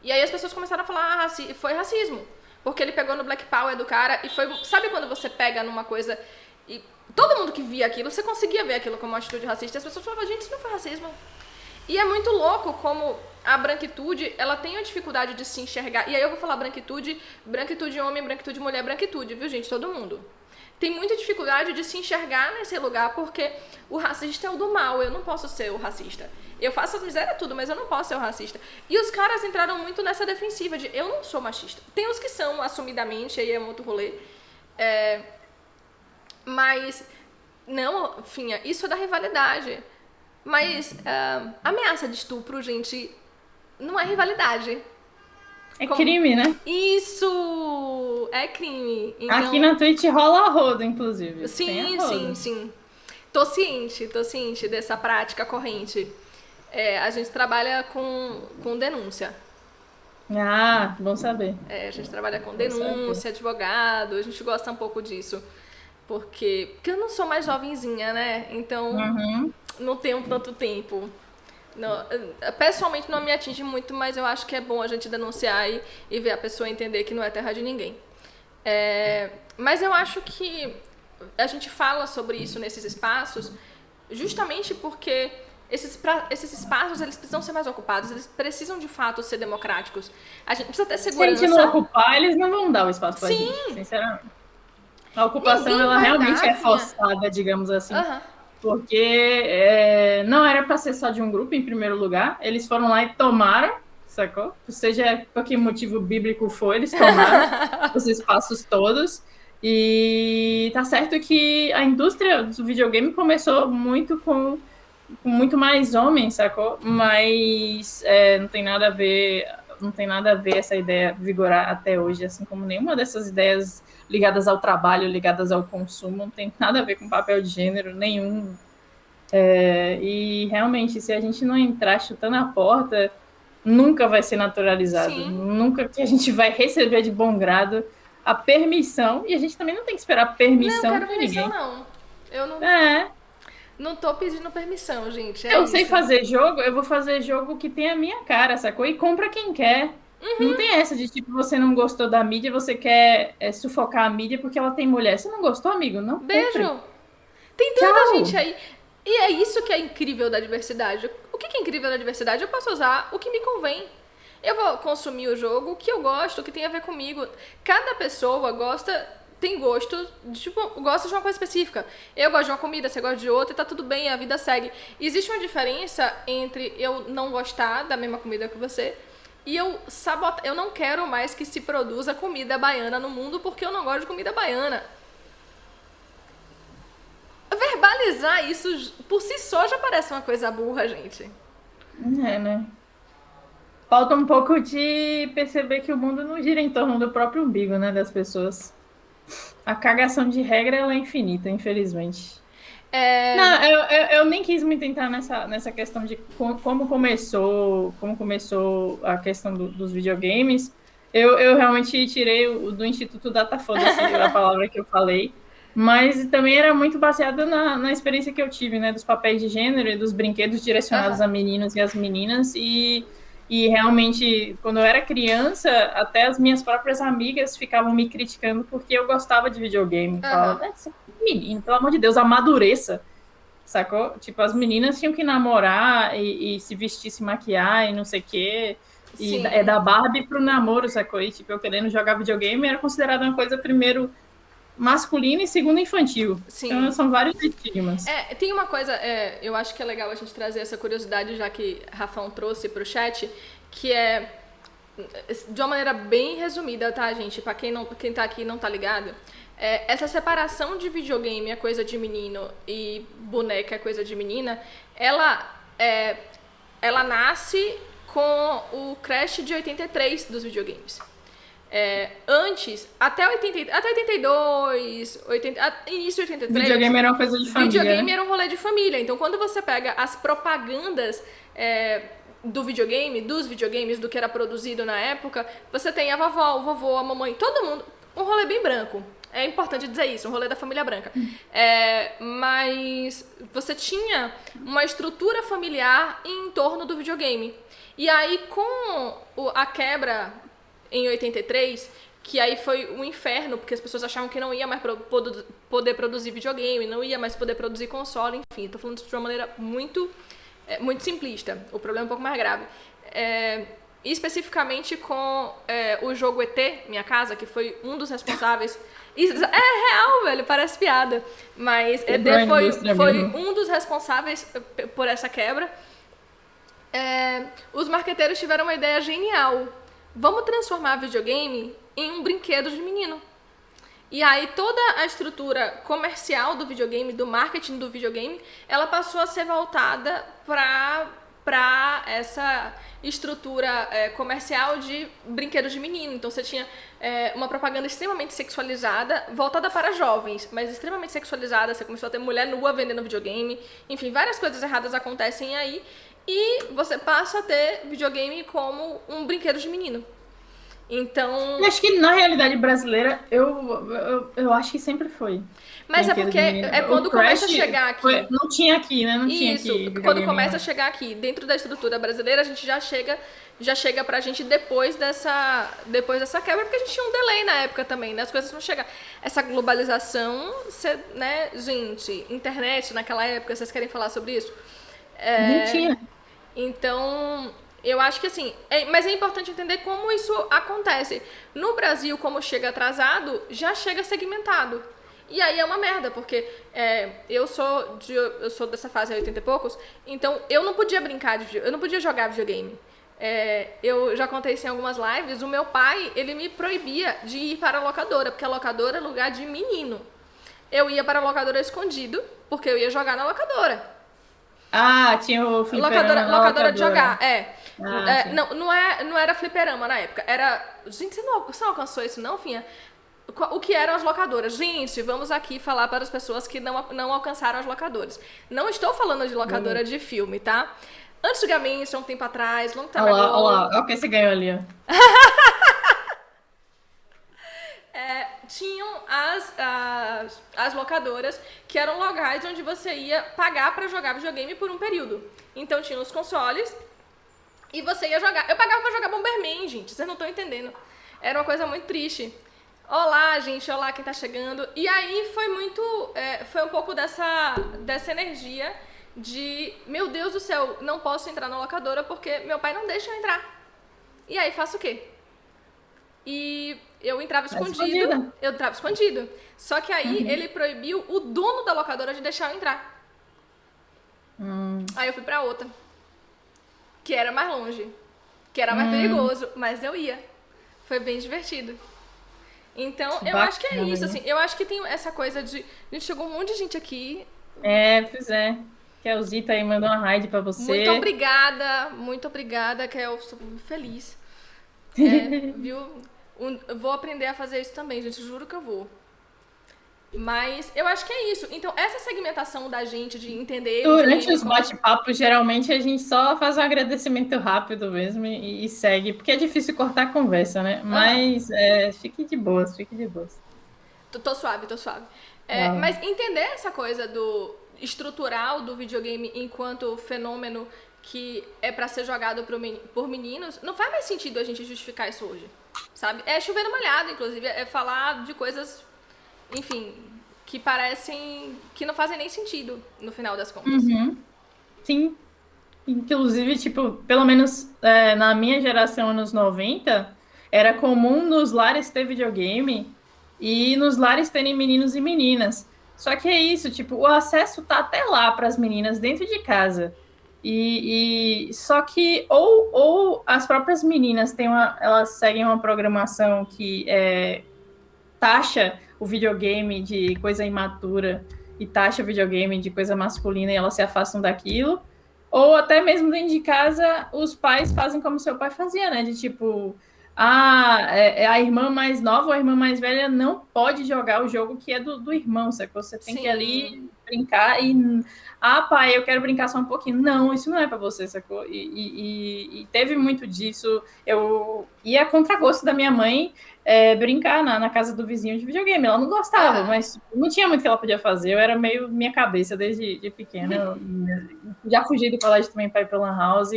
E aí as pessoas começaram a falar, foi racismo. Porque ele pegou no Black Power do cara e foi... Sabe quando você pega numa coisa e todo mundo que via aquilo, você conseguia ver aquilo como uma atitude racista, e as pessoas falavam, gente, isso não foi racismo. E é muito louco como a branquitude, ela tem a dificuldade de se enxergar. E aí eu vou falar branquitude homem, branquitude mulher, branquitude, viu, gente? Todo mundo. Tem muita dificuldade de se enxergar nesse lugar, porque o racista é o do mal, eu não posso ser o racista. Eu faço as misérias tudo, mas eu não posso ser o racista. E os caras entraram muito nessa defensiva de eu não sou machista. Tem os que são assumidamente, aí é um outro rolê. Mas, não, Finha, isso é da rivalidade. Mas ameaça de estupro, gente, não é rivalidade. É crime, né? Isso! É crime. Então... Aqui na Twitch rola a roda, inclusive. Sim. Tô ciente dessa prática corrente. A gente trabalha com denúncia. Ah, bom saber. A gente trabalha com denúncia, advogado, a gente gosta um pouco disso. Porque eu não sou mais jovenzinha, né? Então, não tenho tanto tempo. Não, pessoalmente não me atinge muito, mas eu acho que é bom a gente denunciar e ver a pessoa entender que não é terra de ninguém. Mas eu acho que a gente fala sobre isso nesses espaços justamente porque esses espaços eles precisam ser mais ocupados, eles precisam de fato ser democráticos. A gente precisa ter segurança. Se a gente não ocupar, eles não vão dar o espaço pra gente, sinceramente. A ocupação, ela realmente é forçada, digamos assim. Porque não era para ser só de um grupo, em primeiro lugar. Eles foram lá e tomaram, sacou? Seja por que motivo bíblico for, eles tomaram os espaços todos. E tá certo que a indústria do videogame começou muito com muito mais homens, sacou? Mas não tem nada a ver essa ideia vigorar até hoje, assim como nenhuma dessas ideias ligadas ao trabalho, ligadas ao consumo, não tem nada a ver com papel de gênero nenhum. E realmente, se a gente não entrar chutando a porta, nunca vai ser naturalizado. Sim. Nunca que a gente vai receber de bom grado a permissão, e a gente também não tem que esperar permissão de ninguém. Não, eu não. Não tô pedindo permissão, gente. É Eu sei isso. fazer jogo, eu vou fazer jogo que tem a minha cara, sacou? E compra quem quer. Não tem essa de tipo, você não gostou da mídia, você quer sufocar a mídia porque ela tem mulher. Você não gostou, amigo? Não compre. Beijo! Tem tanta gente Tchau! aí. E é isso que é incrível da diversidade. O que é incrível da diversidade? Eu posso usar o que me convém. Eu vou consumir o jogo que eu gosto, que tem a ver comigo. Cada pessoa tem gosto, tipo, gosta de uma coisa específica. Eu gosto de uma comida, você gosta de outra, e tá tudo bem, a vida segue. Existe uma diferença entre eu não gostar da mesma comida que você e eu sabotar. Eu não quero mais que se produza comida baiana no mundo porque eu não gosto de comida baiana. Verbalizar isso por si só já parece uma coisa burra, gente. É, né? Falta um pouco de perceber que o mundo não gira em torno do próprio umbigo, né, das pessoas. A cagação de regra ela é infinita, infelizmente. É. Não, eu nem quis me tentar nessa questão de como começou a questão dos videogames. Eu realmente tirei do Instituto Datafoda, a palavra que eu falei, mas também era muito baseada na experiência que eu tive, né, dos papéis de gênero e dos brinquedos direcionados a meninos e as meninas, e realmente, quando eu era criança, até as minhas próprias amigas ficavam me criticando porque eu gostava de videogame. Falavam, menino, pelo amor de Deus, amadureça, sacou? Tipo, as meninas tinham que namorar e se vestir, se maquiar e não sei o quê. E Sim. é da Barbie pro namoro, sacou? E, tipo, eu querendo jogar videogame era considerada uma coisa, primeiro, masculina e segundo, infantil. Então, Sim. são vários estigmas. Tem uma coisa, eu acho que é legal a gente trazer essa curiosidade, já que Rafão trouxe pro chat, que é, de uma maneira bem resumida, tá, gente? Pra quem tá aqui e não tá ligado, essa separação de videogame é coisa de menino e boneca é coisa de menina, ela nasce com o crash de 83 dos videogames. Antes, até 82, início de 83... Videogame era uma coisa de família, videogame né? era um rolê de família. Então, quando você pega as propagandas dos videogames, do que era produzido na época, você tem a vovó, o vovô, a mamãe, todo mundo... Um rolê bem branco. É importante dizer isso, um rolê da família branca. Mas você tinha uma estrutura familiar em torno do videogame. E aí, com a quebra em 83, que aí foi um inferno, porque as pessoas achavam que não ia mais poder produzir videogame, não ia mais poder produzir console, enfim, tô falando isso de uma maneira muito simplista. O problema é um pouco mais grave. Especificamente com o jogo ET, Minha Casa, que foi um dos responsáveis. É real, velho, parece piada. Mas ET foi um dos responsáveis por essa quebra. Os marqueteiros tiveram uma ideia genial. Vamos transformar videogame em um brinquedo de menino. E aí toda a estrutura comercial do videogame, do marketing do videogame, ela passou a ser voltada para essa estrutura comercial de brinquedos de menino. Então você tinha uma propaganda extremamente sexualizada, voltada para jovens, mas extremamente sexualizada. Você começou a ter mulher nua vendendo videogame. Enfim, várias coisas erradas acontecem aí. E você passa a ter videogame como um brinquedo de menino. Então... Eu acho que na realidade brasileira, eu acho que sempre foi. Mas é porque quando começa a chegar aqui... Não tinha aqui, né? Não tinha aqui. Quando começa a chegar aqui, dentro da estrutura brasileira, a gente já chega pra gente depois dessa quebra, porque a gente tinha um delay na época também, né? As coisas não chegaram. Essa globalização, né, gente, internet naquela época, vocês querem falar sobre isso? Nem tinha. Então, eu acho que assim, mas é importante entender como isso acontece. No Brasil, como chega atrasado, já chega segmentado. E aí é uma merda, porque eu sou dessa fase de 80 e poucos, então eu não podia brincar eu não podia jogar videogame. Eu já contei isso em algumas lives, o meu pai, ele me proibia de ir para a locadora, porque a locadora é lugar de menino. Eu ia para a locadora escondido, porque eu ia jogar na locadora. Ah, tinha o fliperama locadora de jogar, não era fliperama na época, era... Gente, você não alcançou isso não, Finha? O que eram as locadoras? Gente, vamos aqui falar para as pessoas que não alcançaram as locadoras. Não estou falando de locadora de filme, tá? Antigamente, há um tempo atrás, long time ago... Olha lá, olha o que você ganhou ali, ó. tinham as locadoras, que eram locais onde você ia pagar pra jogar videogame por um período. Então tinha os consoles e você ia jogar. Eu pagava pra jogar Bomberman, gente, vocês não estão entendendo. Era uma coisa muito triste. Olá, gente, olá quem tá chegando. E aí foi um pouco dessa energia de, meu Deus do céu, não posso entrar na locadora porque meu pai não deixa eu entrar. E aí faço o quê? E eu entrava escondido. Eu entrava escondido. Só que aí ele proibiu o dono da locadora de deixar eu entrar. Aí eu fui pra outra. Que era mais longe. Que era mais perigoso. Mas eu ia. Foi bem divertido. Então, eu acho que é isso, assim. Eu acho que tem essa coisa de... A gente chegou um monte de gente aqui. Pois é. Kelzita aí mandou uma raid pra você. Muito obrigada, Kel. Estou muito feliz. Viu? Eu vou aprender a fazer isso também, gente. Juro que eu vou. Mas eu acho que é isso. Então, essa segmentação da gente de entender... Durante os bate-papos, geralmente, a gente só faz um agradecimento rápido mesmo e segue. Porque é difícil cortar a conversa, né? Mas fique de boas, fique de boas. Tô suave. Mas entender essa coisa do estrutural do videogame enquanto fenômeno que é pra ser jogado por meninos, não faz mais sentido a gente justificar isso hoje, sabe? É chover no molhado, inclusive, é falar de coisas, enfim, que parecem, que não fazem nem sentido no final das contas. Sim, inclusive, tipo, pelo menos na minha geração, anos 90, era comum nos lares ter videogame e nos lares terem meninos e meninas. Só que é isso, tipo, o acesso tá até lá para as meninas dentro de casa. E só que ou as próprias meninas elas seguem uma programação que taxa o videogame de coisa imatura e taxa o videogame de coisa masculina e elas se afastam daquilo, ou até mesmo dentro de casa os pais fazem como seu pai fazia, né? De tipo, a irmã mais nova ou a irmã mais velha não pode jogar o jogo que é do irmão, sacou? Você tem que ir ali brincar e... pai, eu quero brincar só um pouquinho. Não, isso não é pra você, sacou? E teve muito disso. Eu ia a contragosto da minha mãe brincar na casa do vizinho de videogame. Ela não gostava, mas não tinha muito que ela podia fazer. Eu era meio minha cabeça desde pequena. Eu já fugi do colégio também para ir pra Lan House.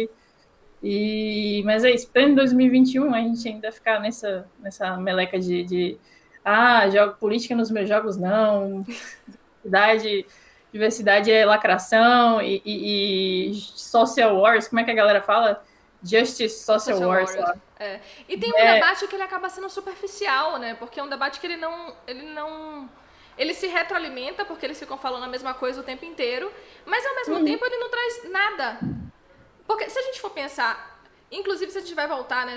Mas é isso, em 2021 a gente ainda ficar nessa meleca de jogo política nos meus jogos, não. Diversidade é lacração e social wars, como é que a galera fala? Justice, social wars. E tem um debate que ele acaba sendo superficial, né? Porque é um debate que ele se retroalimenta, porque eles ficam falando a mesma coisa o tempo inteiro, mas ao mesmo tempo ele não traz nada. Porque se a gente for pensar, inclusive se a gente vai voltar, né?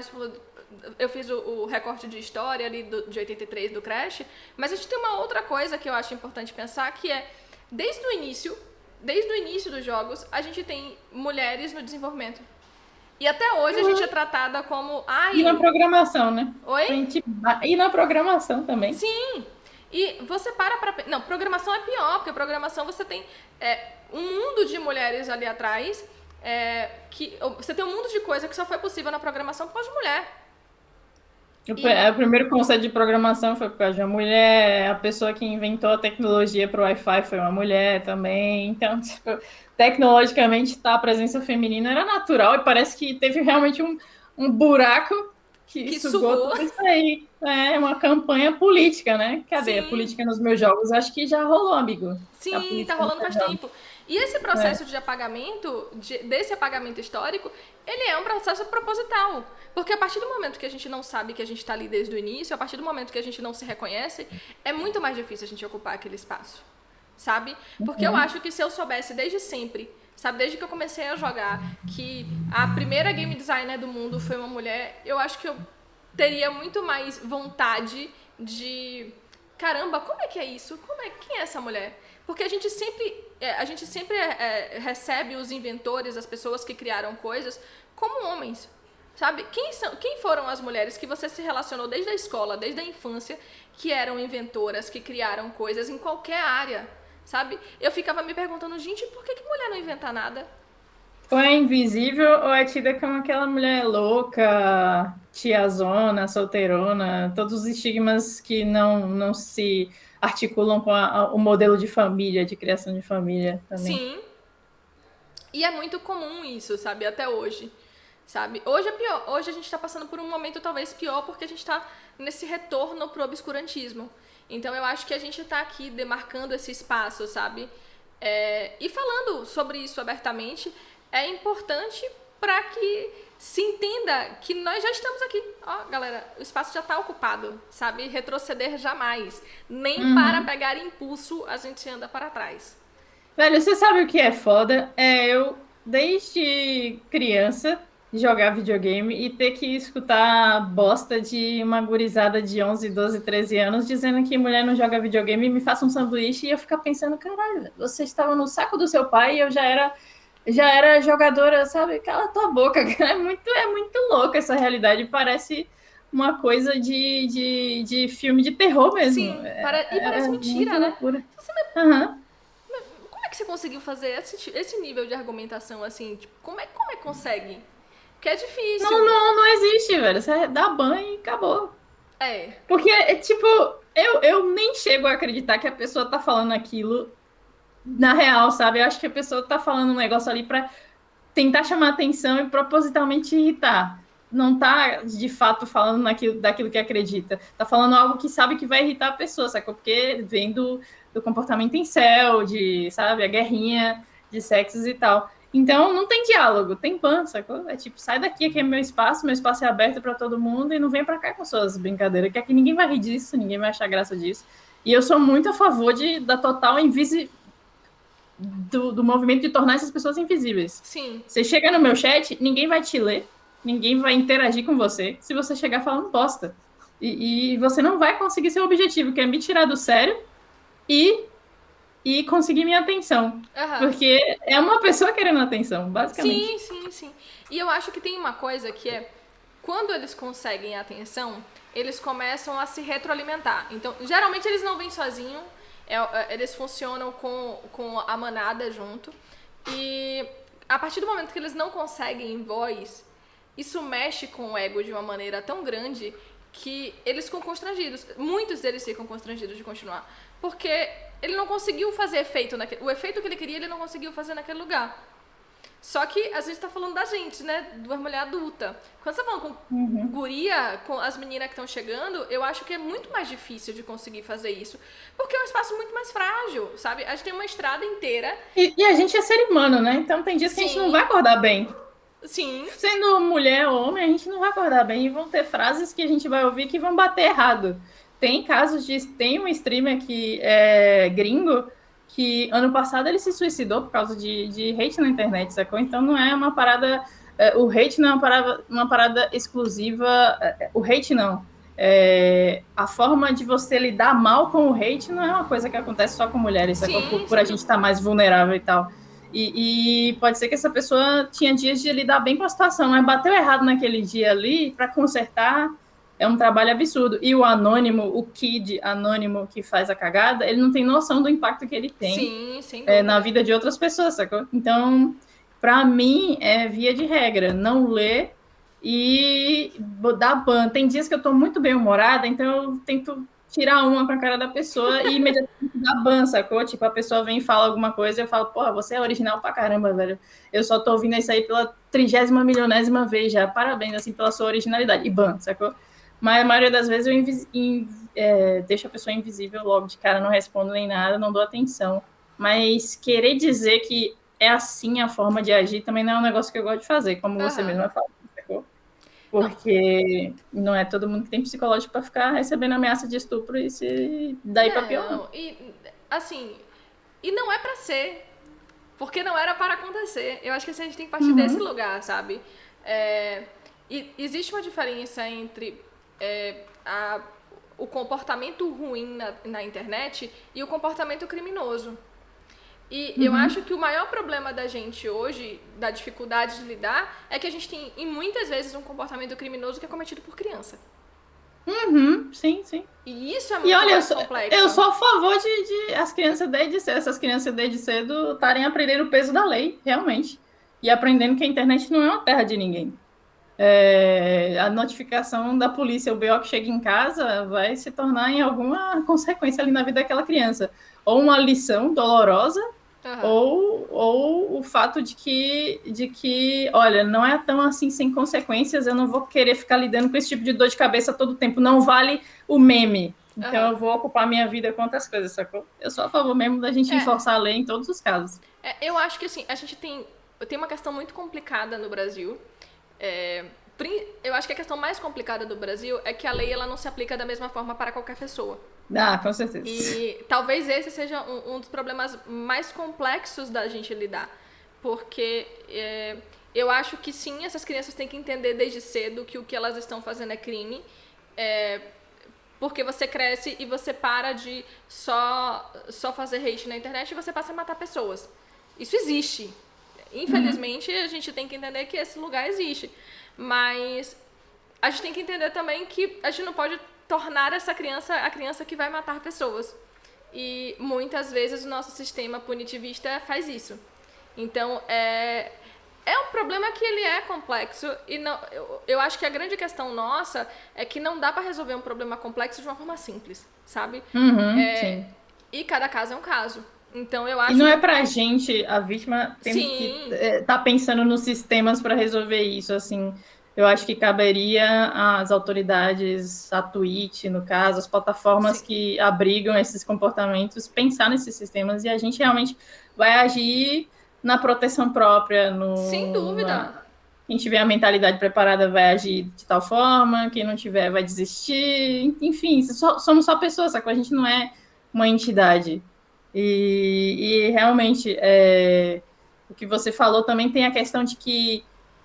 Eu fiz o recorte de história ali de 83 do Crash, mas a gente tem uma outra coisa que eu acho importante pensar, que é, desde o início dos jogos, a gente tem mulheres no desenvolvimento. E até hoje a gente é tratada como... E na programação, né? Oi? E na programação também. Sim. E você para... Não, programação é pior, porque programação você tem um mundo de mulheres ali atrás... você tem um mundo de coisa que só foi possível na programação por causa de mulher. O primeiro conceito de programação foi por causa de uma mulher, a pessoa que inventou a tecnologia para o Wi-Fi foi uma mulher também. Então, tipo, tecnologicamente, a presença feminina era natural e parece que teve realmente um buraco que sugou tudo isso aí. É uma campanha política, né? Cadê a política nos meus jogos? Acho que já rolou, amigo. Sim, tá rolando faz tempo. E esse processo de apagamento, desse apagamento histórico, ele é um processo proposital. Porque a partir do momento que a gente não sabe que a gente está ali desde o início, a partir do momento que a gente não se reconhece, é muito mais difícil a gente ocupar aquele espaço, sabe? Porque eu acho que se eu soubesse desde sempre, sabe, desde que eu comecei a jogar, que a primeira game designer do mundo foi uma mulher, eu acho que eu teria muito mais vontade de... Caramba, como é que é isso? Quem é essa mulher? Porque a gente sempre recebe os inventores, as pessoas que criaram coisas, como homens, sabe? Quem foram as mulheres que você se relacionou desde a escola, desde a infância, que eram inventoras, que criaram coisas em qualquer área, sabe? Eu ficava me perguntando, gente, por que mulher não inventa nada? Ou é invisível ou é tida como aquela mulher louca, tiazona, solteirona, todos os estigmas que não se articulam com o modelo de família, de criação de família também. Sim, e é muito comum isso, sabe? Até hoje. Sabe? Hoje é pior. Hoje a gente tá passando por um momento talvez pior porque a gente tá nesse retorno pro obscurantismo. Então eu acho que a gente tá aqui demarcando esse espaço, sabe? E falando sobre isso abertamente é importante para que se entenda que nós já estamos aqui. Ó, galera, o espaço já tá ocupado, sabe? Retroceder jamais. Nem para pegar impulso a gente anda para trás. Velho, você sabe o que é foda? Eu, desde criança, jogar videogame e ter que escutar bosta de uma gurizada de 11, 12, 13 anos dizendo que mulher não joga videogame e me faça um sanduíche e eu ficar pensando, caralho, você estava no saco do seu pai e eu já era jogadora, sabe? Cala tua boca, é muito louca essa realidade, parece uma coisa de filme de terror mesmo. Sim, e É parece muito mentira, né? loucura. Aham. Como é que você conseguiu fazer esse nível de argumentação assim? Tipo, como é que consegue? Porque é Não, difícil. não, não existe, velho. Você dá banho e acabou. É. Porque, tipo, eu nem chego a acreditar que a pessoa tá falando aquilo na real, sabe? Eu acho que a pessoa tá falando um negócio ali pra tentar chamar atenção e propositalmente irritar. Não tá, de fato, falando daquilo que acredita. Tá falando algo que sabe que vai irritar a pessoa, sacou? Porque vem do comportamento incel, sabe? A guerrinha de sexos e tal. Então, não tem diálogo, tem ban, sacou? É tipo, sai daqui, aqui é meu espaço é aberto para todo mundo e não vem para cá com suas brincadeiras, que aqui ninguém vai rir disso, ninguém vai achar graça disso. E eu sou muito a favor da total do movimento de tornar essas pessoas invisíveis. Sim. Você chega no meu chat, ninguém vai te ler, ninguém vai interagir com você se você chegar falando bosta. E você não vai conseguir seu objetivo, que é me tirar do sério e conseguir minha atenção. Aham. Porque é uma pessoa querendo atenção, basicamente. Sim, sim, sim. E eu acho que tem uma coisa que é quando eles conseguem a atenção, eles começam a se retroalimentar. Então, geralmente eles não vêm sozinhos, eles funcionam com a manada junto. E a partir do momento que eles não conseguem voz, isso mexe com o ego de uma maneira tão grande que eles ficam constrangidos. Muitos deles ficam constrangidos de continuar. Porque ele não conseguiu fazer efeito naquele. O efeito que ele queria, ele não conseguiu fazer naquele lugar. Só que a gente tá falando da gente, né? De uma mulher adulta. Quando você tá falando com guria, com as meninas que estão chegando, eu acho que é muito mais difícil de conseguir fazer isso. Porque é um espaço muito mais frágil, sabe? A gente tem uma estrada inteira. E a gente é ser humano, né? Então tem dias que a gente não vai Sim, acordar bem. sim, Sendo mulher ou homem, a gente não vai acordar bem. E vão ter frases que a gente vai ouvir que vão bater errado. Tem casos de. Tem um streamer que é gringo que ano passado ele se suicidou por causa de hate na internet, sacou? Então não é uma parada. O hate não é uma parada exclusiva. O hate não. A forma de você lidar mal com o hate não é uma coisa que acontece só com mulheres, sacou? sim, Por a sem gente dúvida. estar mais vulnerável e tal. E pode ser que essa pessoa tinha dias de lidar bem com a situação, mas bateu errado naquele dia ali, para consertar é um trabalho absurdo. E o anônimo, o kid anônimo que faz a cagada, ele não tem noção do impacto que ele tem Sim, sem na dúvida. vida de outras pessoas, sacou? Então, para mim, é via de regra, não ler e dar ban. Tem dias que eu tô muito bem humorada, então eu tento tirar uma com a cara da pessoa e imediatamente dar ban, sacou? Tipo, a pessoa vem e fala alguma coisa e eu falo, porra, você é original pra caramba, velho. Eu só tô ouvindo isso aí pela 30ª milionésima vez já. Parabéns, assim, pela sua originalidade. E ban, sacou? Mas a maioria das vezes eu deixo a pessoa invisível logo de cara, não respondo nem nada, não dou atenção. Mas querer dizer que é assim a forma de agir também não é um negócio que eu gosto de fazer, como você Aham. mesma fala, sacou? Não, Porque não é todo mundo que tem psicológico para ficar recebendo ameaça de estupro e se daí para pior, não. não. E, assim, e não é pra ser. Porque não era para acontecer. Eu acho que assim, a gente tem que partir desse Uhum. lugar, sabe? E existe uma diferença entre o comportamento ruim na internet e o comportamento criminoso. E eu Uhum. acho que o maior problema da gente hoje, da dificuldade de lidar, é que a gente tem, e muitas vezes, um comportamento criminoso que é cometido por criança. Uhum. Sim, sim. E isso é E muito olha, mais eu complexo. sou a favor de as crianças desde cedo, essas crianças desde cedo estarem aprendendo o peso da lei, realmente. e aprendendo que a internet não é uma terra de ninguém. A notificação da polícia, o BO que chega em casa, vai se tornar em alguma consequência ali na vida daquela criança. Ou uma lição dolorosa, Aham. ou o fato de que, olha, não é tão assim sem consequências, eu não vou querer ficar lidando com esse tipo de dor de cabeça todo tempo, não vale o meme. Então Aham. eu vou ocupar minha vida com outras coisas, sacou? Eu sou a favor mesmo da gente É, enforçar a lei em todos os casos. eu acho que assim, a gente tem uma questão muito complicada no Brasil. É, eu acho que a questão mais complicada do Brasil é que a lei ela não se aplica da mesma forma para qualquer pessoa. Ah, com certeza. E talvez esse seja um dos problemas mais complexos da gente lidar. Porque eu acho que sim, essas crianças têm que entender desde cedo que o que elas estão fazendo é crime. É, porque você cresce e você para de só fazer hate na internet e você passa a matar pessoas. Isso existe. Infelizmente, a gente tem que entender que esse lugar existe. Mas a gente tem que entender também que a gente não pode tornar essa criança a criança que vai matar pessoas. E muitas vezes o nosso sistema punitivista faz isso. Então, é um problema que ele é complexo e não, eu acho que a grande questão nossa é que não dá para resolver um problema complexo de uma forma simples, sabe? Sim. E cada caso é um caso. Então eu E acho não é que pra gente, a vítima, tendo que sim, tá pensando nos sistemas para resolver isso, assim. Eu acho que caberia às autoridades, a Twitch, no caso, as plataformas sim, que abrigam esses comportamentos, pensar nesses sistemas e a gente realmente vai agir na proteção própria, sem dúvida. quem tiver a mentalidade preparada vai agir de tal forma, quem não tiver vai desistir, enfim, somos só pessoas, só que a gente não é uma entidade. E realmente, o que você falou também tem a questão de que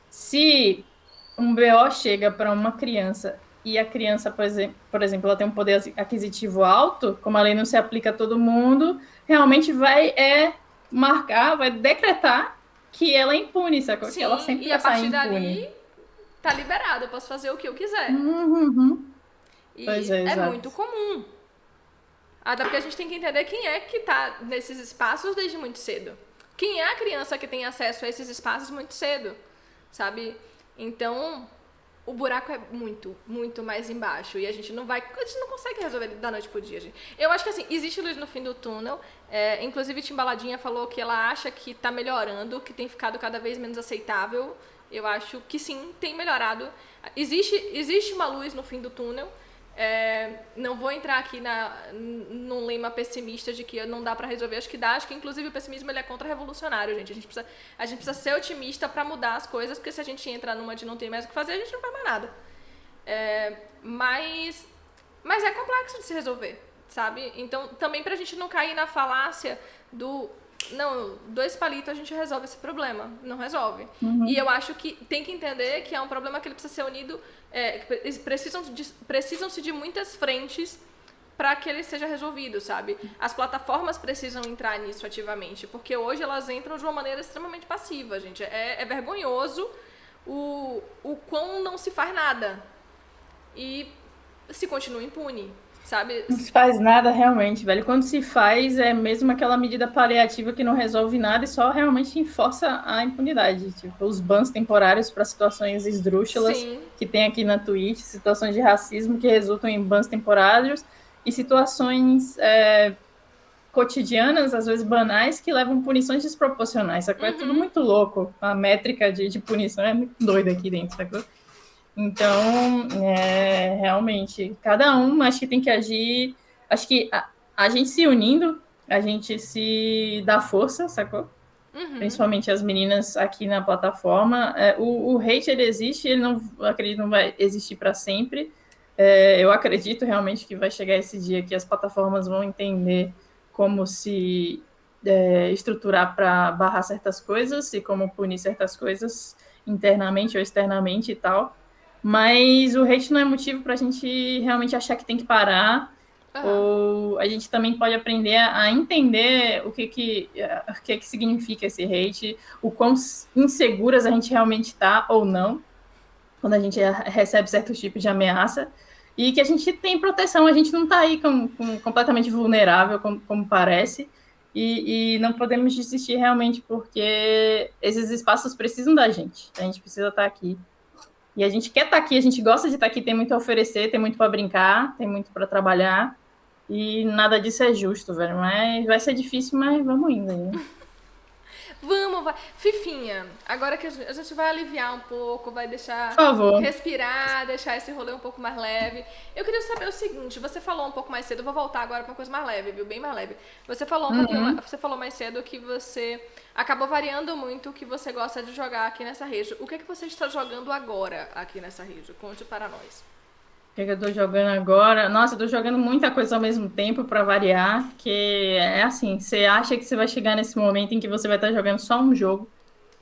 se um BO chega para uma criança e a criança, por exemplo, ela tem um poder aquisitivo alto, como a lei não se aplica a todo mundo, realmente vai marcar, vai decretar que ela é impune, sacou? Que ela Sim, sempre e a vai sair partir dali impune. tá liberado, eu posso fazer o que eu quiser. Uhum. Pois E é, é muito exato. comum. Até porque a gente tem que entender quem é que tá nesses espaços desde muito cedo. Quem é a criança que tem acesso a esses espaços muito cedo, sabe? Então, o buraco é muito, muito mais embaixo. E a gente não consegue resolver da noite pro dia, gente. Eu acho que assim, existe luz no fim do túnel. Inclusive, Timbaladinha falou que ela acha que tá melhorando, que tem ficado cada vez menos aceitável. Eu acho que sim, tem melhorado. Existe uma luz no fim do túnel. Não vou entrar aqui num lema pessimista de que não dá pra resolver. Acho que dá. Acho que inclusive o pessimismo ele é contra-revolucionário, gente. A gente precisa ser otimista pra mudar as coisas, porque se a gente entrar numa de não ter mais o que fazer, a gente não faz mais nada. Mas é complexo de se resolver, sabe? Então, também pra gente não cair na falácia do não, 2 palitos a gente resolve esse problema. Não resolve. E eu acho que tem que entender que é um problema que ele precisa ser unido. Precisam-se de muitas frentes para que ele seja resolvido, sabe? As plataformas precisam entrar nisso ativamente, porque hoje elas entram de uma maneira extremamente passiva, gente. É vergonhoso o quão não se faz nada e se continua impune, sabe? Não se faz nada realmente, velho. Quando se faz, é mesmo aquela medida paliativa que não resolve nada e só realmente enforça a impunidade. Tipo, os bans temporários para situações esdrúxulas Sim. que tem aqui na Twitch, situações de racismo que resultam em bans temporários e situações cotidianas, às vezes banais, que levam punições desproporcionais. Sacou? É tudo muito louco. A métrica de punição é muito doida aqui dentro, sacou? Então, realmente, cada um acho que tem que agir. Acho que a gente se unindo, a gente se dá força, sacou? Principalmente as meninas aqui na plataforma. O hate ele existe, ele não acredito não vai existir para sempre. Eu acredito realmente que vai chegar esse dia que as plataformas vão entender como se estruturar para barrar certas coisas e como punir certas coisas internamente ou externamente e tal. Mas o hate não é motivo para a gente realmente achar que tem que parar, Aham. ou a gente também pode aprender a entender o que significa esse hate, o quão inseguras a gente realmente está ou não, quando a gente recebe certos tipos de ameaça, e que a gente tem proteção, a gente não está aí completamente vulnerável, como parece, e não podemos desistir realmente, porque esses espaços precisam da gente. A gente precisa estar aqui. E a gente quer estar aqui, a gente gosta de estar aqui, tem muito a oferecer, tem muito para brincar, tem muito para trabalhar. E nada disso é justo, velho. Mas vai ser difícil, mas vamos indo aí, né? Vamos, vai. Fifinha, agora que a gente vai aliviar um pouco, vai Por deixar favor. respirar, deixar esse rolê um pouco mais leve. Eu queria saber o seguinte, você falou um pouco mais cedo, eu vou voltar agora pra uma coisa mais leve, viu? Bem mais leve. Você falou um pouquinho, você falou mais cedo que você acabou variando muito o que você gosta de jogar aqui nessa rede. O que é que você está jogando agora aqui nessa rede? Conte para nós. O que é que eu tô jogando agora? Nossa, eu tô jogando muita coisa ao mesmo tempo para variar, que é assim, você acha que você vai chegar nesse momento em que você vai estar jogando só um jogo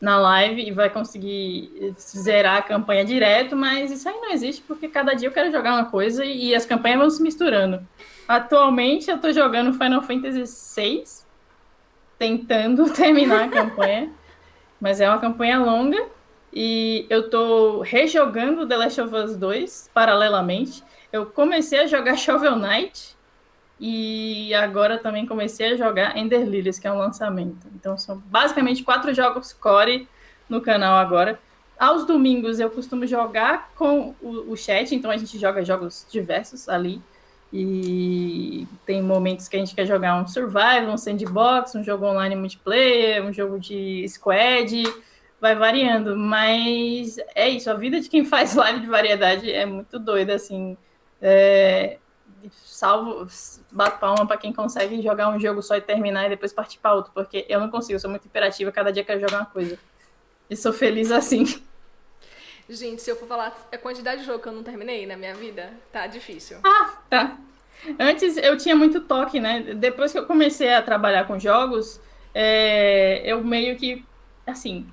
na live e vai conseguir zerar a campanha direto, mas isso aí não existe, porque cada dia eu quero jogar uma coisa e as campanhas vão se misturando. Atualmente eu tô jogando Final Fantasy VI, tentando terminar a campanha, mas é uma campanha longa. E eu tô rejogando The Last of Us 2 paralelamente. Eu comecei a jogar Shovel Knight e agora também comecei a jogar Ender Lilies, que é um lançamento. Então são basicamente 4 jogos core no canal agora. Aos domingos eu costumo jogar com o chat, então a gente joga jogos diversos ali. E tem momentos que a gente quer jogar um survival, um sandbox, um jogo online multiplayer, um jogo de squad, vai variando, mas é isso, a vida de quem faz live de variedade é muito doida, assim, salvo, bato palma para quem consegue jogar um jogo só e terminar e depois partir para outro, porque eu não consigo, eu sou muito imperativa, cada dia quero jogar uma coisa, e sou feliz assim. Gente, se eu for falar a quantidade de jogo que eu não terminei na minha vida, tá difícil. Tá. Antes eu tinha muito toque, né? Depois que eu comecei a trabalhar com jogos, eu meio que, assim,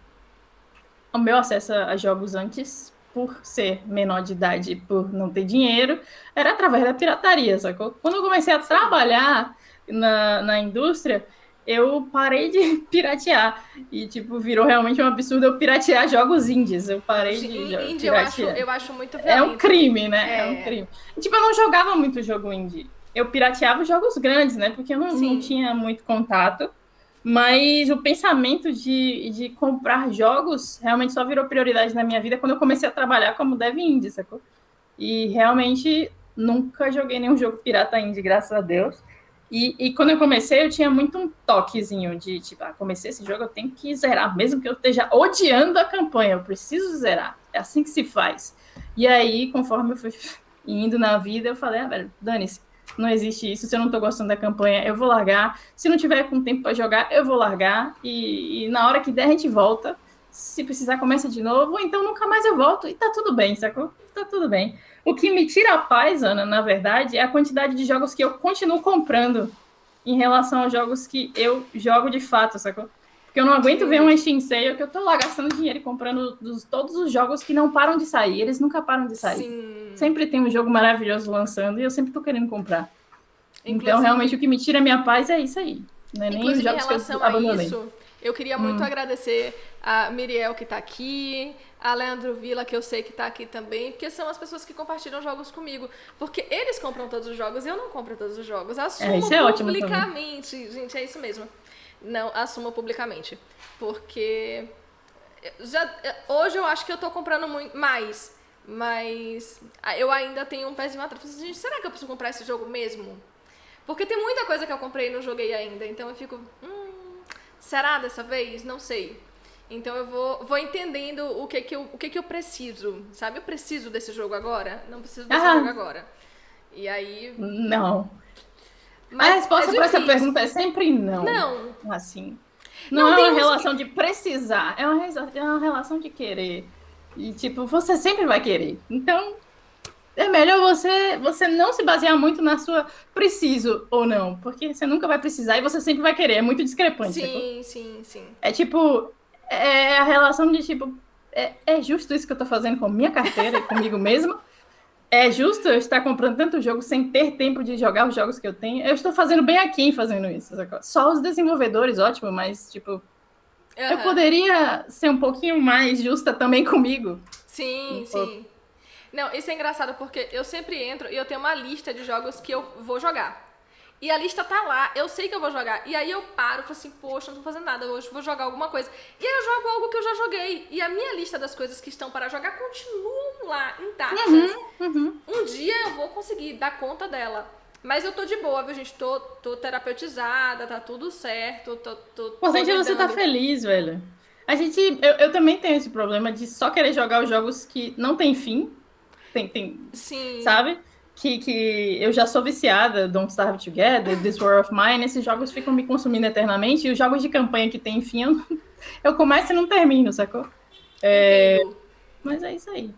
o meu acesso a jogos antes, por ser menor de idade, por não ter dinheiro, era através da pirataria, sacou? Quando eu comecei a trabalhar na indústria, eu parei de piratear. E, tipo, virou realmente um absurdo eu piratear jogos indies. Eu parei de Indie piratear. eu acho muito É um violento. crime, né? É um É, crime. Tipo, eu não jogava muito jogo indie. Eu pirateava jogos grandes, né? Porque eu não sim. tinha muito contato. Mas o pensamento de comprar jogos realmente só virou prioridade na minha vida quando eu comecei a trabalhar como dev indie, sacou? E realmente nunca joguei nenhum jogo pirata indie, graças a Deus. E quando eu comecei, eu tinha muito um toquezinho de, tipo, comecei esse jogo, eu tenho que zerar, mesmo que eu esteja odiando a campanha, eu preciso zerar. É assim que se faz. E aí, conforme eu fui indo na vida, eu falei, velho, dane-se, não existe isso. Se eu não tô gostando da campanha, eu vou largar. Se não tiver com tempo para jogar, eu vou largar. E na hora que der, a gente volta. Se precisar, começa de novo. Ou então nunca mais eu volto. E tá tudo bem, sacou? Tá tudo bem. O que me tira a paz, Ana, na verdade, é a quantidade de jogos que eu continuo comprando em relação aos jogos que eu jogo de fato, sacou? Porque eu não aguento ver um Steam Sale que eu tô lá gastando dinheiro e comprando todos os jogos que não param de sair. Eles nunca param de sair. Sim. Sempre tem um jogo maravilhoso lançando e eu sempre tô querendo comprar. Então, realmente, Inclusive, o que me tira a minha paz é isso aí. Não é nem os Inclusive, em jogos que eu relação a abandonei. isso, eu queria muito agradecer a Miriel que tá aqui, a Leandro Villa, que eu sei que tá aqui também, porque são as pessoas que compartilham jogos comigo. Porque eles compram todos os jogos e eu não compro todos os jogos. Assumo Isso é ótimo também. publicamente. Gente, é isso mesmo. Não, assumo publicamente. Porque hoje eu acho que eu tô comprando mais. Mas eu ainda tenho um pezinho atrás. Gente, será que eu preciso comprar esse jogo mesmo? Porque tem muita coisa que eu comprei e não joguei ainda. Então eu fico, será dessa vez? Não sei. Então eu vou entendendo o que eu preciso, sabe? Eu preciso desse jogo agora? Não preciso desse jogo agora. E aí... Não. Mas a resposta para essa difícil. pergunta é sempre não. Não. Assim. Não é uma relação de precisar, é uma relação de querer. E, tipo, você sempre vai querer. Então, é melhor você não se basear muito na sua preciso ou não, porque você nunca vai precisar e você sempre vai querer. É muito discrepante. Sim, sim, sim. É tipo, é a relação de tipo, é justo isso que eu tô fazendo com minha carteira e comigo mesmo? É justo eu estar comprando tanto jogo sem ter tempo de jogar os jogos que eu tenho? Eu estou fazendo bem aqui fazendo isso. Só os desenvolvedores, ótimo, mas tipo, eu poderia ser um pouquinho mais justa também comigo. Sim, sim. Não, isso é engraçado porque eu sempre entro e eu tenho uma lista de jogos que eu vou jogar. E a lista tá lá, eu sei que eu vou jogar. E aí eu paro, falo assim, poxa, não tô fazendo nada hoje, vou jogar alguma coisa. E aí eu jogo algo que eu já joguei. E a minha lista das coisas que estão para jogar continuam lá, intactas. Um dia eu vou conseguir dar conta dela. Mas eu tô de boa, viu, gente? Tô terapeutizada, tá tudo certo. O importante é você tá feliz, velho. Eu também tenho esse problema de só querer jogar os jogos que não tem fim. Sim. Sabe? Que eu já sou viciada, Don't Starve Together, This War of Mine, esses jogos ficam me consumindo eternamente, e os jogos de campanha que tem fim, eu começo e não termino, sacou? Entendo. Mas é isso aí.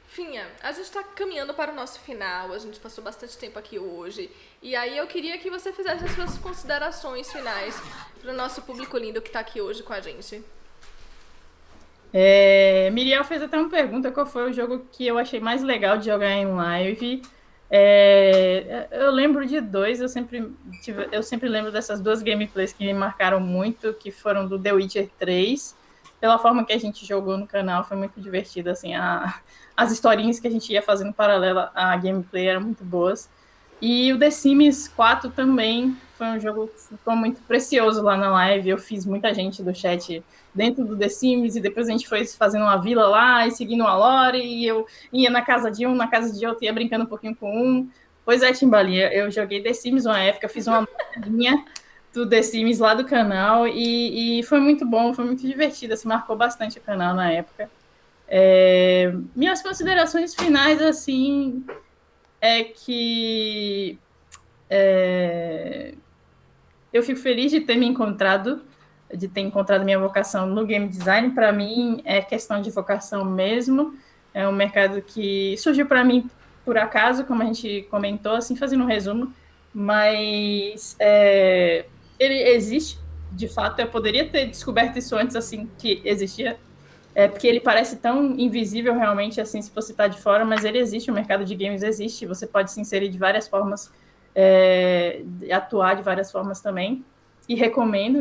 Finha, a gente tá caminhando para o nosso final, a gente passou bastante tempo aqui hoje, e aí eu queria que você fizesse as suas considerações finais pro nosso público lindo que tá aqui hoje com a gente. Miriel fez até uma pergunta, qual foi o jogo que eu achei mais legal de jogar em live. Eu lembro de dois, eu sempre lembro dessas duas gameplays que me marcaram muito, que foram do The Witcher 3. Pela forma que a gente jogou no canal, foi muito divertido, assim, as historinhas que a gente ia fazendo paralela à gameplay eram muito boas. E o The Sims 4 também foi um jogo que ficou muito precioso lá na live. Eu fiz muita gente do chat dentro do The Sims, e depois a gente foi fazendo uma vila lá e seguindo uma lore, e eu ia na casa de um, na casa de outro, ia brincando um pouquinho com um. Pois é, Timbalinha, eu joguei The Sims uma época, fiz uma linha do The Sims lá do canal, e foi muito bom, foi muito divertido, assim, marcou bastante o canal na época. Minhas considerações finais, assim, é que eu fico feliz de ter encontrado minha vocação no game design. Para mim, é questão de vocação mesmo. É um mercado que surgiu para mim por acaso, como a gente comentou, assim, fazendo um resumo, mas ele existe, de fato. Eu poderia ter descoberto isso antes, assim, que existia, porque ele parece tão invisível realmente, assim, se você está de fora, mas ele existe, o mercado de games existe, você pode se inserir de várias formas, atuar de várias formas também, e recomendo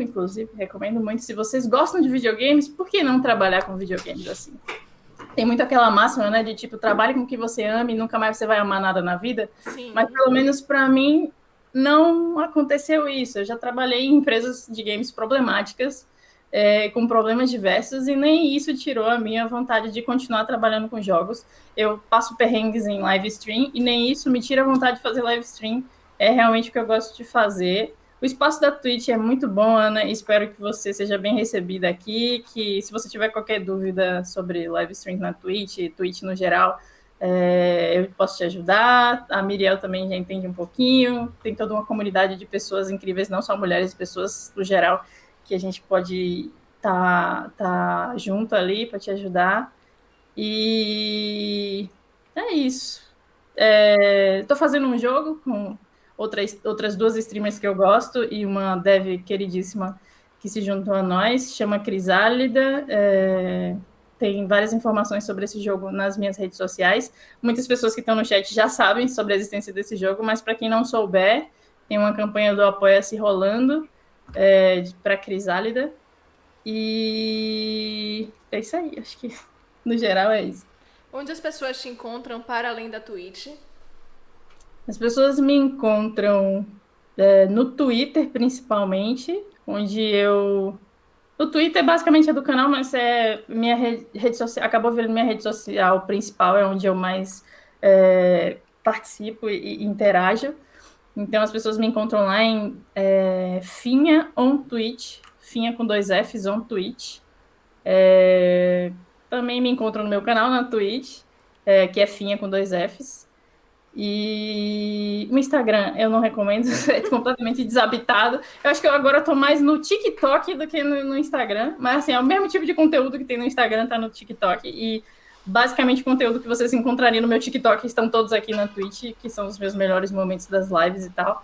muito, se vocês gostam de videogames, por que não trabalhar com videogames assim? Tem muito aquela máxima, né, de tipo, trabalhe com o que você ama e nunca mais você vai amar nada na vida. Sim. Mas pelo menos para mim não aconteceu isso. Eu já trabalhei em empresas de games problemáticas, com problemas diversos, e nem isso tirou a minha vontade de continuar trabalhando com jogos. Eu passo perrengues em live stream, e nem isso me tira a vontade de fazer live stream. É realmente o que eu gosto de fazer. O espaço da Twitch é muito bom, Ana. Espero que você seja bem recebida aqui, que se você tiver qualquer dúvida sobre live stream na Twitch no geral, eu posso te ajudar. A Miriel também já entende um pouquinho. Tem toda uma comunidade de pessoas incríveis, não só mulheres, pessoas no geral, que a gente pode tá junto ali para te ajudar. E é isso. Estou fazendo um jogo com outras duas streamers que eu gosto, e uma dev queridíssima que se juntou a nós, chama Crisálida. Tem várias informações sobre esse jogo nas minhas redes sociais. Muitas pessoas que estão no chat já sabem sobre a existência desse jogo, mas para quem não souber, tem uma campanha do Apoia-se rolando para Crisálida. E é isso aí, acho que no geral é isso. Onde as pessoas te encontram para além da Twitch? As pessoas me encontram no Twitter, principalmente, onde o Twitter basicamente é do canal, mas minha rede social, acabou virando minha rede social principal, é onde eu mais participo e interajo. Então as pessoas me encontram lá em Finha on Twitch, Finha com 2 Fs on Twitch. Também me encontram no meu canal na Twitch, que é Finha com 2 Fs. E o Instagram eu não recomendo, é completamente desabitado. Eu acho que eu agora estou mais no TikTok do que no Instagram, mas assim, é o mesmo tipo de conteúdo que tem no Instagram, tá no TikTok, e basicamente o conteúdo que vocês encontrariam no meu TikTok estão todos aqui na Twitch, que são os meus melhores momentos das lives e tal.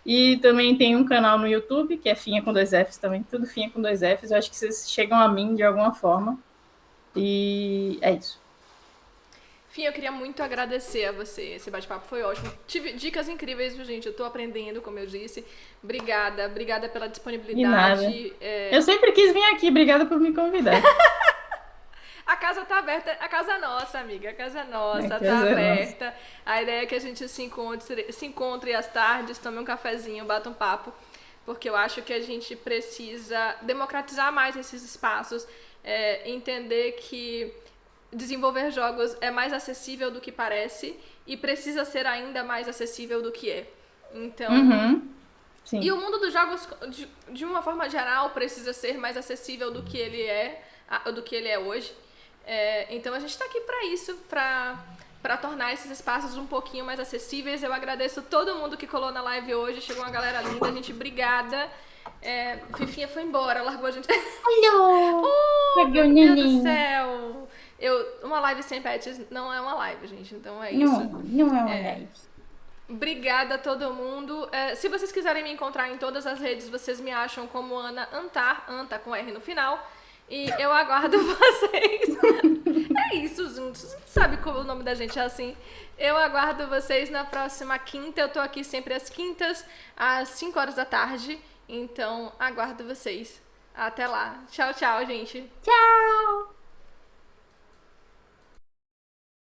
E também tem um canal no YouTube, que é Finha com 2 Fs também, tudo Finha com 2 Fs. Eu acho que vocês chegam a mim de alguma forma. E é isso. Finha, eu queria muito agradecer a você. Esse bate-papo foi ótimo. Tive dicas incríveis, viu, gente? Eu tô aprendendo, como eu disse. Obrigada pela disponibilidade. Eu sempre quis vir aqui, obrigada por me convidar. A casa tá aberta, a casa é nossa, amiga. A casa é nossa, tá aberta. A ideia é que a gente se encontre às tardes, tome um cafezinho, bata um papo. Porque eu acho que a gente precisa democratizar mais esses espaços, entender que desenvolver jogos é mais acessível do que parece e precisa ser ainda mais acessível do que é. Então, sim. E o mundo dos jogos, de uma forma geral, precisa ser mais acessível do que ele é hoje. Então a gente está aqui para isso, para tornar esses espaços um pouquinho mais acessíveis. Eu agradeço todo mundo que colou na live hoje. Chegou uma galera linda, gente, obrigada. Fifinha foi embora, largou a gente. Alô! Meu Deus do céu! Uma live sem pets não é uma live, gente. Então é isso. Não é uma live. Obrigada a todo mundo. Se vocês quiserem me encontrar em todas as redes, vocês me acham como Ana Antar, Anta com R no final. E eu aguardo vocês. É isso, gente. Você sabe como o nome da gente é assim. Eu aguardo vocês na próxima quinta. Eu tô aqui sempre às quintas, às 5 horas da tarde. Então, aguardo vocês. Até lá. Tchau, tchau, gente. Tchau!